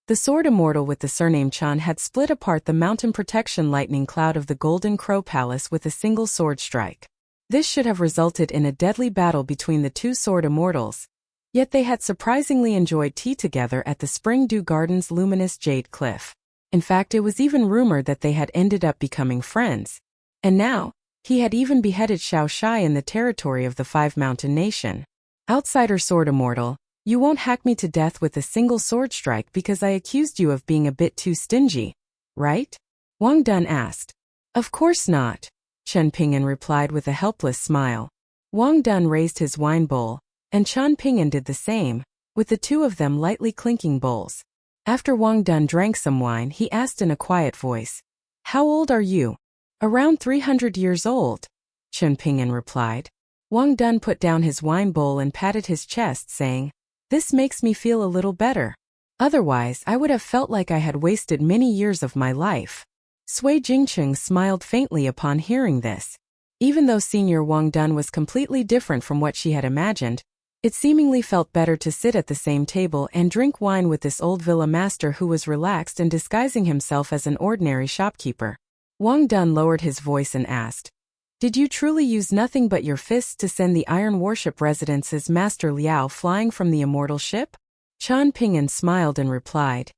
the sword immortal with the surname Qian had split apart the mountain protection lightning cloud of the Golden Crow Palace with a single sword strike. This should have resulted in a deadly battle between the two sword immortals, yet they had surprisingly enjoyed tea together at the Spring Dew Garden's luminous jade cliff. In fact, it was even rumored that they had ended up becoming friends. And now, he had even beheaded Shaoshai in the territory of the Five-Mountain Nation. "Outsider sword immortal, you won't hack me to death with a single sword strike because I accused you of being a bit too stingy, right?" Wang Dun asked. "Of course not," Qian Ping'an replied with a helpless smile. Wang Dun raised his wine bowl, and Qian Ping'an did the same, with the two of them lightly clinking bowls. After Wang Dun drank some wine, he asked in a quiet voice, "How old are you?" "Around 300 years old," Qian Ping'an replied. Wang Dun put down his wine bowl and patted his chest, saying, "This makes me feel a little better. Otherwise, I would have felt like I had wasted many years of my life." Sui Jingcheng smiled faintly upon hearing this. Even though Senior Wang Dun was completely different from what she had imagined, it seemingly felt better to sit at the same table and drink wine with this old villa master who was relaxed and disguising himself as an ordinary shopkeeper. Wang Dun lowered his voice and asked, "Did you truly use nothing but your fists to send the Iron Warship Residence's Master Liao flying from the immortal ship?" Qian Ping'an smiled and replied,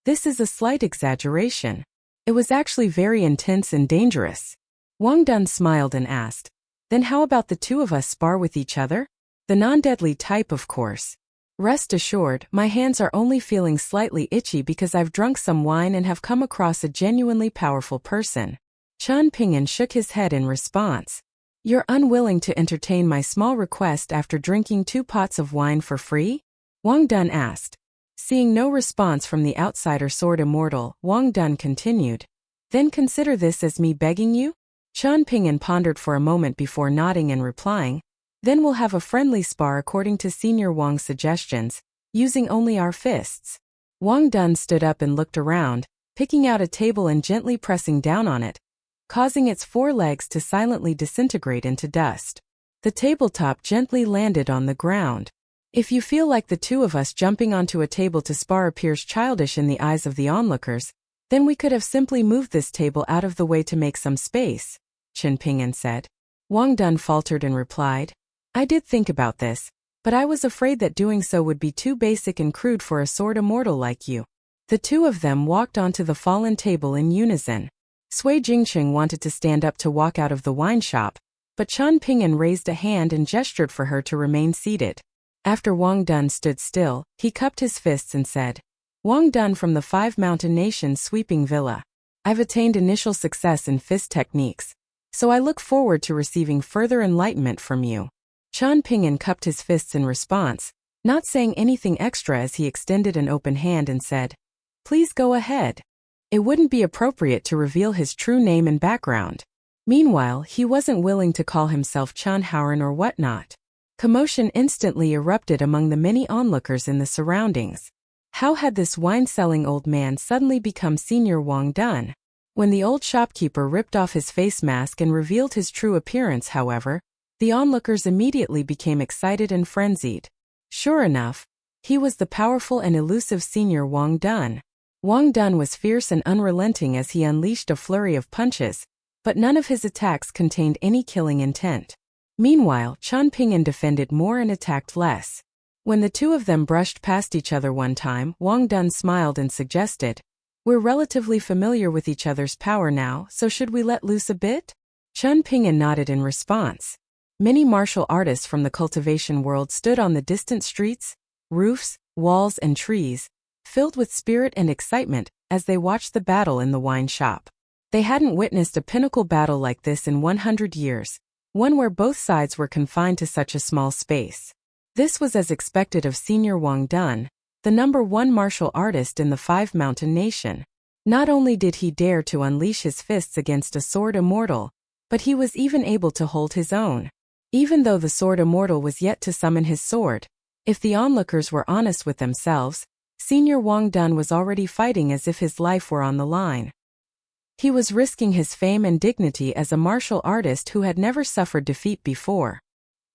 "This is a slight exaggeration. It was actually very intense and dangerous." Wang Dun smiled and asked, "Then how about the two of us spar with each other? The non-deadly type, of course. Rest assured, my hands are only feeling slightly itchy because I've drunk some wine and have come across a genuinely powerful person." Qian Ping'an shook his head in response. "You're unwilling to entertain my small request after drinking 2 pots of wine for free?" Wang Dun asked. Seeing no response from the outsider sword immortal, Wang Dun continued, "Then consider this as me begging you?" Qian Ping'an pondered for a moment before nodding and replying, "Then we'll have a friendly spar according to Senior Wang's suggestions, using only our fists." Wang Dun stood up and looked around, picking out a table and gently pressing down on it, causing its 4 legs to silently disintegrate into dust. The tabletop gently landed on the ground. "If you feel like the two of us jumping onto a table to spar appears childish in the eyes of the onlookers, then we could have simply moved this table out of the way to make some space," Qian Ping'an said. Wang Dun faltered and replied, "I did think about this, but I was afraid that doing so would be too basic and crude for a sword immortal like you." The two of them walked onto the fallen table in unison. Sui Jingcheng wanted to stand up to walk out of the wine shop, but Qian Ping'an raised a hand and gestured for her to remain seated. After Wang Dun stood still, he cupped his fists and said, Wang Dun from the Five Mountain Nations Sweeping Villa. I've attained initial success in fist techniques, so I look forward to receiving further enlightenment from you. Chen Ping'an cupped his fists in response, not saying anything extra as he extended an open hand and said, "Please go ahead." It wouldn't be appropriate to reveal his true name and background. Meanwhile, he wasn't willing to call himself Chen Haoran or whatnot. Commotion instantly erupted among the many onlookers in the surroundings. How had this wine-selling old man suddenly become Senior Wang Dun? When the old shopkeeper ripped off his face mask and revealed his true appearance, however, the onlookers immediately became excited and frenzied. Sure enough, he was the powerful and elusive Senior Wang Dun. Wang Dun was fierce and unrelenting as he unleashed a flurry of punches, but none of his attacks contained any killing intent. Meanwhile, Chen Ping'an defended more and attacked less. When the two of them brushed past each other one time, Wang Dun smiled and suggested, "We're relatively familiar with each other's power now, so should we let loose a bit?" Chen Ping'an nodded in response. Many martial artists from the cultivation world stood on the distant streets, roofs, walls, and trees, filled with spirit and excitement as they watched the battle in the wine shop. They hadn't witnessed a pinnacle battle like this in 100 years, one where both sides were confined to such a small space. This was as expected of Senior Wang Dun, the #1 martial artist in the Five Mountain Nation. Not only did he dare to unleash his fists against a sword immortal, but he was even able to hold his own. Even though the sword immortal was yet to summon his sword, if the onlookers were honest with themselves, Senior Wang Dun was already fighting as if his life were on the line. He was risking his fame and dignity as a martial artist who had never suffered defeat before.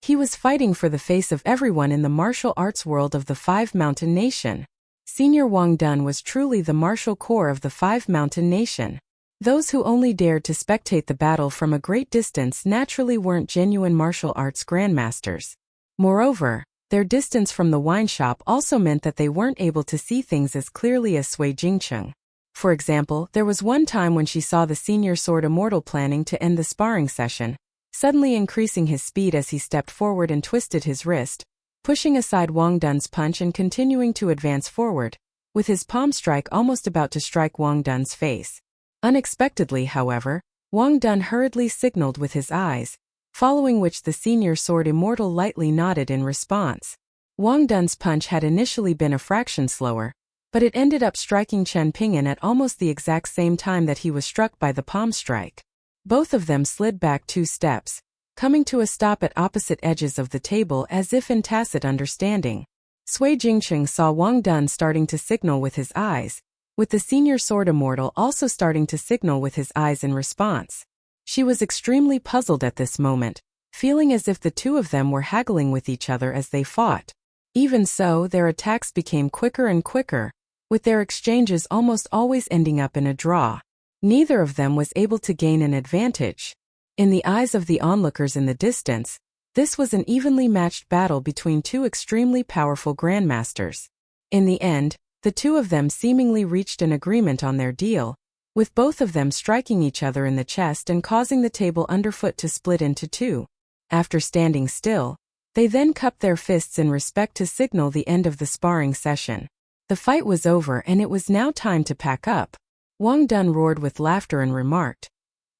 He was fighting for the face of everyone in the martial arts world of the Five Mountain Nation. Senior Wang Dun was truly the martial core of the Five Mountain Nation. Those who only dared to spectate the battle from a great distance naturally weren't genuine martial arts grandmasters. Moreover, their distance from the wine shop also meant that they weren't able to see things as clearly as Sui Jingcheng. For example, there was one time when she saw the senior sword immortal planning to end the sparring session, suddenly increasing his speed as he stepped forward and twisted his wrist, pushing aside Wang Dun's punch and continuing to advance forward, with his palm strike almost about to strike Wang Dun's face. Unexpectedly, however, Wang Dun hurriedly signaled with his eyes, following which the senior sword immortal lightly nodded in response. Wang Dun's punch had initially been a fraction slower, but it ended up striking Chen Ping'an at almost the exact same time that he was struck by the palm strike. Both of them slid back 2 steps, coming to a stop at opposite edges of the table as if in tacit understanding. Sui Jingcheng saw Wang Dun starting to signal with his eyes, with the senior sword immortal also starting to signal with his eyes in response. She was extremely puzzled at this moment, feeling as if the two of them were haggling with each other as they fought. Even so, their attacks became quicker and quicker, with their exchanges almost always ending up in a draw. Neither of them was able to gain an advantage. In the eyes of the onlookers in the distance, this was an evenly matched battle between two extremely powerful grandmasters. In the end, the two of them seemingly reached an agreement on their deal, with both of them striking each other in the chest and causing the table underfoot to split into 2. After standing still, they then cupped their fists in respect to signal the end of the sparring session. The fight was over and it was now time to pack up. Wang Dun roared with laughter and remarked,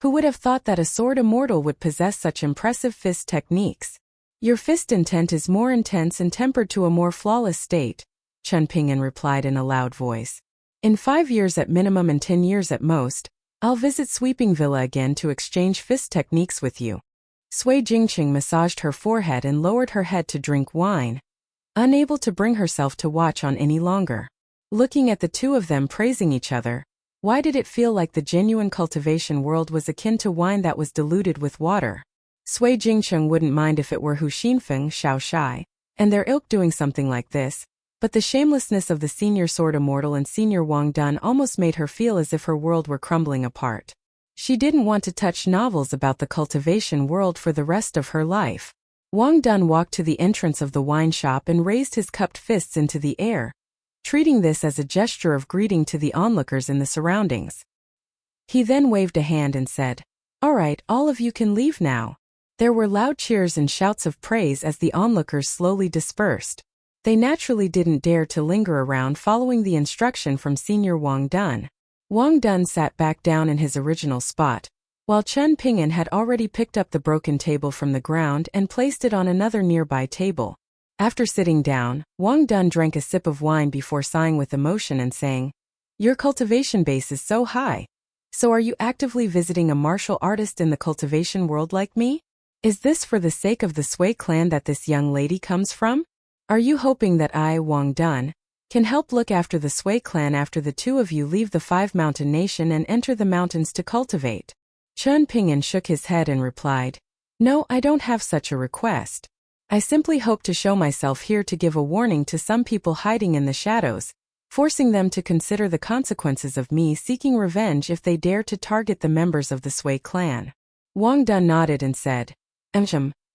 "Who would have thought that a sword immortal would possess such impressive fist techniques? Your fist intent is more intense and tempered to a more flawless state," Chen Ping'an replied in a loud voice. "In 5 years at minimum and 10 years at most, I'll visit Sweeping Villa again to exchange fist techniques with you." Sui Jingcheng massaged her forehead and lowered her head to drink wine, unable to bring herself to watch on any longer. Looking at the two of them praising each other, why did it feel like the genuine cultivation world was akin to wine that was diluted with water? Sui Jingcheng wouldn't mind if it were Hu Xinfeng, Xiao Shai, and their ilk doing something like this, but the shamelessness of the senior sword immortal and senior Wang Dun almost made her feel as if her world were crumbling apart. She didn't want to touch novels about the cultivation world for the rest of her life. Wang Dun walked to the entrance of the wine shop and raised his cupped fists into the air, treating this as a gesture of greeting to the onlookers in the surroundings. He then waved a hand and said, "All right, all of you can leave now." There were loud cheers and shouts of praise as the onlookers slowly dispersed. They naturally didn't dare to linger around following the instruction from Senior Wang Dun. Wang Dun sat back down in his original spot, while Chen Ping'an had already picked up the broken table from the ground and placed it on another nearby table. After sitting down, Wang Dun drank a sip of wine before sighing with emotion and saying, "Your cultivation base is so high. So are you actively visiting a martial artist in the cultivation world like me? Is this for the sake of the Sui clan that this young lady comes from? Are you hoping that I, Wang Dun, can help look after the Sui clan after the two of you leave the five-mountain nation and enter the mountains to cultivate?" Chen Ping'an shook his head and replied, "No, I don't have such a request. I simply hope to show myself here to give a warning to some people hiding in the shadows, forcing them to consider the consequences of me seeking revenge if they dare to target the members of the Sui clan." Wang Dun nodded and said,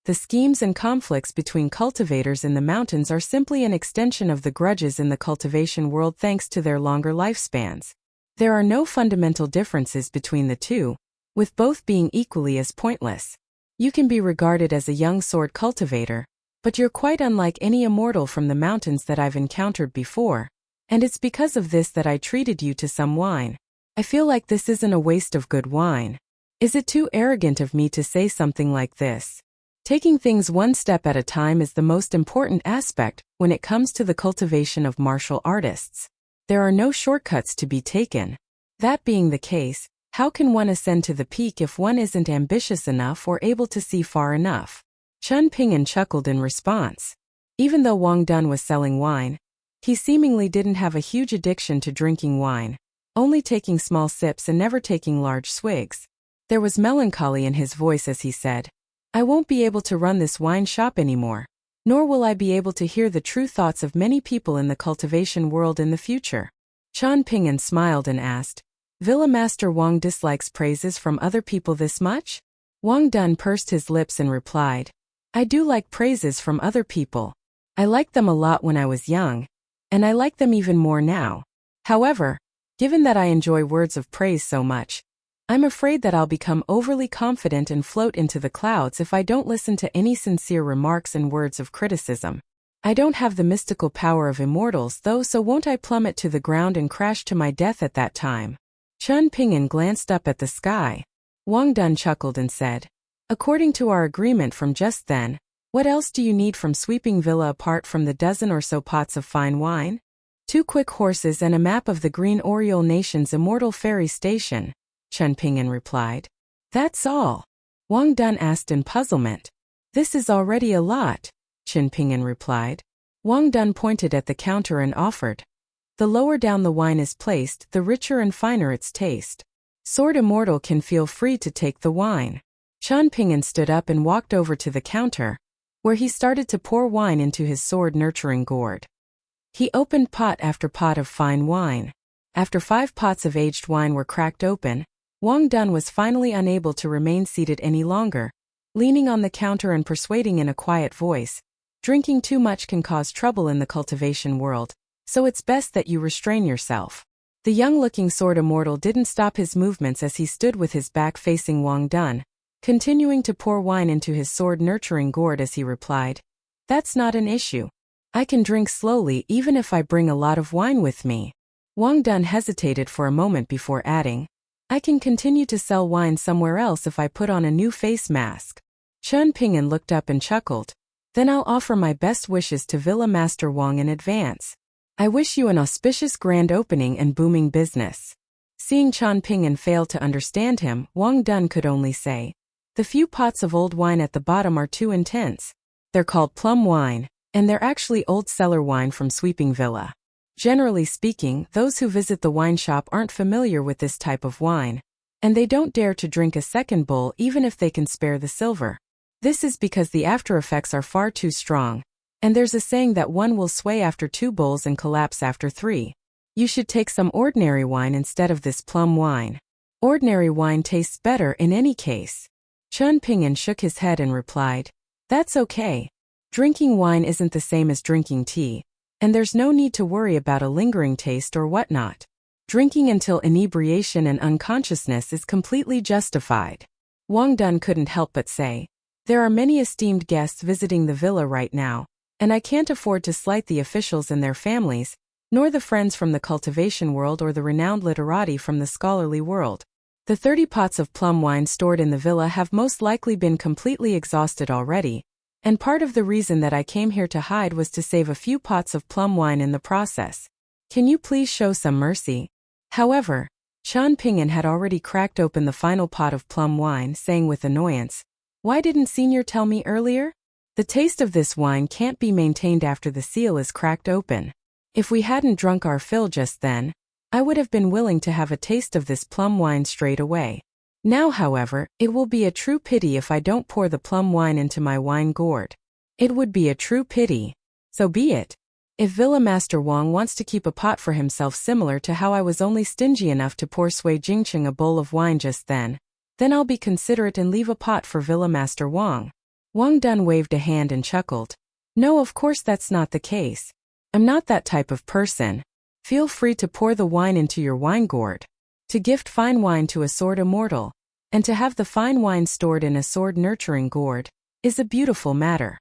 The schemes and conflicts between cultivators in the mountains are simply an extension of the grudges in the cultivation world thanks to their longer lifespans. There are no fundamental differences between the two, with both being equally as pointless. You can be regarded as a young sword cultivator, but you're quite unlike any immortal from the mountains that I've encountered before, and it's because of this that I treated you to some wine. I feel like this isn't a waste of good wine. Is it too arrogant of me to say something like this? Taking things one step at a time is the most important aspect when it comes to the cultivation of martial artists. There are no shortcuts to be taken. That being the case, how can one ascend to the peak if one isn't ambitious enough or able to see far enough? Chen Ping'an chuckled in response. Even though Wang Dun was selling wine, he seemingly didn't have a huge addiction to drinking wine, only taking small sips and never taking large swigs. There was melancholy in his voice as he said, "I won't be able to run this wine shop anymore, nor will I be able to hear the true thoughts of many people in the cultivation world in the future." Chen Ping'an smiled and asked, "Villa Master Wang dislikes praises from other people this much?" Wang Dun pursed his lips and replied, "I do like praises from other people. I liked them a lot when I was young, and I like them even more now. However, given that I enjoy words of praise so much, I'm afraid that I'll become overly confident and float into the clouds if I don't listen to any sincere remarks and words of criticism. I don't have the mystical power of immortals though, so won't I plummet to the ground and crash to my death at that time?" Chen Ping'an glanced up at the sky. Wang Dun chuckled and said, "According to our agreement from just then, what else do you need from Sweeping Villa apart from the dozen or so pots of fine wine? 2 quick horses and a map of the Green Oriole Nation's immortal ferry station," Chen Ping'an replied. "That's all?" Wang Dun asked in puzzlement. "This is already a lot," Chen Ping'an replied. Wang Dun pointed at the counter and offered, "The lower down the wine is placed, the richer and finer its taste. Sword Immortal can feel free to take the wine." Chen Ping'an stood up and walked over to the counter, where he started to pour wine into his sword-nurturing gourd. He opened pot after pot of fine wine. After 5 pots of aged wine were cracked open, Wang Dun was finally unable to remain seated any longer, leaning on the counter and persuading in a quiet voice, "Drinking too much can cause trouble in the cultivation world, so it's best that you restrain yourself." The young-looking sword immortal didn't stop his movements as he stood with his back facing Wang Dun, continuing to pour wine into his sword-nurturing gourd as he replied, "That's not an issue. I can drink slowly even if I bring a lot of wine with me." Wang Dun hesitated for a moment before adding, "I can continue to sell wine somewhere else if I put on a new face mask." Chen Ping'an looked up and chuckled. "Then I'll offer my best wishes to Villa Master Wang in advance. I wish you an auspicious grand opening and booming business." Seeing Chen Ping'an fail to understand him, Wang Dun could only say, "The few pots of old wine at the bottom are too intense. They're called plum wine, and they're actually old cellar wine from Sweeping Villa. Generally speaking, those who visit the wine shop aren't familiar with this type of wine, and they don't dare to drink a second bowl even if they can spare the silver. This is because the after effects are far too strong, and there's a saying that one will sway after 2 bowls and collapse after 3. You should take some ordinary wine instead of this plum wine. Ordinary wine tastes better in any case." Chen Ping'an shook his head and replied, "That's okay. Drinking wine isn't the same as drinking tea, and there's no need to worry about a lingering taste or whatnot. Drinking until inebriation and unconsciousness is completely justified." Wang Dun couldn't help but say, "There are many esteemed guests visiting the villa right now, and I can't afford to slight the officials and their families, nor the friends from the cultivation world or the renowned literati from the scholarly world. The 30 pots of plum wine stored in the villa have most likely been completely exhausted already, and part of the reason that I came here to hide was to save a few pots of plum wine in the process. Can you please show some mercy? However, Qian Ping'an had already cracked open the final pot of plum wine, saying with annoyance, "Why didn't Senior tell me earlier? The taste of this wine can't be maintained after the seal is cracked open. If we hadn't drunk our fill just then, I would have been willing to have a taste of this plum wine straight away. Now, however, it will be a true pity if I don't pour the plum wine into my wine gourd. It would be a true pity. So be it. If Villa Master Wang wants to keep a pot for himself similar to how I was only stingy enough to pour Sui Jingqing a bowl of wine just then I'll be considerate and leave a pot for Villa Master Wang." Wang Dun waved a hand and chuckled. "No, of course that's not the case. I'm not that type of person. Feel free to pour the wine into your wine gourd. To gift fine wine to a sword immortal, and to have the fine wine stored in a sword-nurturing gourd, is a beautiful matter."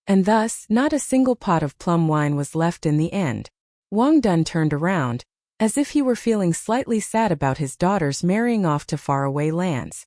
And thus, not a single pot of plum wine was left in the end. Wang Dun turned around, as if he were feeling slightly sad about his daughters marrying off to faraway lands.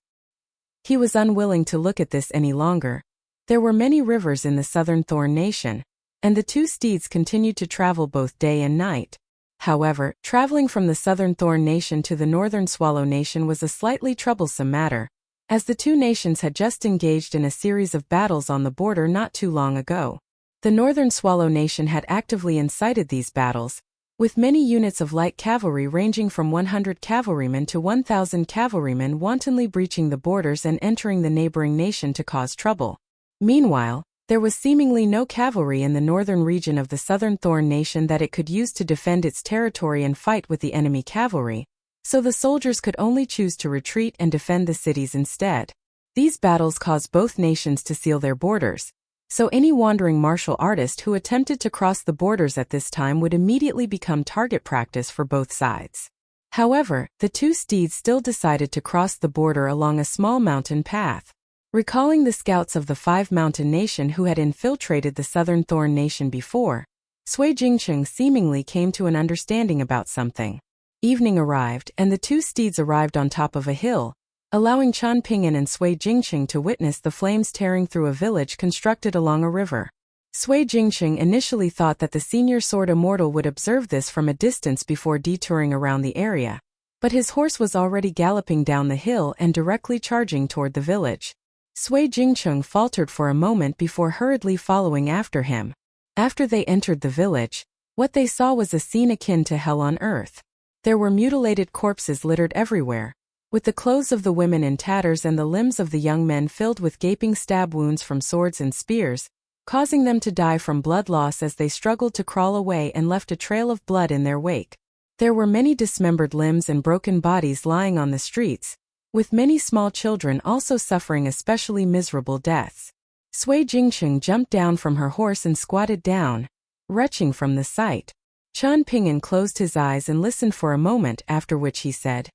He was unwilling to look at this any longer. There were many rivers in the southern Thorn Nation, and the two steeds continued to travel both day and night. However, traveling from the southern Thorn Nation to the northern Swallow Nation was a slightly troublesome matter, as the two nations had just engaged in a series of battles on the border not too long ago. The northern Swallow Nation had actively incited these battles, with many units of light cavalry ranging from 100 cavalrymen to 1,000 cavalrymen wantonly breaching the borders and entering the neighboring nation to cause trouble. Meanwhile, there was seemingly no cavalry in the northern region of the southern Thorn Nation that it could use to defend its territory and fight with the enemy cavalry, so the soldiers could only choose to retreat and defend the cities instead. These battles caused both nations to seal their borders, so any wandering martial artist who attempted to cross the borders at this time would immediately become target practice for both sides. However, the two steeds still decided to cross the border along a small mountain path. Recalling the scouts of the Five Mountain Nation who had infiltrated the Southern Thorn Nation before, Sui Jingqing seemingly came to an understanding about something. Evening arrived, and the two steeds arrived on top of a hill, allowing Qian Ping'an and Sui Jingqing to witness the flames tearing through a village constructed along a river. Sui Jingqing initially thought that the senior sword immortal would observe this from a distance before detouring around the area, but his horse was already galloping down the hill and directly charging toward the village. Sui Jingqing faltered for a moment before hurriedly following after him. After they entered the village, what they saw was a scene akin to hell on earth. There were mutilated corpses littered everywhere, with the clothes of the women in tatters and the limbs of the young men filled with gaping stab wounds from swords and spears, causing them to die from blood loss as they struggled to crawl away and left a trail of blood in their wake. There were many dismembered limbs and broken bodies lying on the streets, with many small children also suffering especially miserable deaths. Sui Jingqing jumped down from her horse and squatted down, retching from the sight. Qian Ping'an closed his eyes and listened for a moment, after which he said,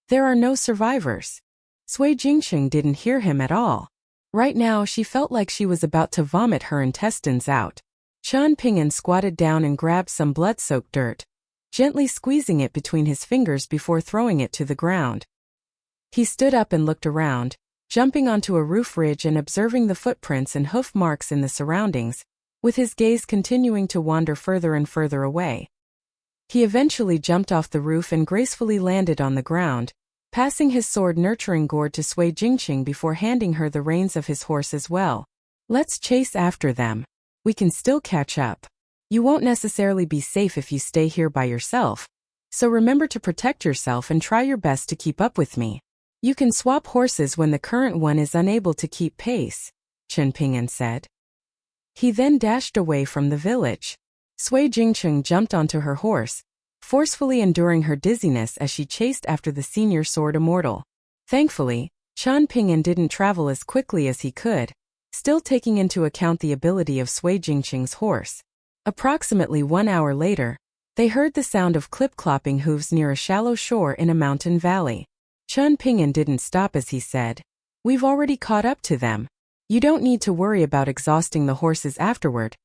"There are no survivors." Sui Jingqing didn't hear him at all. Right now she felt like she was about to vomit her intestines out. Qian Ping'an squatted down and grabbed some blood-soaked dirt, gently squeezing it between his fingers before throwing it to the ground. He stood up and looked around, jumping onto a roof ridge and observing the footprints and hoof marks in the surroundings, with his gaze continuing to wander further and further away. He eventually jumped off the roof and gracefully landed on the ground, passing his sword-nurturing gourd to Sui Jingqing before handing her the reins of his horse as well. "Let's chase after them. We can still catch up. You won't necessarily be safe if you stay here by yourself, so remember to protect yourself and try your best to keep up with me. You can swap horses when the current one is unable to keep pace," Qian Ping'an said. He then dashed away from the village. Sui Jingqing jumped onto her horse, forcefully enduring her dizziness as she chased after the senior sword immortal. Thankfully, Qian Ping'an didn't travel as quickly as he could, still taking into account the ability of Sui Jingqing's horse. Approximately 1 hour later, they heard the sound of clip-clopping hooves near a shallow shore in a mountain valley. Qian Ping'an didn't stop as he said, "We've already caught up to them. You don't need to worry about exhausting the horses afterward.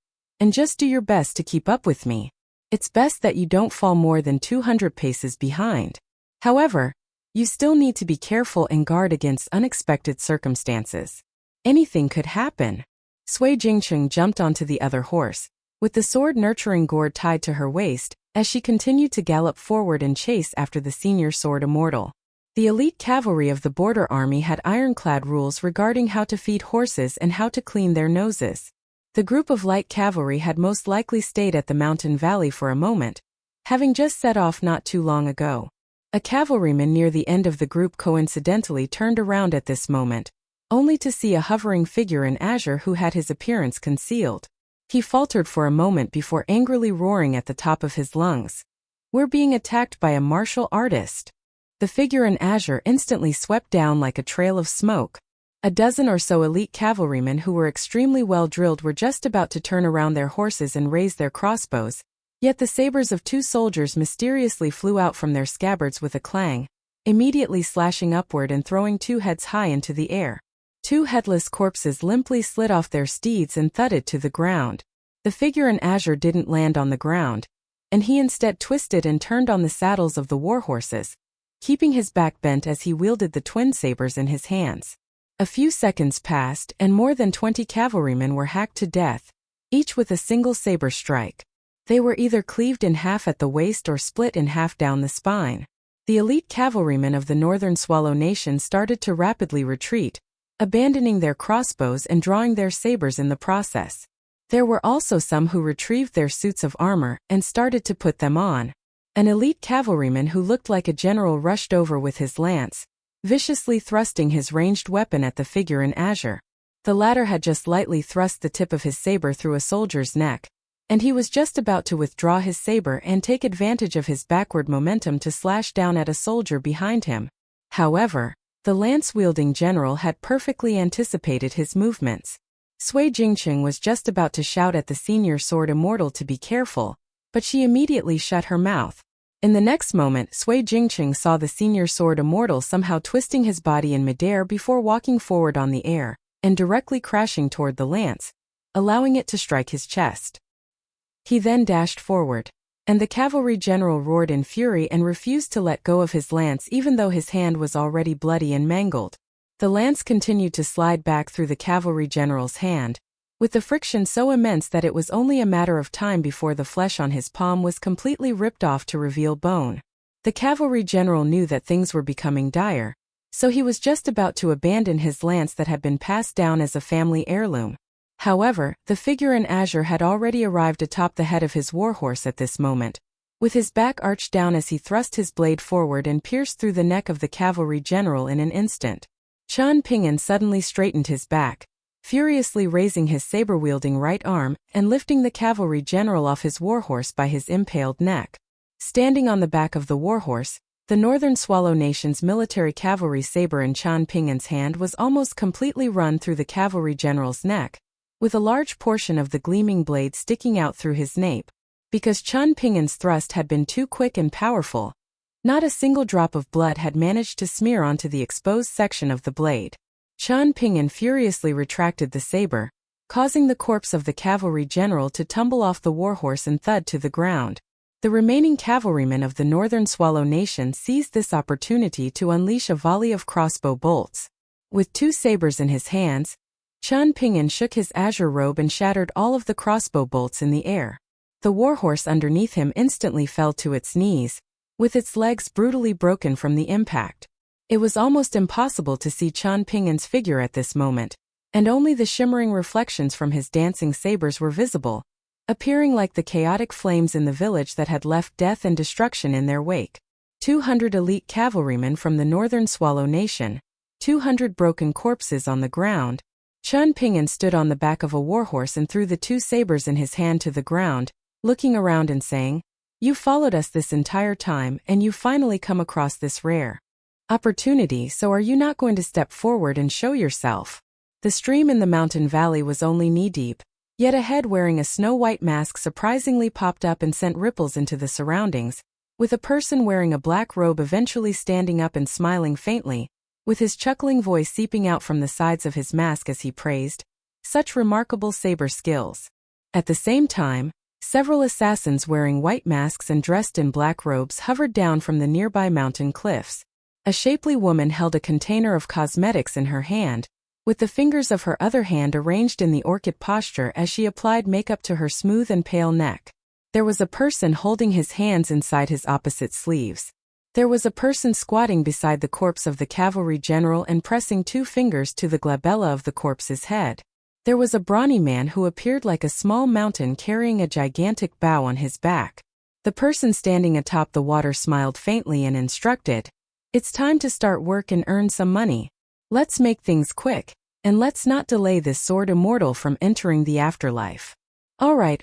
and just do your best to keep up with me. It's best that you don't fall more than 200 paces behind. However, you still need to be careful and guard against unexpected circumstances. Anything could happen. Sui Jingcheng jumped onto the other horse, with the sword-nurturing gourd tied to her waist, as she continued to gallop forward and chase after the senior sword immortal. The elite cavalry of the border army had ironclad rules regarding how to feed horses and how to clean their noses. The group of light cavalry had most likely stayed at the mountain valley for a moment, having just set off not too long ago. A cavalryman near the end of the group coincidentally turned around at this moment, only to see a hovering figure in azure who had his appearance concealed. He faltered for a moment before angrily roaring at the top of his lungs. "We're being attacked by a martial artist." The figure in azure instantly swept down like a trail of smoke. A dozen or so elite cavalrymen who were extremely well drilled were just about to turn around their horses and raise their crossbows, yet the sabers of two soldiers mysteriously flew out from their scabbards with a clang, immediately slashing upward and throwing two heads high into the air. Two headless corpses limply slid off their steeds and thudded to the ground. The figure in azure didn't land on the ground, and he instead twisted and turned on the saddles of the warhorses, keeping his back bent as he wielded the twin sabers in his hands. A few seconds passed and more than 20 cavalrymen were hacked to death, each with a single saber strike. They were either cleaved in half at the waist or split in half down the spine. The elite cavalrymen of the northern Swallow Nation started to rapidly retreat, abandoning their crossbows and drawing their sabers in the process. There were also some who retrieved their suits of armor and started to put them on. An elite cavalryman who looked like a general rushed over with his lance, viciously thrusting his ranged weapon at the figure in azure. The latter had just lightly thrust the tip of his saber through a soldier's neck, and he was just about to withdraw his saber and take advantage of his backward momentum to slash down at a soldier behind him. However, the lance-wielding general had perfectly anticipated his movements. Sui Jingcheng was just about to shout at the senior sword immortal to be careful, but she immediately shut her mouth. In the next moment, Sui Jingcheng saw the senior sword immortal somehow twisting his body in midair before walking forward on the air, and directly crashing toward the lance, allowing it to strike his chest. He then dashed forward, and the cavalry general roared in fury and refused to let go of his lance even though his hand was already bloody and mangled. The lance continued to slide back through the cavalry general's hand, with the friction so immense that it was only a matter of time before the flesh on his palm was completely ripped off to reveal bone. The cavalry general knew that things were becoming dire, so he was just about to abandon his lance that had been passed down as a family heirloom. However, the figure in azure had already arrived atop the head of his warhorse at this moment, with his back arched down as he thrust his blade forward and pierced through the neck of the cavalry general in an instant. Qian Ping'an suddenly straightened his back, furiously raising his saber-wielding right arm and lifting the cavalry general off his warhorse by his impaled neck. Standing on the back of the warhorse, the Northern Swallow Nation's military cavalry saber in Qian Ping'an's hand was almost completely run through the cavalry general's neck, with a large portion of the gleaming blade sticking out through his nape. Because Qian Ping'an's thrust had been too quick and powerful, not a single drop of blood had managed to smear onto the exposed section of the blade. Qian Ping'an furiously retracted the saber, causing the corpse of the cavalry general to tumble off the warhorse and thud to the ground. The remaining cavalrymen of the Northern Swallow Nation seized this opportunity to unleash a volley of crossbow bolts. With two sabers in his hands, Qian Ping'an shook his azure robe and shattered all of the crossbow bolts in the air. The warhorse underneath him instantly fell to its knees, with its legs brutally broken from the impact. It was almost impossible to see Qian Ping'an's figure at this moment, and only the shimmering reflections from his dancing sabers were visible, appearing like the chaotic flames in the village that had left death and destruction in their wake. 200 elite cavalrymen from the Northern Swallow Nation, 200 broken corpses on the ground. Qian Ping'an stood on the back of a warhorse and threw the two sabers in his hand to the ground, looking around and saying, "You followed us this entire time and you finally come across this rare opportunity, so are you not going to step forward and show yourself?" The stream in the mountain valley was only knee-deep, yet a head wearing a snow-white mask surprisingly popped up and sent ripples into the surroundings, with a person wearing a black robe eventually standing up and smiling faintly, with his chuckling voice seeping out from the sides of his mask as he praised, "Such remarkable saber skills." At the same time, several assassins wearing white masks and dressed in black robes hovered down from the nearby mountain cliffs. A shapely woman held a container of cosmetics in her hand, with the fingers of her other hand arranged in the orchid posture as she applied makeup to her smooth and pale neck. There was a person holding his hands inside his opposite sleeves. There was a person squatting beside the corpse of the cavalry general and pressing 2 fingers to the glabella of the corpse's head. There was a brawny man who appeared like a small mountain carrying a gigantic bough on his back. The person standing atop the water smiled faintly and instructed, "It's time to start work and earn some money. Let's make things quick, and let's not delay this sword immortal from entering the afterlife." All right.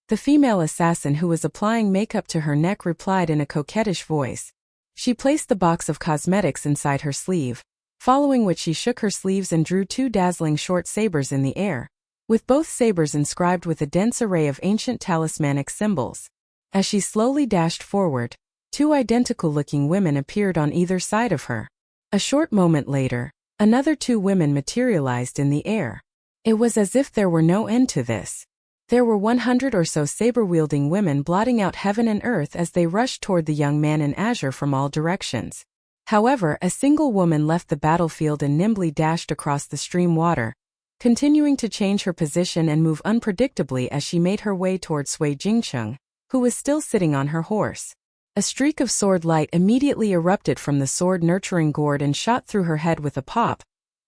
The female assassin who was applying makeup to her neck replied in a coquettish voice. She placed the box of cosmetics inside her sleeve, following which she shook her sleeves and drew 2 dazzling short sabers in the air, with both sabers inscribed with a dense array of ancient talismanic symbols. As she slowly dashed forward, 2 identical-looking women appeared on either side of her. A short moment later, another 2 women materialized in the air. It was as if there were no end to this. There were 100 or so saber-wielding women blotting out heaven and earth as they rushed toward the young man in azure from all directions. However, a single woman left the battlefield and nimbly dashed across the stream water, continuing to change her position and move unpredictably as she made her way toward Sui Jingcheng, who was still sitting on her horse. A streak of sword light immediately erupted from the sword-nurturing gourd and shot through her head with a pop,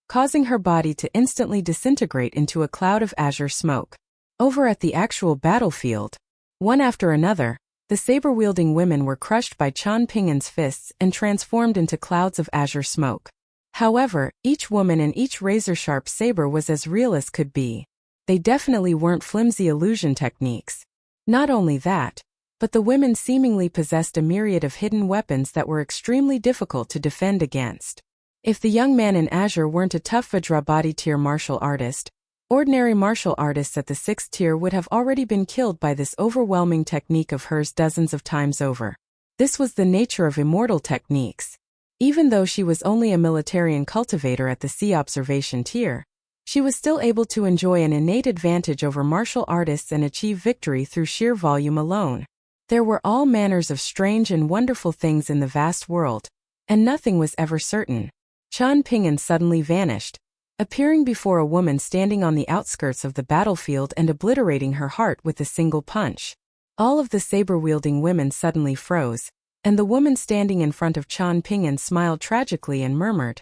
causing her body to instantly disintegrate into a cloud of azure smoke. Over at the actual battlefield, one after another, the saber-wielding women were crushed by Qian Ping'an's fists and transformed into clouds of azure smoke. However, each woman and each razor-sharp saber was as real as could be. They definitely weren't flimsy illusion techniques. Not only that, but the women seemingly possessed a myriad of hidden weapons that were extremely difficult to defend against. If the young man in azure weren't a tough Vajrabhati tier martial artist, ordinary martial artists at the 6th tier would have already been killed by this overwhelming technique of hers dozens of times over. This was the nature of immortal techniques. Even though she was only a militarian cultivator at the C observation tier, she was still able to enjoy an innate advantage over martial artists and achieve victory through sheer volume alone. There were all manners of strange and wonderful things in the vast world, and nothing was ever certain. Qian Ping'an suddenly vanished, appearing before a woman standing on the outskirts of the battlefield and obliterating her heart with a single punch. All of the saber-wielding women suddenly froze, and the woman standing in front of Qian Ping'an smiled tragically and murmured,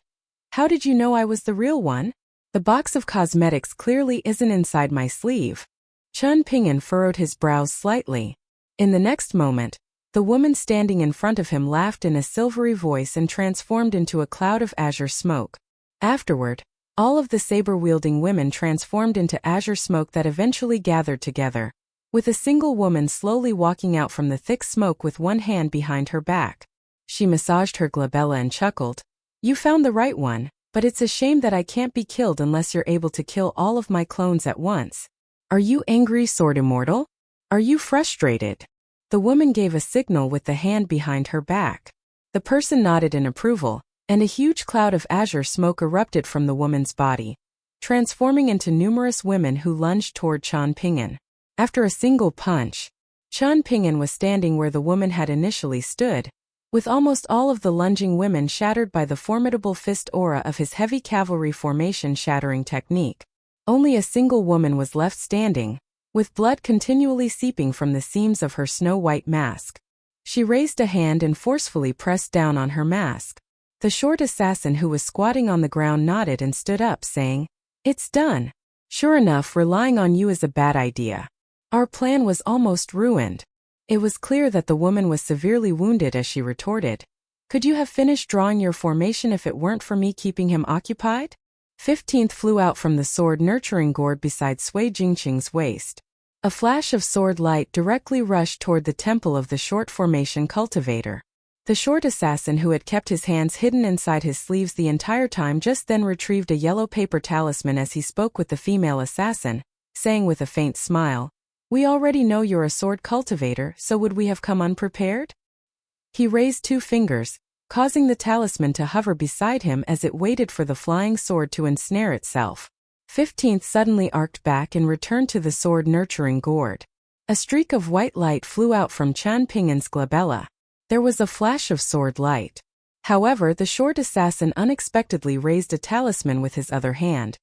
"How did you know I was the real one? The box of cosmetics clearly isn't inside my sleeve." Qian Ping'an furrowed his brows slightly. In the next moment, the woman standing in front of him laughed in a silvery voice and transformed into a cloud of azure smoke. Afterward, all of the saber-wielding women transformed into azure smoke that eventually gathered together, with a single woman slowly walking out from the thick smoke with one hand behind her back. She massaged her glabella and chuckled, "You found the right one, but it's a shame that I can't be killed unless you're able to kill all of my clones at once. Are you angry, Sword Immortal? Are you frustrated?" The woman gave a signal with the hand behind her back. The person nodded in approval, and a huge cloud of azure smoke erupted from the woman's body, transforming into numerous women who lunged toward Qian Ping'an. After a single punch, Qian Ping'an was standing where the woman had initially stood, with almost all of the lunging women shattered by the formidable fist aura of his heavy cavalry formation shattering technique. Only a single woman was left standing, with blood continually seeping from the seams of her snow-white mask. She raised a hand and forcefully pressed down on her mask. The short assassin who was squatting on the ground nodded and stood up, saying, "It's done. Sure enough, relying on you is a bad idea. Our plan was almost ruined." It was clear that the woman was severely wounded as she retorted, "Could you have finished drawing your formation if it weren't for me keeping him occupied?" 15th flew out from the sword-nurturing gourd beside Sui Jingqing's waist. A flash of sword light directly rushed toward the temple of the short formation cultivator. The short assassin who had kept his hands hidden inside his sleeves the entire time just then retrieved a yellow paper talisman as he spoke with the female assassin, saying with a faint smile, "We already know you're a sword cultivator, so would we have come unprepared?" He raised 2 fingers, causing the talisman to hover beside him as it waited for the flying sword to ensnare itself. 15th suddenly arced back and returned to the sword-nurturing gourd. A streak of white light flew out from Qian Pingan's glabella. There was a flash of sword light. However, the short assassin unexpectedly raised a talisman with his other hand.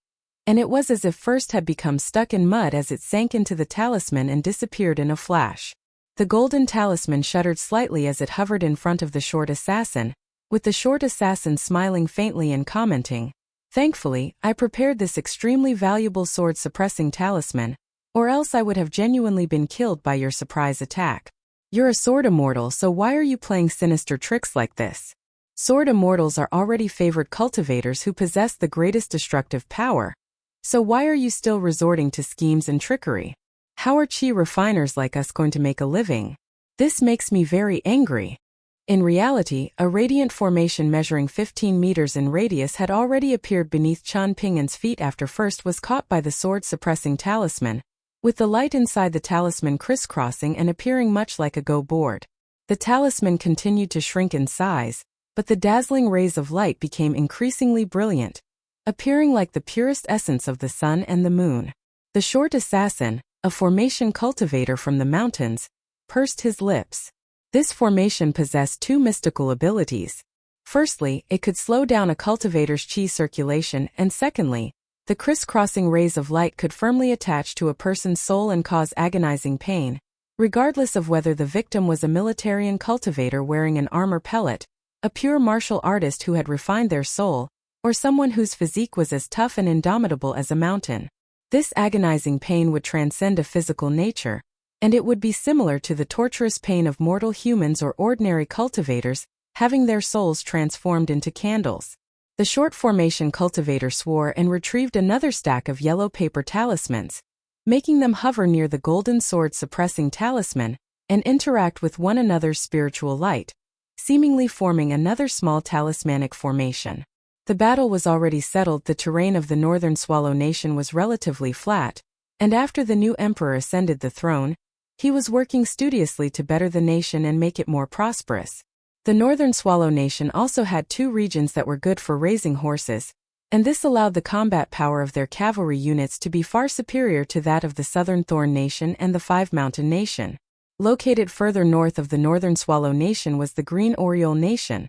And it was as if first had become stuck in mud as it sank into the talisman and disappeared in a flash. The golden talisman shuddered slightly as it hovered in front of the short assassin, with the short assassin smiling faintly and commenting, "Thankfully, I prepared this extremely valuable sword-suppressing talisman, or else I would have genuinely been killed by your surprise attack. You're a sword immortal, so why are you playing sinister tricks like this? Sword immortals are already favored cultivators who possess the greatest destructive power. So why are you still resorting to schemes and trickery? How are chi refiners like us going to make a living? This makes me very angry." In reality, a radiant formation measuring 15 meters in radius had already appeared beneath Qian Pingan's feet after first was caught by the sword-suppressing talisman, with the light inside the talisman crisscrossing and appearing much like a go board. The talisman continued to shrink in size, but the dazzling rays of light became increasingly brilliant, appearing like the purest essence of the sun and the moon. The short assassin, a formation cultivator from the mountains, pursed his lips. This formation possessed two mystical abilities. Firstly, it could slow down a cultivator's chi circulation, and secondly, the crisscrossing rays of light could firmly attach to a person's soul and cause agonizing pain, regardless of whether the victim was a militarian cultivator wearing an armor pellet, a pure martial artist who had refined their soul, or someone whose physique was as tough and indomitable as a mountain. This agonizing pain would transcend a physical nature, and it would be similar to the torturous pain of mortal humans or ordinary cultivators, having their souls transformed into candles. The short formation cultivator swore and retrieved another stack of yellow paper talismans, making them hover near the golden sword-suppressing talisman and interact with one another's spiritual light, seemingly forming another small talismanic formation. The battle was already settled. The terrain of the northern Swallow Nation was relatively flat, and after the new emperor ascended the throne, he was working studiously to better the nation and make it more prosperous. The northern Swallow Nation also had two regions that were good for raising horses, and this allowed the combat power of their cavalry units to be far superior to that of the southern Thorn Nation and the Five Mountain Nation. Located further north of the northern Swallow Nation was the Green Oriole Nation,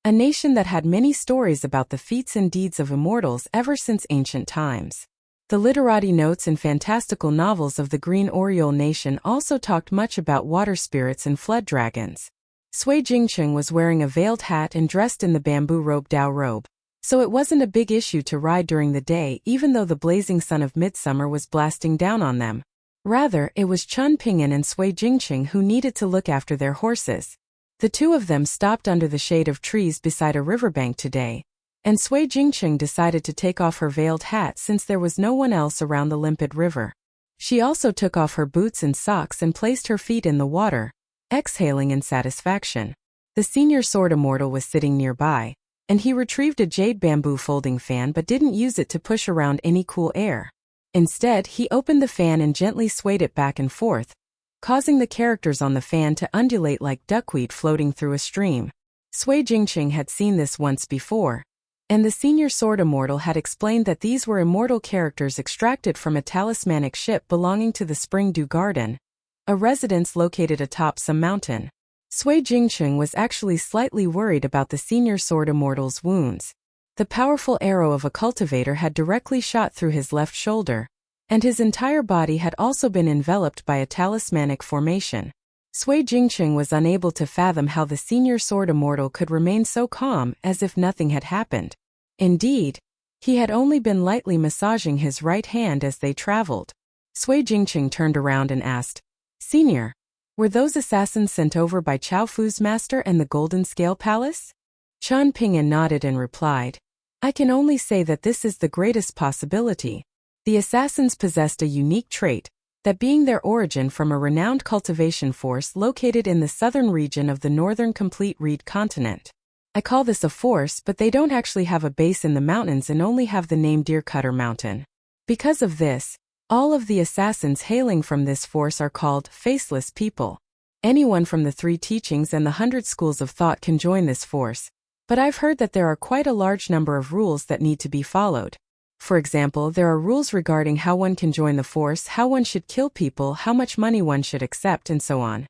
a nation that had many stories about the feats and deeds of immortals ever since ancient times. The literati notes and fantastical novels of the Green Oriole Nation also talked much about water spirits and flood dragons. Sui Jingcheng was wearing a veiled hat and dressed in the bamboo robe Dao robe, so it wasn't a big issue to ride during the day even though the blazing sun of midsummer was blasting down on them. Rather, it was Qian Pingan and Sui Jingcheng who needed to look after their horses. The two of them stopped under the shade of trees beside a riverbank today, and Sui Jingcheng decided to take off her veiled hat since there was no one else around the limpid river. She also took off her boots and socks and placed her feet in the water, exhaling in satisfaction. The senior sword immortal was sitting nearby, and he retrieved a jade bamboo folding fan but didn't use it to push around any cool air. Instead, he opened the fan and gently swayed it back and forth, causing the characters on the fan to undulate like duckweed floating through a stream. Sui Jingcheng had seen this once before, and the senior sword immortal had explained that these were immortal characters extracted from a talismanic ship belonging to the Spring Dew Garden, a residence located atop some mountain. Sui Jingcheng was actually slightly worried about the senior sword immortal's wounds. The powerful arrow of a cultivator had directly shot through his left shoulder, and his entire body had also been enveloped by a talismanic formation. Sui Jingcheng was unable to fathom how the senior sword immortal could remain so calm as if nothing had happened. Indeed, he had only been lightly massaging his right hand as they traveled. Sui Jingcheng turned around and asked, "Senior, were those assassins sent over by Chao Fu's master and the Golden Scale Palace?" Qian Pingan nodded and replied, "I can only say that this is the greatest possibility. The assassins possessed a unique trait, that being their origin from a renowned cultivation force located in the southern region of the northern complete reed continent. I call this a force, but they don't actually have a base in the mountains and only have the name Deer Cutter Mountain. Because of this, all of the assassins hailing from this force are called faceless people. Anyone from the 3 teachings and the 100 schools of thought can join this force, but I've heard that there are quite a large number of rules that need to be followed. For example, there are rules regarding how one can join the force, how one should kill people, how much money one should accept, and so on.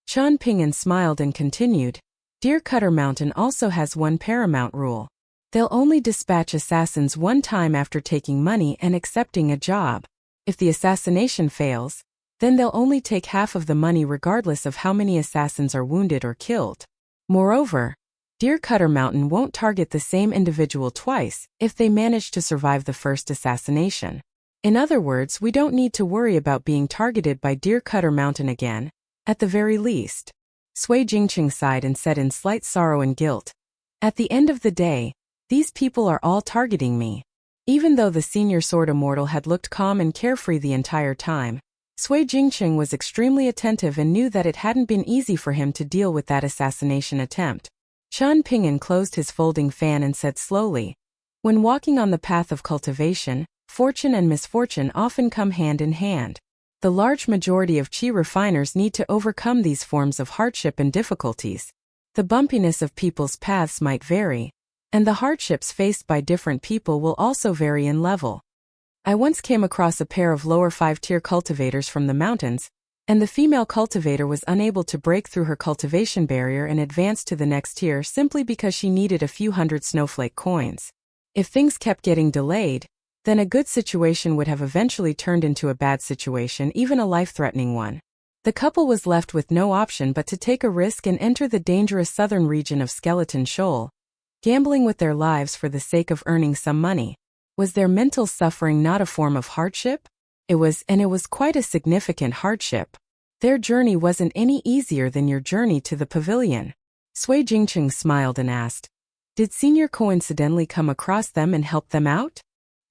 Qian Ping'an smiled and continued, Deer Cutter Mountain also has one paramount rule. They'll only dispatch assassins one time after taking money and accepting a job. If the assassination fails, then they'll only take half of the money regardless of how many assassins are wounded or killed. Moreover, Deer Cutter Mountain won't target the same individual twice if they manage to survive the first assassination. In other words, we don't need to worry about being targeted by Deer Cutter Mountain again, at the very least. Sui Jingqing sighed and said in slight sorrow and guilt, At the end of the day, these people are all targeting me. Even though the senior sword immortal had looked calm and carefree the entire time, Sui Jingqing was extremely attentive and knew that it hadn't been easy for him to deal with that assassination attempt. Qian Ping'an closed his folding fan and said slowly, When walking on the path of cultivation, fortune and misfortune often come hand in hand. The large majority of qi refiners need to overcome these forms of hardship and difficulties. The bumpiness of people's paths might vary, and the hardships faced by different people will also vary in level. I once came across a pair of lower 5-tier cultivators from the mountains, and the female cultivator was unable to break through her cultivation barrier and advance to the next tier simply because she needed a few hundred snowflake coins. If things kept getting delayed, then a good situation would have eventually turned into a bad situation, even a life-threatening one. The couple was left with no option but to take a risk and enter the dangerous southern region of Skeleton Shoal, gambling with their lives for the sake of earning some money. Was their mental suffering not a form of hardship? It was, and it was quite a significant hardship. Their journey wasn't any easier than your journey to the pavilion. Sui Jingqing smiled and asked, Did Senior coincidentally come across them and help them out?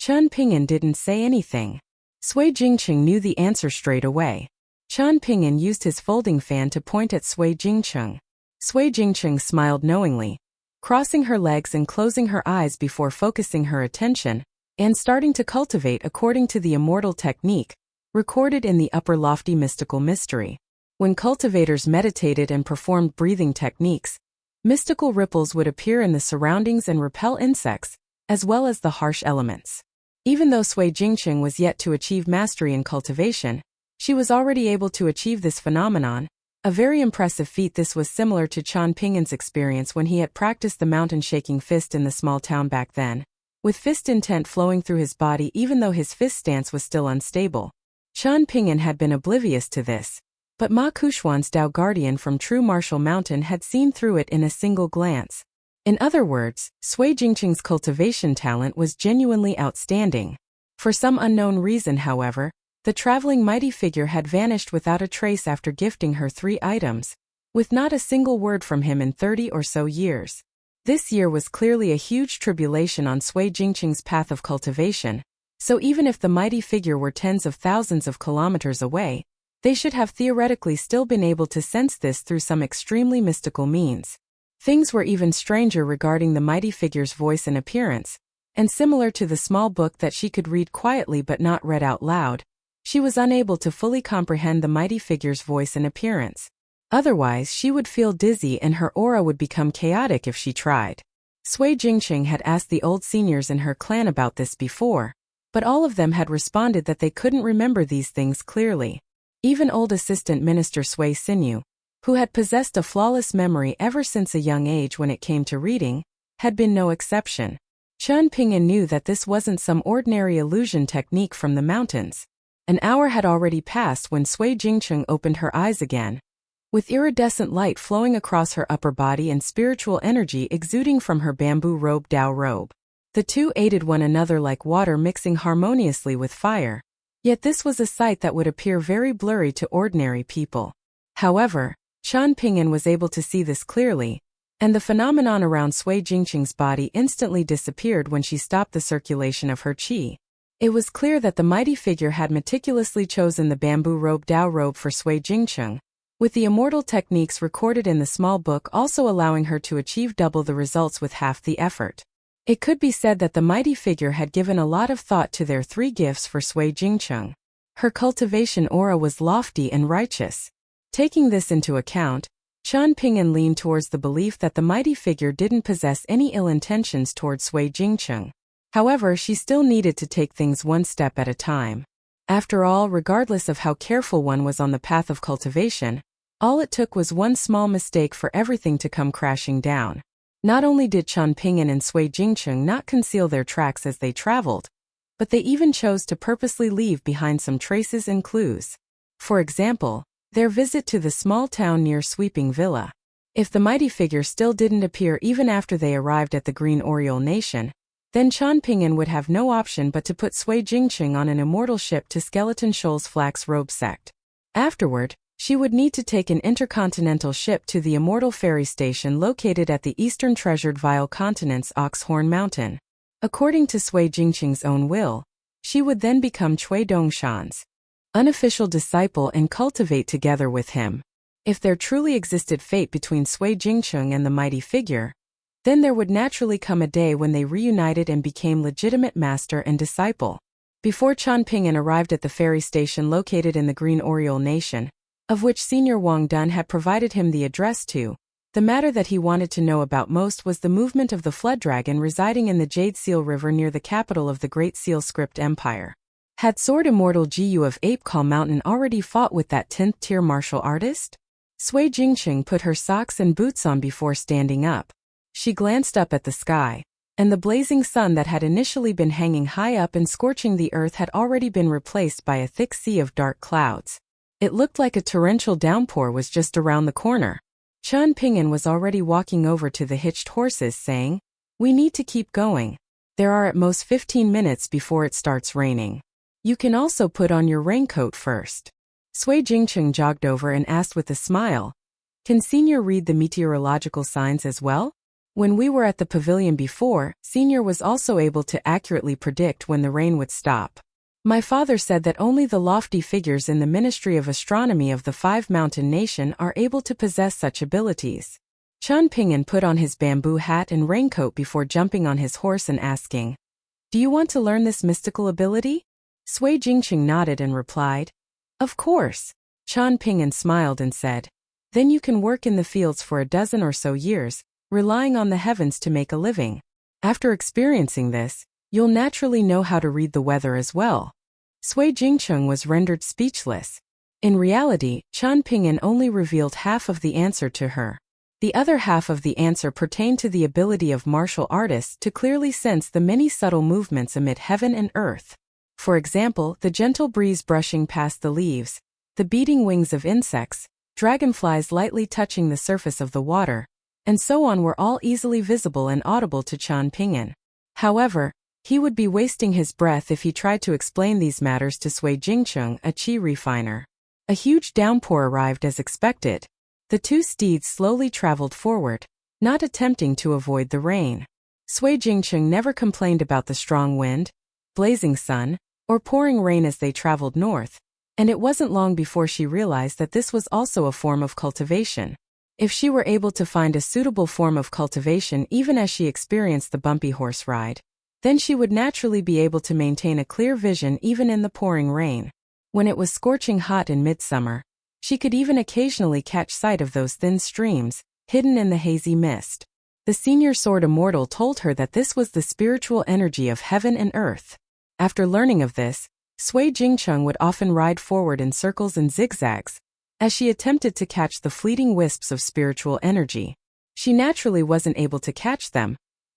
Qian Ping'an didn't say anything. Sui Jingqing knew the answer straight away. Qian Ping'an used his folding fan to point at Sui Jingqing. Sui Jingqing smiled knowingly, crossing her legs and closing her eyes before focusing her attention and starting to cultivate according to the immortal technique, recorded in the upper lofty mystical mystery. When cultivators meditated and performed breathing techniques, mystical ripples would appear in the surroundings and repel insects, as well as the harsh elements. Even though Sui Jingqing was yet to achieve mastery in cultivation, she was already able to achieve this phenomenon, a very impressive feat. This was similar to Qian Ping'an's experience when he had practiced the mountain-shaking fist in the small town back then, with fist intent flowing through his body even though his fist stance was still unstable. Qian Ping'an had been oblivious to this, but Ma Kuxuan's Dao Guardian from True Martial Mountain had seen through it in a single glance. In other words, Sui Jingqing's cultivation talent was genuinely outstanding. For some unknown reason, however, the traveling mighty figure had vanished without a trace after gifting her 3 items, with not a single word from him in 30 or so years. This year was clearly a huge tribulation on Sui Jingqing's path of cultivation, so even if the mighty figure were tens of thousands of kilometers away, they should have theoretically still been able to sense this through some extremely mystical means. Things were even stranger regarding the mighty figure's voice and appearance, and similar to the small book that she could read quietly but not read out loud, she was unable to fully comprehend the mighty figure's voice and appearance. Otherwise, she would feel dizzy and her aura would become chaotic if she tried. Sui Jingqing had asked the old seniors in her clan about this before, but all of them had responded that they couldn't remember these things clearly. Even old assistant minister Sui Xinyu, who had possessed a flawless memory ever since a young age when it came to reading, had been no exception. Qian Ping'an knew that this wasn't some ordinary illusion technique from the mountains. An hour had already passed when Sui Jingqing opened her eyes again, with iridescent light flowing across her upper body and spiritual energy exuding from her bamboo robe Dao robe. The two aided one another like water mixing harmoniously with fire. Yet this was a sight that would appear very blurry to ordinary people. However, Qian Ping'an was able to see this clearly, and the phenomenon around Sui Jingqing's body instantly disappeared when she stopped the circulation of her qi. It was clear that the mighty figure had meticulously chosen the bamboo robe Dao robe for Sui Jingqing, with the immortal techniques recorded in the small book also allowing her to achieve double the results with half the effort. It could be said that the mighty figure had given a lot of thought to their 3 gifts for Sui Jingqing. Her cultivation aura was lofty and righteous. Taking this into account, Qian Ping'an leaned towards the belief that the mighty figure didn't possess any ill intentions towards Sui Jingqing. However, she still needed to take things one step at a time. After all, regardless of how careful one was on the path of cultivation, all it took was one small mistake for everything to come crashing down. Not only did Chen Ping'an and Sui Jingcheng not conceal their tracks as they traveled, but they even chose to purposely leave behind some traces and clues. For example, their visit to the small town near Sweeping Villa. If the mighty figure still didn't appear even after they arrived at the Green Oriole Nation, then Chen Ping'an would have no option but to put Sui Jingcheng on an immortal ship to Skeleton Shoal's Flax Robe sect. Afterward, she would need to take an intercontinental ship to the Immortal Ferry Station located at the eastern treasured Vile Continent's Oxhorn Mountain. According to Sui Jingcheng's own will, she would then become Cui Dongshan's unofficial disciple and cultivate together with him. If there truly existed fate between Sui Jingcheng and the mighty figure, then there would naturally come a day when they reunited and became legitimate master and disciple. Before Chen Ping'an arrived at the ferry station located in the Green Oriole Nation, of which Senior Wang Dun had provided him the address to, the matter that he wanted to know about most was the movement of the flood dragon residing in the Jade Seal River near the capital of the Great Seal Script Empire. Had Sword Immortal Jiu of Ape Call Mountain already fought with that 10th tier martial artist? Sui Jingcheng put her socks and boots on before standing up. She glanced up at the sky, and the blazing sun that had initially been hanging high up and scorching the earth had already been replaced by a thick sea of dark clouds. It looked like a torrential downpour was just around the corner. Chen Ping'an was already walking over to the hitched horses saying, "We need to keep going. There are at most 15 minutes before it starts raining. You can also put on your raincoat first." Sui Jingcheng jogged over and asked with a smile, "Can Senior read the meteorological signs as well?" When we were at the pavilion before, Senior was also able to accurately predict when the rain would stop. My father said that only the lofty figures in the Ministry of Astronomy of the Five Mountain Nation are able to possess such abilities. Chen Ping'an put on his bamboo hat and raincoat before jumping on his horse and asking, "Do you want to learn this mystical ability?" Sui Jingcheng nodded and replied, "Of course." Chen Ping'an smiled and said, "Then you can work in the fields for a dozen or so years, relying on the heavens to make a living. After experiencing this, you'll naturally know how to read the weather as well." Sui Jingcheng was rendered speechless. In reality, Chen Ping'an only revealed half of the answer to her. The other half of the answer pertained to the ability of martial artists to clearly sense the many subtle movements amid heaven and earth. For example, the gentle breeze brushing past the leaves, the beating wings of insects, dragonflies lightly touching the surface of the water, and so on were all easily visible and audible to Chen Ping'an. However, he would be wasting his breath if he tried to explain these matters to Sui Jingcheng, a chi refiner. A huge downpour arrived as expected. The two steeds slowly traveled forward, not attempting to avoid the rain. Sui Jingcheng never complained about the strong wind, blazing sun, or pouring rain as they traveled north, and it wasn't long before she realized that this was also a form of cultivation. If she were able to find a suitable form of cultivation even as she experienced the bumpy horse ride, then she would naturally be able to maintain a clear vision even in the pouring rain. When it was scorching hot in midsummer, she could even occasionally catch sight of those thin streams, hidden in the hazy mist. The senior sword immortal told her that this was the spiritual energy of heaven and earth. After learning of this, Sui Jingcheng would often ride forward in circles and zigzags, as she attempted to catch the fleeting wisps of spiritual energy. She naturally wasn't able to catch them,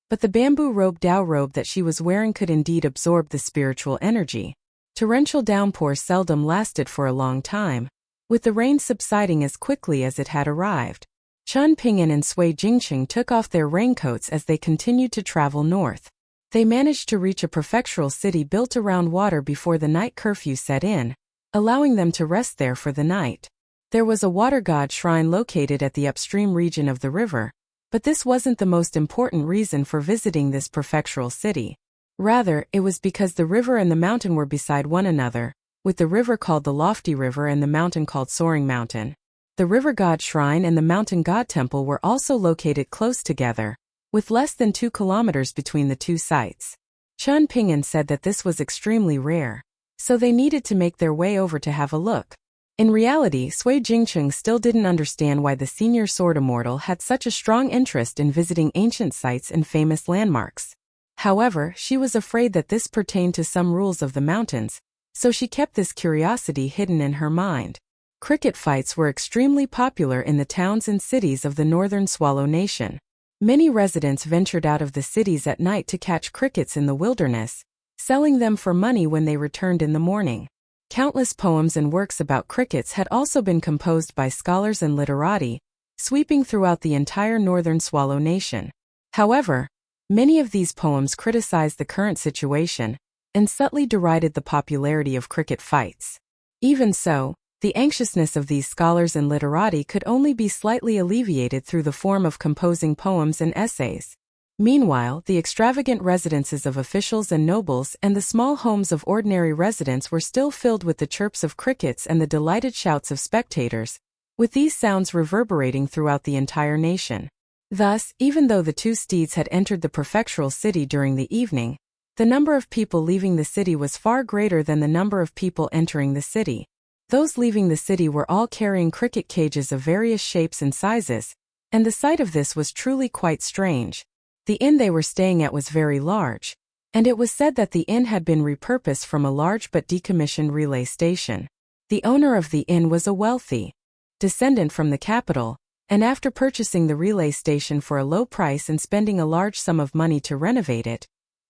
but the bamboo Dao robe that she was wearing could indeed absorb the spiritual energy. Torrential downpours seldom lasted for a long time, with the rain subsiding as quickly as it had arrived. Chen Ping'an and Sui Jingcheng took off their raincoats as they continued to travel north. They managed to reach a prefectural city built around water before the night curfew set in, allowing them to rest there for the night. There was a water god shrine located at the upstream region of the river, but this wasn't the most important reason for visiting this prefectural city. Rather, it was because the river and the mountain were beside one another, with the river called the Lofty River and the mountain called Soaring Mountain. The river god shrine and the mountain god temple were also located close together, with less than 2 kilometers between the two sites. Chen Ping'an said that this was extremely rare, so they needed to make their way over to have a look. In reality, Sui Jingcheng still didn't understand why the senior sword immortal had such a strong interest in visiting ancient sites and famous landmarks. However, she was afraid that this pertained to some rules of the mountains, so she kept this curiosity hidden in her mind. Cricket fights were extremely popular in the towns and cities of the northern Swallow Nation. Many residents ventured out of the cities at night to catch crickets in the wilderness, selling them for money when they returned in the morning. Countless poems and works about crickets had also been composed by scholars and literati, sweeping throughout the entire northern Swallow Nation. However, many of these poems criticized the current situation and subtly derided the popularity of cricket fights. Even so, the anxiousness of these scholars and literati could only be slightly alleviated through the form of composing poems and essays. Meanwhile, the extravagant residences of officials and nobles and the small homes of ordinary residents were still filled with the chirps of crickets and the delighted shouts of spectators, with these sounds reverberating throughout the entire nation. Thus, even though the two steeds had entered the prefectural city during the evening, the number of people leaving the city was far greater than the number of people entering the city. Those leaving the city were all carrying cricket cages of various shapes and sizes, and the sight of this was truly quite strange. The inn they were staying at was very large, and it was said that the inn had been repurposed from a large but decommissioned relay station. The owner of the inn was a wealthy descendant from the capital, and after purchasing the relay station for a low price and spending a large sum of money to renovate it,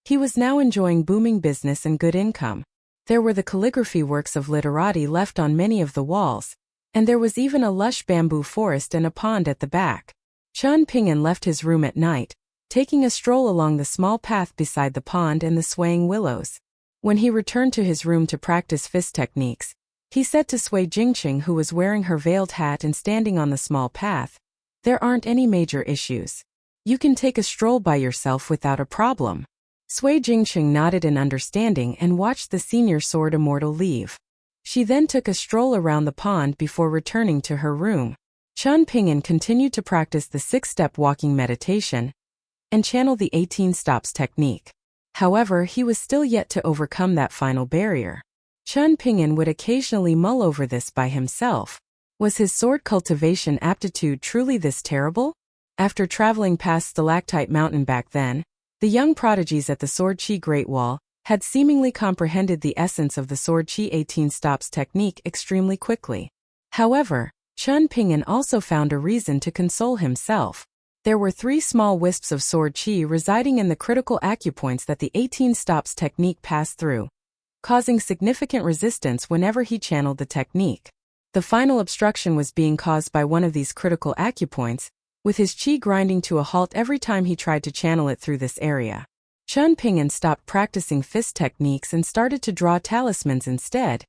he was now enjoying booming business and good income. There were the calligraphy works of literati left on many of the walls, and there was even a lush bamboo forest and a pond at the back. Chun Ping'an left his room at night, taking a stroll along the small path beside the pond and the swaying willows. When he returned to his room to practice fist techniques, he said to Sui Jingqing, who was wearing her veiled hat and standing on the small path, "There aren't any major issues. You can take a stroll by yourself without a problem." Sui Jingqing nodded in understanding and watched the senior sword immortal leave. She then took a stroll around the pond before returning to her room. Chun Ping'an continued to practice the 6-step walking meditation and channel the 18 stops technique. However, he was still yet to overcome that final barrier. Chun Ping'an would occasionally mull over this by himself. Was his sword cultivation aptitude truly this terrible? After traveling past Stalactite Mountain back then, the young prodigies at the Sword Chi Great Wall had seemingly comprehended the essence of the Sword Chi 18 stops technique extremely quickly. However, Chun Ping'an also found a reason to console himself. There were 3 small wisps of sword chi residing in the critical acupoints that the 18 stops technique passed through, causing significant resistance whenever he channeled the technique. The final obstruction was being caused by one of these critical acupoints, with his chi grinding to a halt every time he tried to channel it through this area. Chun Ping'an stopped practicing fist techniques and started to draw talismans instead,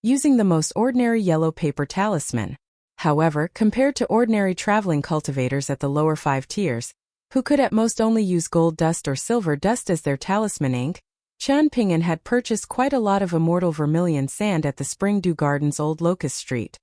using the most ordinary yellow paper talisman. However, compared to ordinary traveling cultivators at the lower 5 tiers, who could at most only use gold dust or silver dust as their talisman ink, Chun Ping'an had purchased quite a lot of immortal vermilion sand at the Spring Dew Gardens Old Locust Street.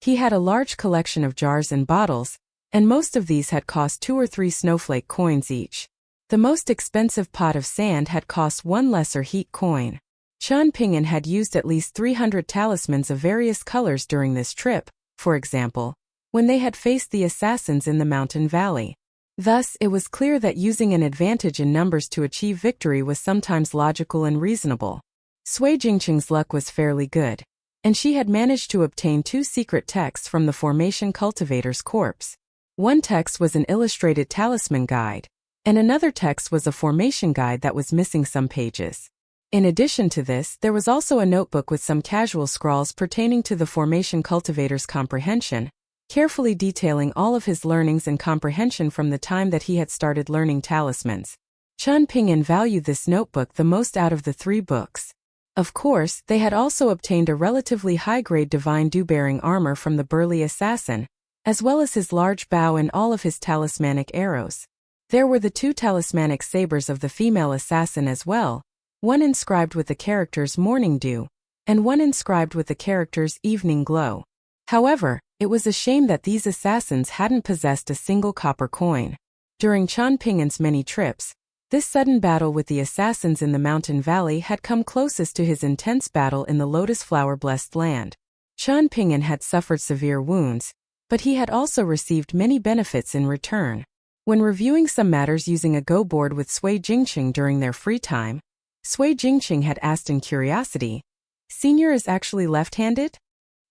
He had a large collection of jars and bottles, and most of these had cost 2 or 3 snowflake coins each. The most expensive pot of sand had cost 1 lesser heat coin. Chun Ping'an had used at least 300 talismans of various colors during this trip, for example, when they had faced the assassins in the mountain valley. Thus, it was clear that using an advantage in numbers to achieve victory was sometimes logical and reasonable. Sui Jingqing's luck was fairly good, and she had managed to obtain 2 secret texts from the Formation Cultivator's corpse. One text was an illustrated talisman guide, and another text was a formation guide that was missing some pages. In addition to this, there was also a notebook with some casual scrawls pertaining to the Formation Cultivator's comprehension, carefully detailing all of his learnings and comprehension from the time that he had started learning talismans. Chun Ping'an valued this notebook the most out of the 3 books. Of course, they had also obtained a relatively high-grade divine dew-bearing armor from the burly assassin, as well as his large bow and all of his talismanic arrows. There were the 2 talismanic sabers of the female assassin as well, one inscribed with the characters Morning Dew, and one inscribed with the characters Evening Glow. However, it was a shame that these assassins hadn't possessed a single copper coin. During Chun Ping'an's many trips, this sudden battle with the assassins in the mountain valley had come closest to his intense battle in the Lotus Flower-blessed land. Chun Ping'an had suffered severe wounds, but he had also received many benefits in return. When reviewing some matters using a Go board with Sui Jingqing during their free time, Sui Jingqing had asked in curiosity, "Senior is actually left-handed?"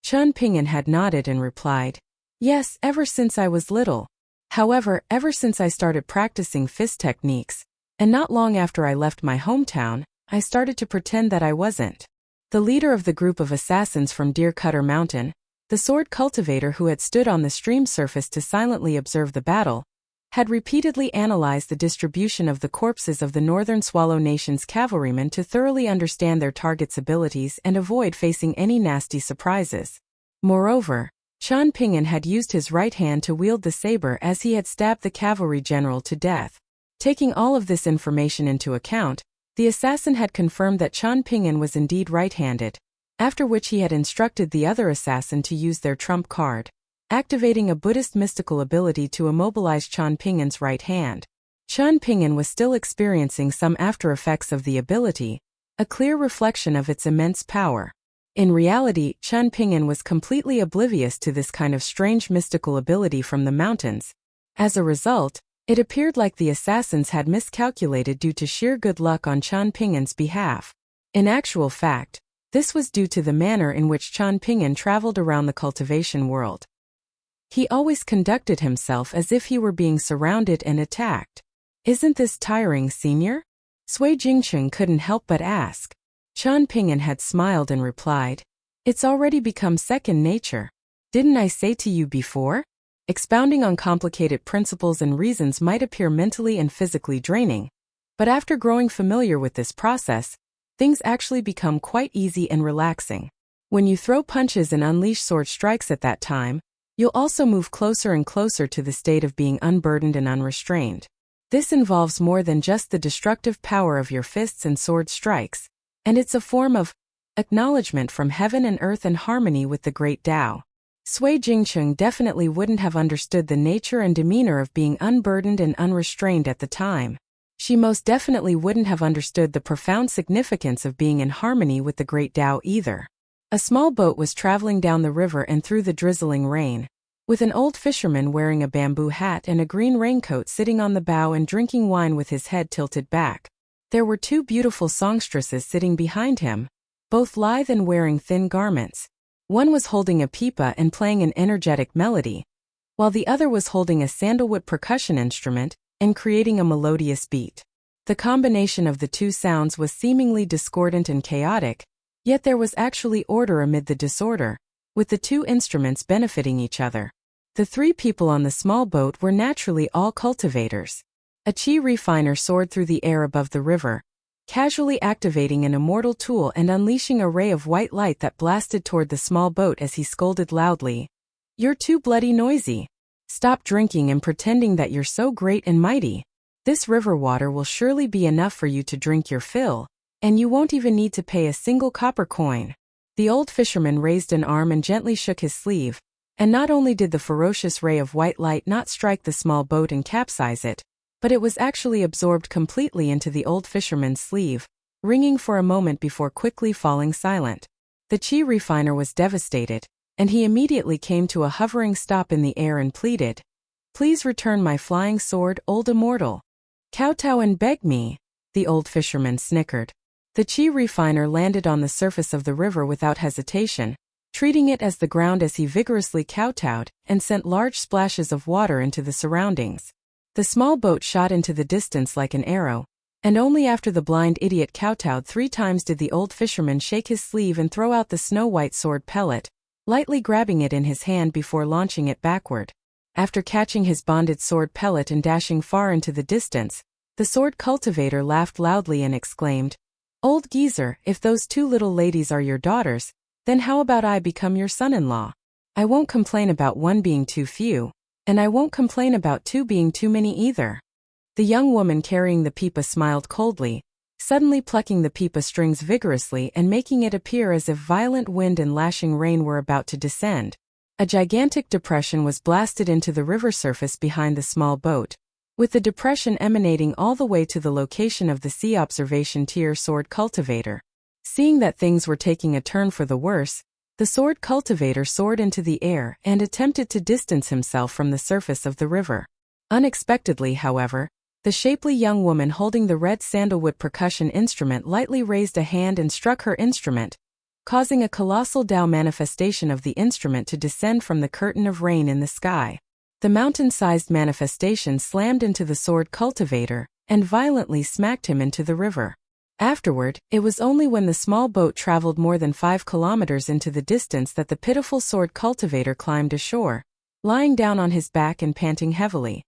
Chen Ping'an had nodded and replied, "Yes, ever since I was little. However, ever since I started practicing fist techniques, and not long after I left my hometown, I started to pretend that I wasn't." The leader of the group of assassins from Deer Cutter Mountain, the sword cultivator who had stood on the stream surface to silently observe the battle, had repeatedly analyzed the distribution of the corpses of the Northern Swallow Nation's cavalrymen to thoroughly understand their target's abilities and avoid facing any nasty surprises. Moreover, Chen Ping'an had used his right hand to wield the saber as he had stabbed the cavalry general to death. Taking all of this information into account, the assassin had confirmed that Chen Ping'an was indeed right-handed, after which he had instructed the other assassin to use their trump card, activating a Buddhist mystical ability to immobilize Chen Ping'an's right hand. Chen Ping'an was still experiencing some after-effects of the ability, a clear reflection of its immense power. In reality, Chen Ping'an was completely oblivious to this kind of strange mystical ability from the mountains. As a result, it appeared like the assassins had miscalculated due to sheer good luck on Chen Ping'an's behalf. In actual fact, this was due to the manner in which Chen Ping'an traveled around the cultivation world. He always conducted himself as if he were being surrounded and attacked. "Isn't this tiring, Senior?" Sui Jingqing couldn't help but ask. Chen Ping'an had smiled and replied, "It's already become second nature. Didn't I say to you before? Expounding on complicated principles and reasons might appear mentally and physically draining, but after growing familiar with this process, things actually become quite easy and relaxing. When you throw punches and unleash sword strikes at that time, you'll also move closer and closer to the state of being unburdened and unrestrained. This involves more than just the destructive power of your fists and sword strikes, and it's a form of acknowledgement from heaven and earth in harmony with the great Tao." Sui Jingqing definitely wouldn't have understood the nature and demeanor of being unburdened and unrestrained at the time. She most definitely wouldn't have understood the profound significance of being in harmony with the great Tao either. A small boat was traveling down the river and through the drizzling rain, with an old fisherman wearing a bamboo hat and a green raincoat sitting on the bow and drinking wine with his head tilted back. There were two beautiful songstresses sitting behind him, both lithe and wearing thin garments. One was holding a pipa and playing an energetic melody, while the other was holding a sandalwood percussion instrument and creating a melodious beat. The combination of the two sounds was seemingly discordant and chaotic, yet there was actually order amid the disorder, with the two instruments benefiting each other. The three people on the small boat were naturally all cultivators. A chi refiner soared through the air above the river, casually activating an immortal tool and unleashing a ray of white light that blasted toward the small boat as he scolded loudly, "You're too bloody noisy. Stop drinking and pretending that you're so great and mighty. This river water will surely be enough for you to drink your fill, and you won't even need to pay a single copper coin." The old fisherman raised an arm and gently shook his sleeve, and not only did the ferocious ray of white light not strike the small boat and capsize it, but it was actually absorbed completely into the old fisherman's sleeve, ringing for a moment before quickly falling silent. The chi refiner was devastated, and he immediately came to a hovering stop in the air and pleaded, "Please return my flying sword, old immortal." "Kowtow and beg me," the old fisherman snickered. The chi refiner landed on the surface of the river without hesitation, treating it as the ground as he vigorously kowtowed and sent large splashes of water into the surroundings. The small boat shot into the distance like an arrow, and only after the blind idiot kowtowed 3 times did the old fisherman shake his sleeve and throw out the snow-white sword pellet, lightly grabbing it in his hand before launching it backward. After catching his bonded sword pellet and dashing far into the distance, the sword cultivator laughed loudly and exclaimed, "Old geezer, if those 2 little ladies are your daughters, then how about I become your son-in-law? I won't complain about 1 being too few, and I won't complain about 2 being too many either." The young woman carrying the pipa smiled coldly, suddenly plucking the pipa strings vigorously and making it appear as if violent wind and lashing rain were about to descend. A gigantic depression was blasted into the river surface behind the small boat, with the depression emanating all the way to the location of the sea observation tier sword cultivator. Seeing that things were taking a turn for the worse, the sword cultivator soared into the air and attempted to distance himself from the surface of the river. Unexpectedly, however, the shapely young woman holding the red sandalwood percussion instrument lightly raised a hand and struck her instrument, causing a colossal Tao manifestation of the instrument to descend from the curtain of rain in the sky. The mountain-sized manifestation slammed into the sword cultivator and violently smacked him into the river. Afterward, it was only when the small boat traveled more than 5 kilometers into the distance that the pitiful sword cultivator climbed ashore, lying down on his back and panting heavily.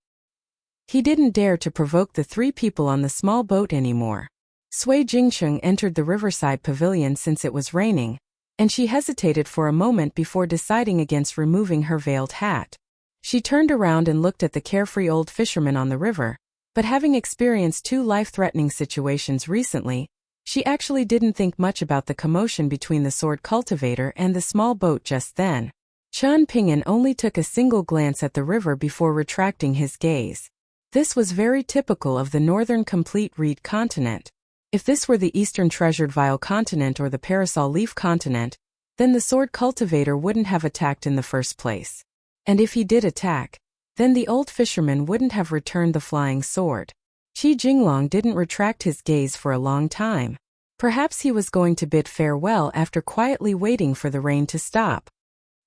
He didn't dare to provoke the 3 people on the small boat anymore. Sui Jingcheng entered the riverside pavilion since it was raining, and she hesitated for a moment before deciding against removing her veiled hat. She turned around and looked at the carefree old fisherman on the river, but having experienced 2 life-threatening situations recently, she actually didn't think much about the commotion between the sword cultivator and the small boat just then. Chen Ping'an only took a single glance at the river before retracting his gaze. This was very typical of the northern complete reed continent. If this were the eastern treasured vial continent or the parasol leaf continent, then the sword cultivator wouldn't have attacked in the first place. And if he did attack, then the old fisherman wouldn't have returned the flying sword. Qi Jinglong didn't retract his gaze for a long time. Perhaps he was going to bid farewell after quietly waiting for the rain to stop.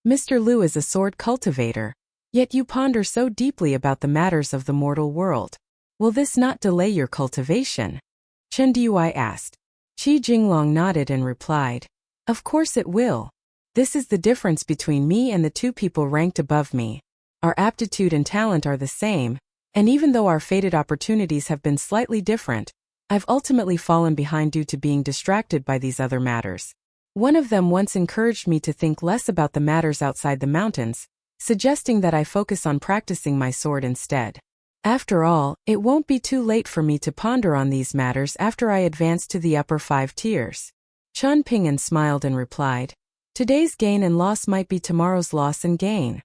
Mr. Liu is a sword cultivator, yet you ponder so deeply about the matters of the mortal world. Will this not delay your cultivation? Chen Dui asked. Qi Jinglong nodded and replied, "Of course it will. This is the difference between me and the 2 people ranked above me. Our aptitude and talent are the same, and even though our fated opportunities have been slightly different, I've ultimately fallen behind due to being distracted by these other matters. One of them once encouraged me to think less about the matters outside the mountains, suggesting that I focus on practicing my sword instead. After all, it won't be too late for me to ponder on these matters after I advance to the upper 5 tiers." Chen Ping'an smiled and replied, "Today's gain and loss might be tomorrow's loss and gain."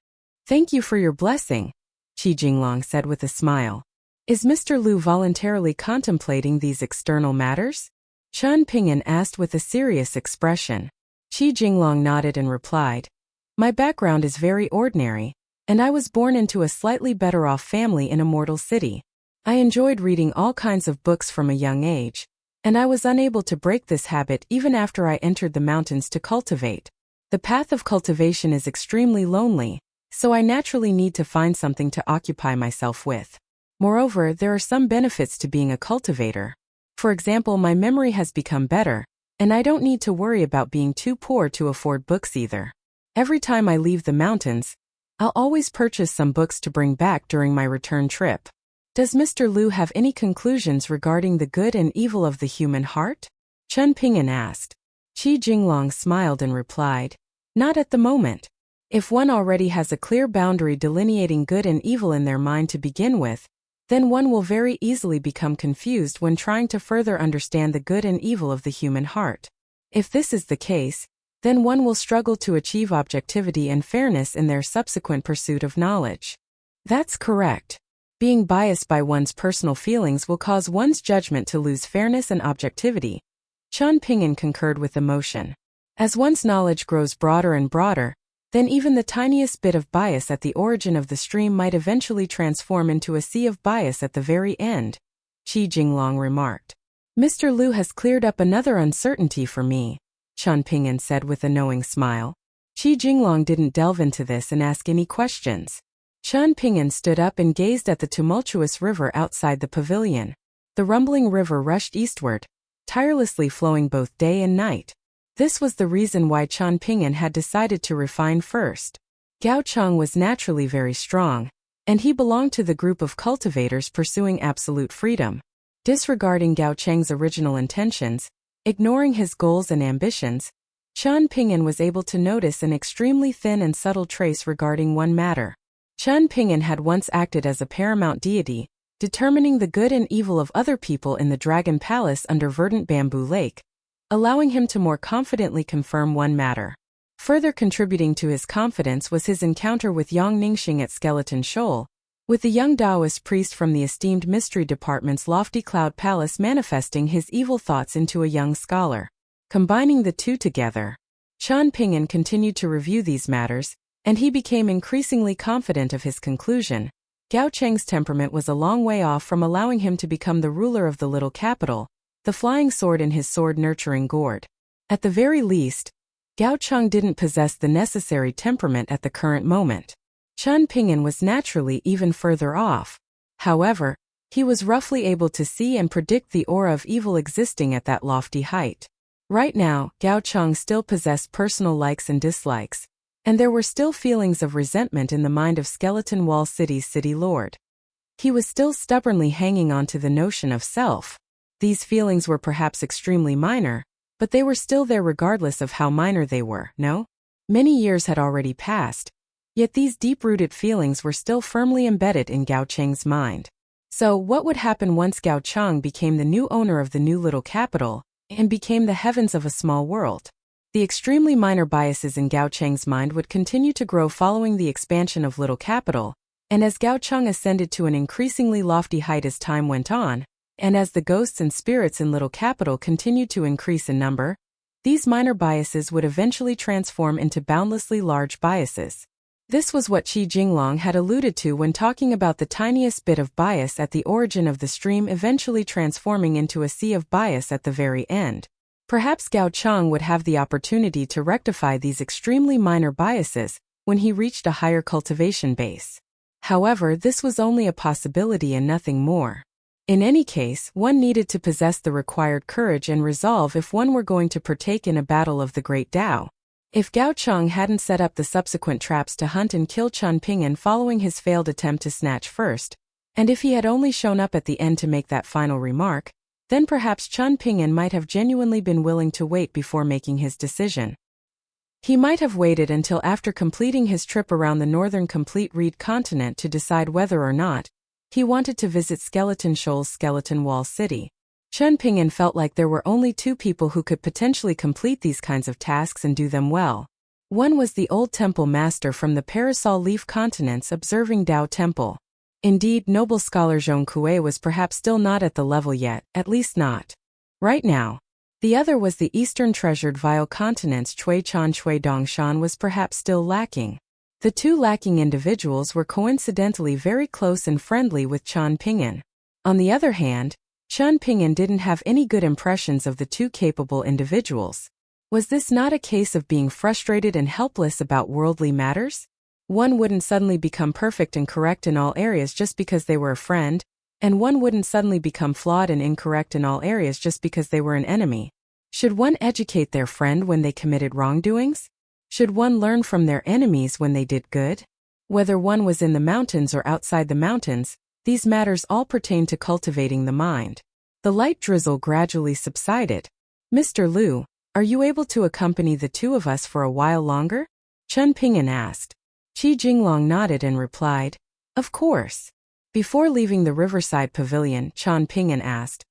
"Thank you for your blessing," Qi Jinglong said with a smile. "Is Mr. Liu voluntarily contemplating these external matters?" Chen Ping'an asked with a serious expression. Qi Jinglong nodded and replied, "My background is very ordinary, and I was born into a slightly better-off family in a mortal city. I enjoyed reading all kinds of books from a young age, and I was unable to break this habit even after I entered the mountains to cultivate. The path of cultivation is extremely lonely, so I naturally need to find something to occupy myself with. Moreover, there are some benefits to being a cultivator. For example, my memory has become better, and I don't need to worry about being too poor to afford books either. Every time I leave the mountains, I'll always purchase some books to bring back during my return trip. Does Mr. Liu have any conclusions regarding the good and evil of the human heart?" Chen Ping'an asked. Qi Jinglong smiled and replied, "Not at the moment. If one already has a clear boundary delineating good and evil in their mind to begin with, then one will very easily become confused when trying to further understand the good and evil of the human heart. If this is the case, then one will struggle to achieve objectivity and fairness in their subsequent pursuit of knowledge." "That's correct. Being biased by one's personal feelings will cause one's judgment to lose fairness and objectivity." Chen Ping'an concurred with emotion. As one's knowledge grows broader and broader, then even the tiniest bit of bias at the origin of the stream might eventually transform into a sea of bias at the very end, Qi Jinglong remarked. "Mr. Liu has cleared up another uncertainty for me," Chen Ping'an said with a knowing smile. Qi Jinglong didn't delve into this and ask any questions. Chen Ping'an stood up and gazed at the tumultuous river outside the pavilion. The rumbling river rushed eastward, tirelessly flowing both day and night. This was the reason why Chen Ping'an had decided to refine first. Gao Cheng was naturally very strong, and he belonged to the group of cultivators pursuing absolute freedom. Disregarding Gao Cheng's original intentions, ignoring his goals and ambitions, Chen Ping'an was able to notice an extremely thin and subtle trace regarding one matter. Chen Ping'an had once acted as a paramount deity, determining the good and evil of other people in the Dragon Palace under Verdant Bamboo Lake, allowing him to more confidently confirm one matter. Further contributing to his confidence was his encounter with Yang Ningxing at Skeleton Shoal, with the young Taoist priest from the esteemed Mystery Department's lofty cloud palace manifesting his evil thoughts into a young scholar. Combining the two together, Chen Ping'an continued to review these matters, and he became increasingly confident of his conclusion. Gao Cheng's temperament was a long way off from allowing him to become the ruler of the little capital, the flying sword in his sword-nurturing gourd. At the very least, Gao Cheng didn't possess the necessary temperament at the current moment. Chen Ping'an was naturally even further off. However, he was roughly able to see and predict the aura of evil existing at that lofty height. Right now, Gao Cheng still possessed personal likes and dislikes, and there were still feelings of resentment in the mind of Skeleton Wall City's city lord. He was still stubbornly hanging on to the notion of self. These feelings were perhaps extremely minor, but they were still there regardless of how minor they were, no? Many years had already passed, yet these deep-rooted feelings were still firmly embedded in Gao Cheng's mind. So, what would happen once Gao Cheng became the new owner of the new little capital, and became the heavens of a small world? The extremely minor biases in Gao Cheng's mind would continue to grow following the expansion of Little Capital, and as Gao Cheng ascended to an increasingly lofty height as time went on, and as the ghosts and spirits in Little Capital continued to increase in number, these minor biases would eventually transform into boundlessly large biases. This was what Qi Jinglong had alluded to when talking about the tiniest bit of bias at the origin of the stream eventually transforming into a sea of bias at the very end. Perhaps Gao Cheng would have the opportunity to rectify these extremely minor biases when he reached a higher cultivation base. However, this was only a possibility and nothing more. In any case, one needed to possess the required courage and resolve if one were going to partake in a battle of the Great Tao. If Gao Cheng hadn't set up the subsequent traps to hunt and kill Chen Ping'an following his failed attempt to snatch first, and if he had only shown up at the end to make that final remark, then perhaps Chen Ping'an might have genuinely been willing to wait before making his decision. He might have waited until after completing his trip around the northern complete reed continent to decide whether or not he wanted to visit Skeleton Shoal's Skeleton Wall City. Chen Ping'an felt like there were only two people who could potentially complete these kinds of tasks and do them well. One was the old temple master from the Parasol Leaf continents observing Dao Temple. Indeed, noble scholar Zhong Kuei was perhaps still not at the level yet, at least not right now. The other was the eastern treasured Vile continent's Chui Chan Chui Dongshan was perhaps still lacking. The two lacking individuals were coincidentally very close and friendly with Chen Ping'an. On the other hand, Chen Ping'an didn't have any good impressions of the two capable individuals. Was this not a case of being frustrated and helpless about worldly matters? One wouldn't suddenly become perfect and correct in all areas just because they were a friend, and one wouldn't suddenly become flawed and incorrect in all areas just because they were an enemy. Should one educate their friend when they committed wrongdoings? Should one learn from their enemies when they did good? Whether one was in the mountains or outside the mountains, these matters all pertain to cultivating the mind. The light drizzle gradually subsided. "Mr. Liu, are you able to accompany the two of us for a while longer?" Chen Ping'an asked. Qi Jinglong nodded and replied, "Of course." Before leaving the riverside pavilion, Chen Ping'an asked,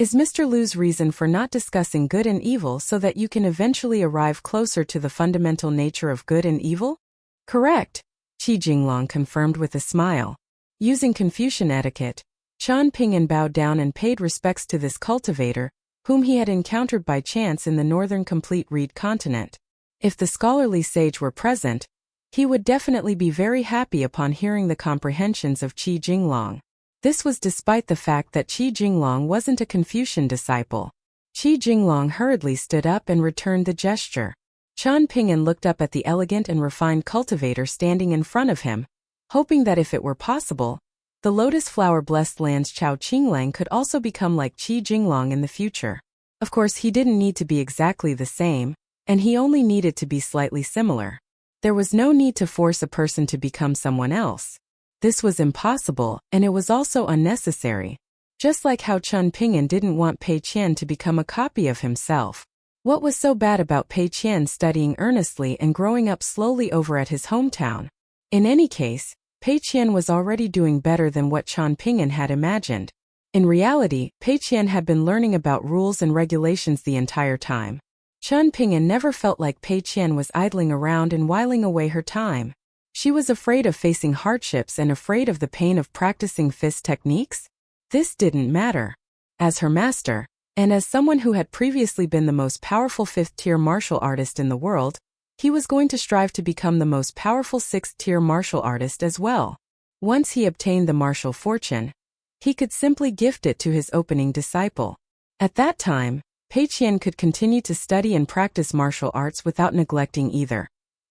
"Is Mr. Liu's reason for not discussing good and evil so that you can eventually arrive closer to the fundamental nature of good and evil?" "Correct," Qi Jinglong confirmed with a smile. Using Confucian etiquette, Chen Ping'an bowed down and paid respects to this cultivator, whom he had encountered by chance in the northern complete reed continent. If the scholarly sage were present, he would definitely be very happy upon hearing the comprehensions of Qi Jinglong. This was despite the fact that Qi Jinglong wasn't a Confucian disciple. Qi Jinglong hurriedly stood up and returned the gesture. Chen Ping'an looked up at the elegant and refined cultivator standing in front of him, hoping that if it were possible, the lotus flower-blessed land's Chao Qinglang could also become like Qi Jinglong in the future. Of course, he didn't need to be exactly the same, and he only needed to be slightly similar. There was no need to force a person to become someone else. This was impossible, and it was also unnecessary. Just like how Chen Ping'an didn't want Pei Qian to become a copy of himself. What was so bad about Pei Qian studying earnestly and growing up slowly over at his hometown? In any case, Pei Qian was already doing better than what Chen Ping'an had imagined. In reality, Pei Qian had been learning about rules and regulations the entire time. Chen Ping'an never felt like Pei Qian was idling around and whiling away her time. She was afraid of facing hardships and afraid of the pain of practicing fist techniques? This didn't matter. As her master, and as someone who had previously been the most powerful fifth-tier martial artist in the world, he was going to strive to become the most powerful sixth-tier martial artist as well. Once he obtained the martial fortune, he could simply gift it to his opening disciple. At that time, Pei Qian could continue to study and practice martial arts without neglecting either.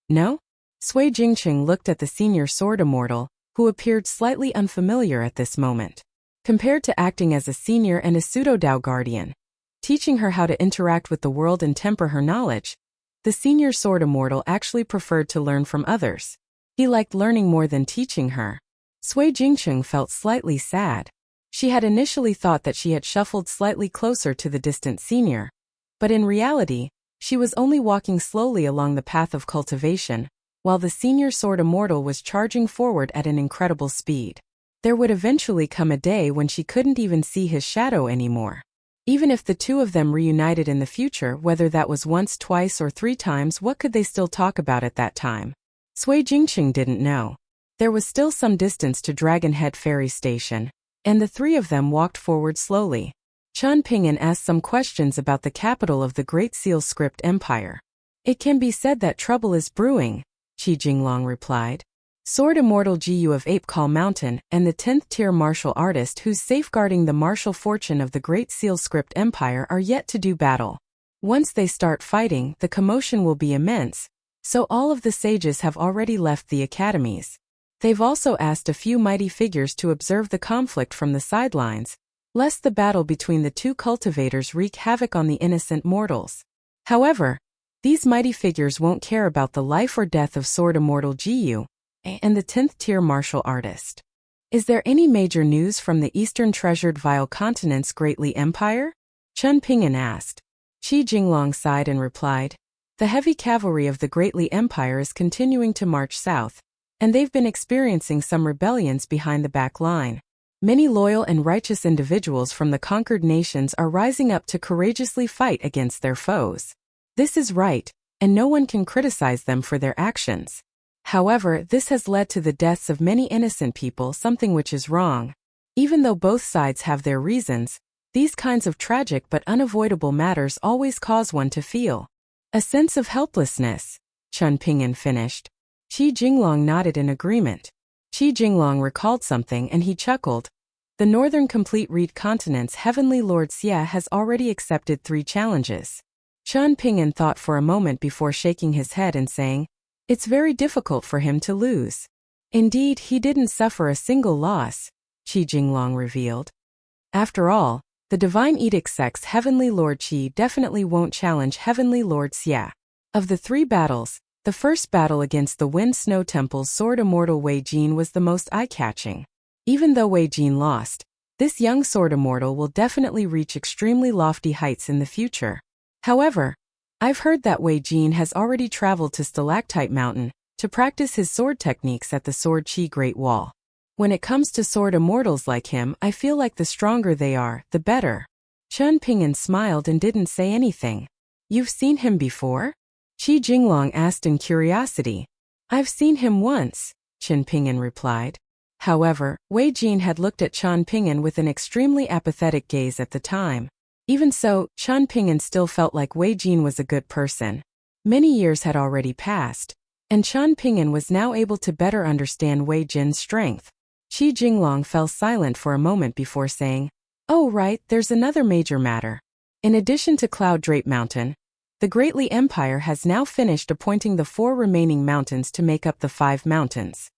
No? Sui Jingqing looked at the senior sword immortal, who appeared slightly unfamiliar at this moment. Compared to acting as a senior and a pseudo-Dao guardian, teaching her how to interact with the world and temper her knowledge, the senior sword immortal actually preferred to learn from others. He liked learning more than teaching her. Sui Jingqing felt slightly sad. She had initially thought that she had shuffled slightly closer to the distant senior, but in reality, she was only walking slowly along the path of cultivation, while the senior sword immortal was charging forward at an incredible speed. There would eventually come a day when she couldn't even see his shadow anymore. Even if the two of them reunited in the future, whether that was once, twice, or 3 times, what could they still talk about at that time? Sui Jingqing didn't know. There was still some distance to Dragon Head Ferry Station, and the 3 of them walked forward slowly. Chen Ping'an asked some questions about the capital of the Great Seal Script Empire. It can be said that trouble is brewing, Qi Jinglong replied. Sword Immortal Jiyu of Ape Call Mountain and the 10th tier martial artist who's safeguarding the martial fortune of the Great Seal Script Empire are yet to do battle. Once they start fighting, the commotion will be immense, so all of the sages have already left the academies. They've also asked a few mighty figures to observe the conflict from the sidelines, lest the battle between the 2 cultivators wreak havoc on the innocent mortals. However, these mighty figures won't care about the life or death of Sword Immortal Jiyu and the 10th tier martial artist. Is there any major news from the Eastern Treasured Vile Continent's Greatly Empire? Chen Ping'an asked. Qi Jinglong sighed and replied, the heavy cavalry of the Greatly Empire is continuing to march south, and they've been experiencing some rebellions behind the back line. Many loyal and righteous individuals from the conquered nations are rising up to courageously fight against their foes. This is right, and no one can criticize them for their actions. However, this has led to the deaths of many innocent people, something which is wrong. Even though both sides have their reasons, these kinds of tragic but unavoidable matters always cause one to feel a sense of helplessness. Chen Ping'an finished. Qi Jinglong nodded in agreement. Qi Jinglong recalled something and he chuckled. The Northern Complete Reed Continent's Heavenly Lord Xie has already accepted 3 challenges. Chen Ping'an thought for a moment before shaking his head and saying, it's very difficult for him to lose. Indeed, he didn't suffer a single loss, Qi Jinglong revealed. After all, the Divine Edict sect's Heavenly Lord Qi definitely won't challenge Heavenly Lord Xie. Of the 3 battles, the first battle against the Wind Snow Temple's Sword Immortal Wei Jin was the most eye-catching. Even though Wei Jin lost, this young Sword Immortal will definitely reach extremely lofty heights in the future. However, I've heard that Wei Jin has already traveled to Stalactite Mountain to practice his sword techniques at the Sword Qi Great Wall. When it comes to sword immortals like him, I feel like the stronger they are, the better. Chen Ping'an smiled and didn't say anything. You've seen him before? Qi Jinglong asked in curiosity. I've seen him once, Chen Ping'an replied. However, Wei Jin had looked at Chen Ping'an with an extremely apathetic gaze at the time. Even so, Chen Ping'an still felt like Wei Jin was a good person. Many years had already passed, and Chen Ping'an was now able to better understand Wei Jin's strength. Qi Jinglong fell silent for a moment before saying, oh right, there's another major matter. In addition to Cloud Drape Mountain, the Greatly Empire has now finished appointing the 4 remaining mountains to make up the 5 mountains.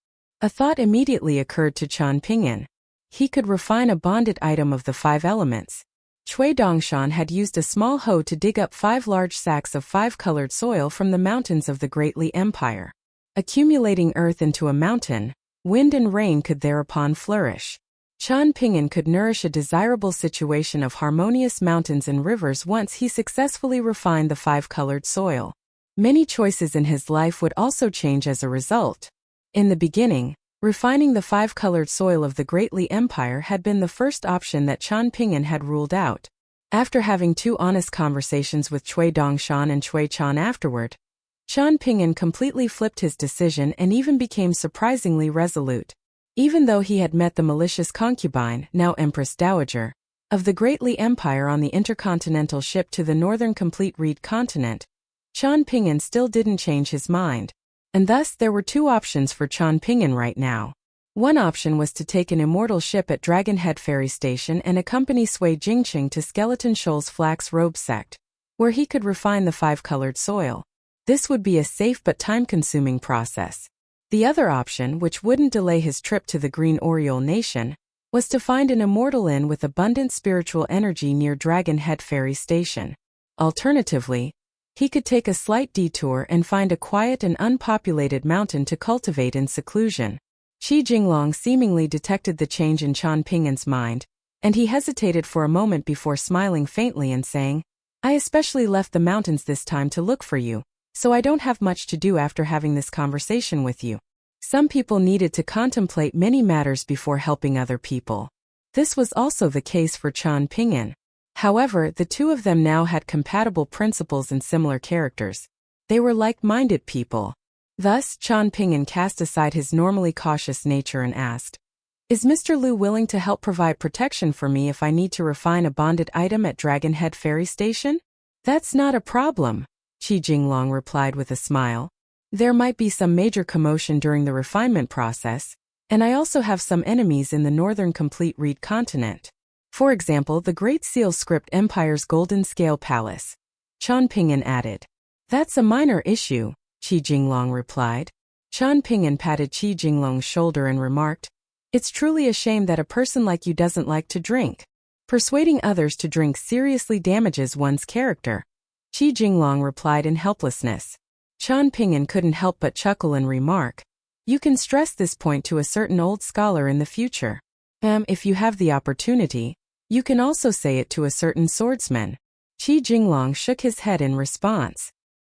A thought immediately occurred to Chen Ping'an. He could refine a bonded item of the 5 elements. Cui Dongshan had used a small hoe to dig up 5 large sacks of 5-colored soil from the mountains of the Greatly Empire. Accumulating earth into a mountain, wind and rain could thereupon flourish. Chen Ping'an could nourish a desirable situation of harmonious mountains and rivers once he successfully refined the 5-colored soil. Many choices in his life would also change as a result. In the beginning, refining the 5-colored soil of the Greatly Empire had been the first option that Chen Ping'an had ruled out. After having 2 honest conversations with Cui Dongshan and Cui Chan afterward, Chen Ping'an completely flipped his decision and even became surprisingly resolute. Even though he had met the malicious concubine, now Empress Dowager, of the Greatly Empire on the intercontinental ship to the Northern Complete Reed Continent, Chen Ping'an still didn't change his mind. And thus there were 2 options for Chen Ping'an right now. One option was to take an immortal ship at Dragonhead Ferry Station and accompany Sui Jingqing to Skeleton Shoal's Flax Robe Sect, where he could refine the five-colored soil. This would be a safe but time-consuming process. The other option, which wouldn't delay his trip to the Green Oriole Nation, was to find an immortal inn with abundant spiritual energy near Dragonhead Ferry Station. Alternatively, he could take a slight detour and find a quiet and unpopulated mountain to cultivate in seclusion. Qi Jinglong seemingly detected the change in Qian Pingan's mind, and he hesitated for a moment before smiling faintly and saying, "I especially left the mountains this time to look for you, so I don't have much to do after having this conversation with you." Some people needed to contemplate many matters before helping other people. This was also the case for Qian Pingan. However, the two of them now had compatible principles and similar characters. They were like-minded people. Thus, Qian Pingan cast aside his normally cautious nature and asked, "Is Mr. Liu willing to help provide protection for me if I need to refine a bonded item at Dragonhead Ferry Station?" "That's not a problem," Qi Jinglong replied with a smile. "There might be some major commotion during the refinement process, and I also have some enemies in the northern complete reed continent. For example, the Great Seal Script Empire's Golden Scale Palace." Qian Pingan added. "That's a minor issue," Qi Jinglong replied. Qian Pingan patted Qi Jinglong's shoulder and remarked, "It's truly a shame that a person like you doesn't like to drink. Persuading others to drink seriously damages one's character." Qi Jinglong replied in helplessness. Qian Pingan couldn't help but chuckle and remark, "You can stress this point to a certain old scholar in the future. If you have the opportunity, you can also say it to a certain swordsman." Qi Jinglong shook his head in response.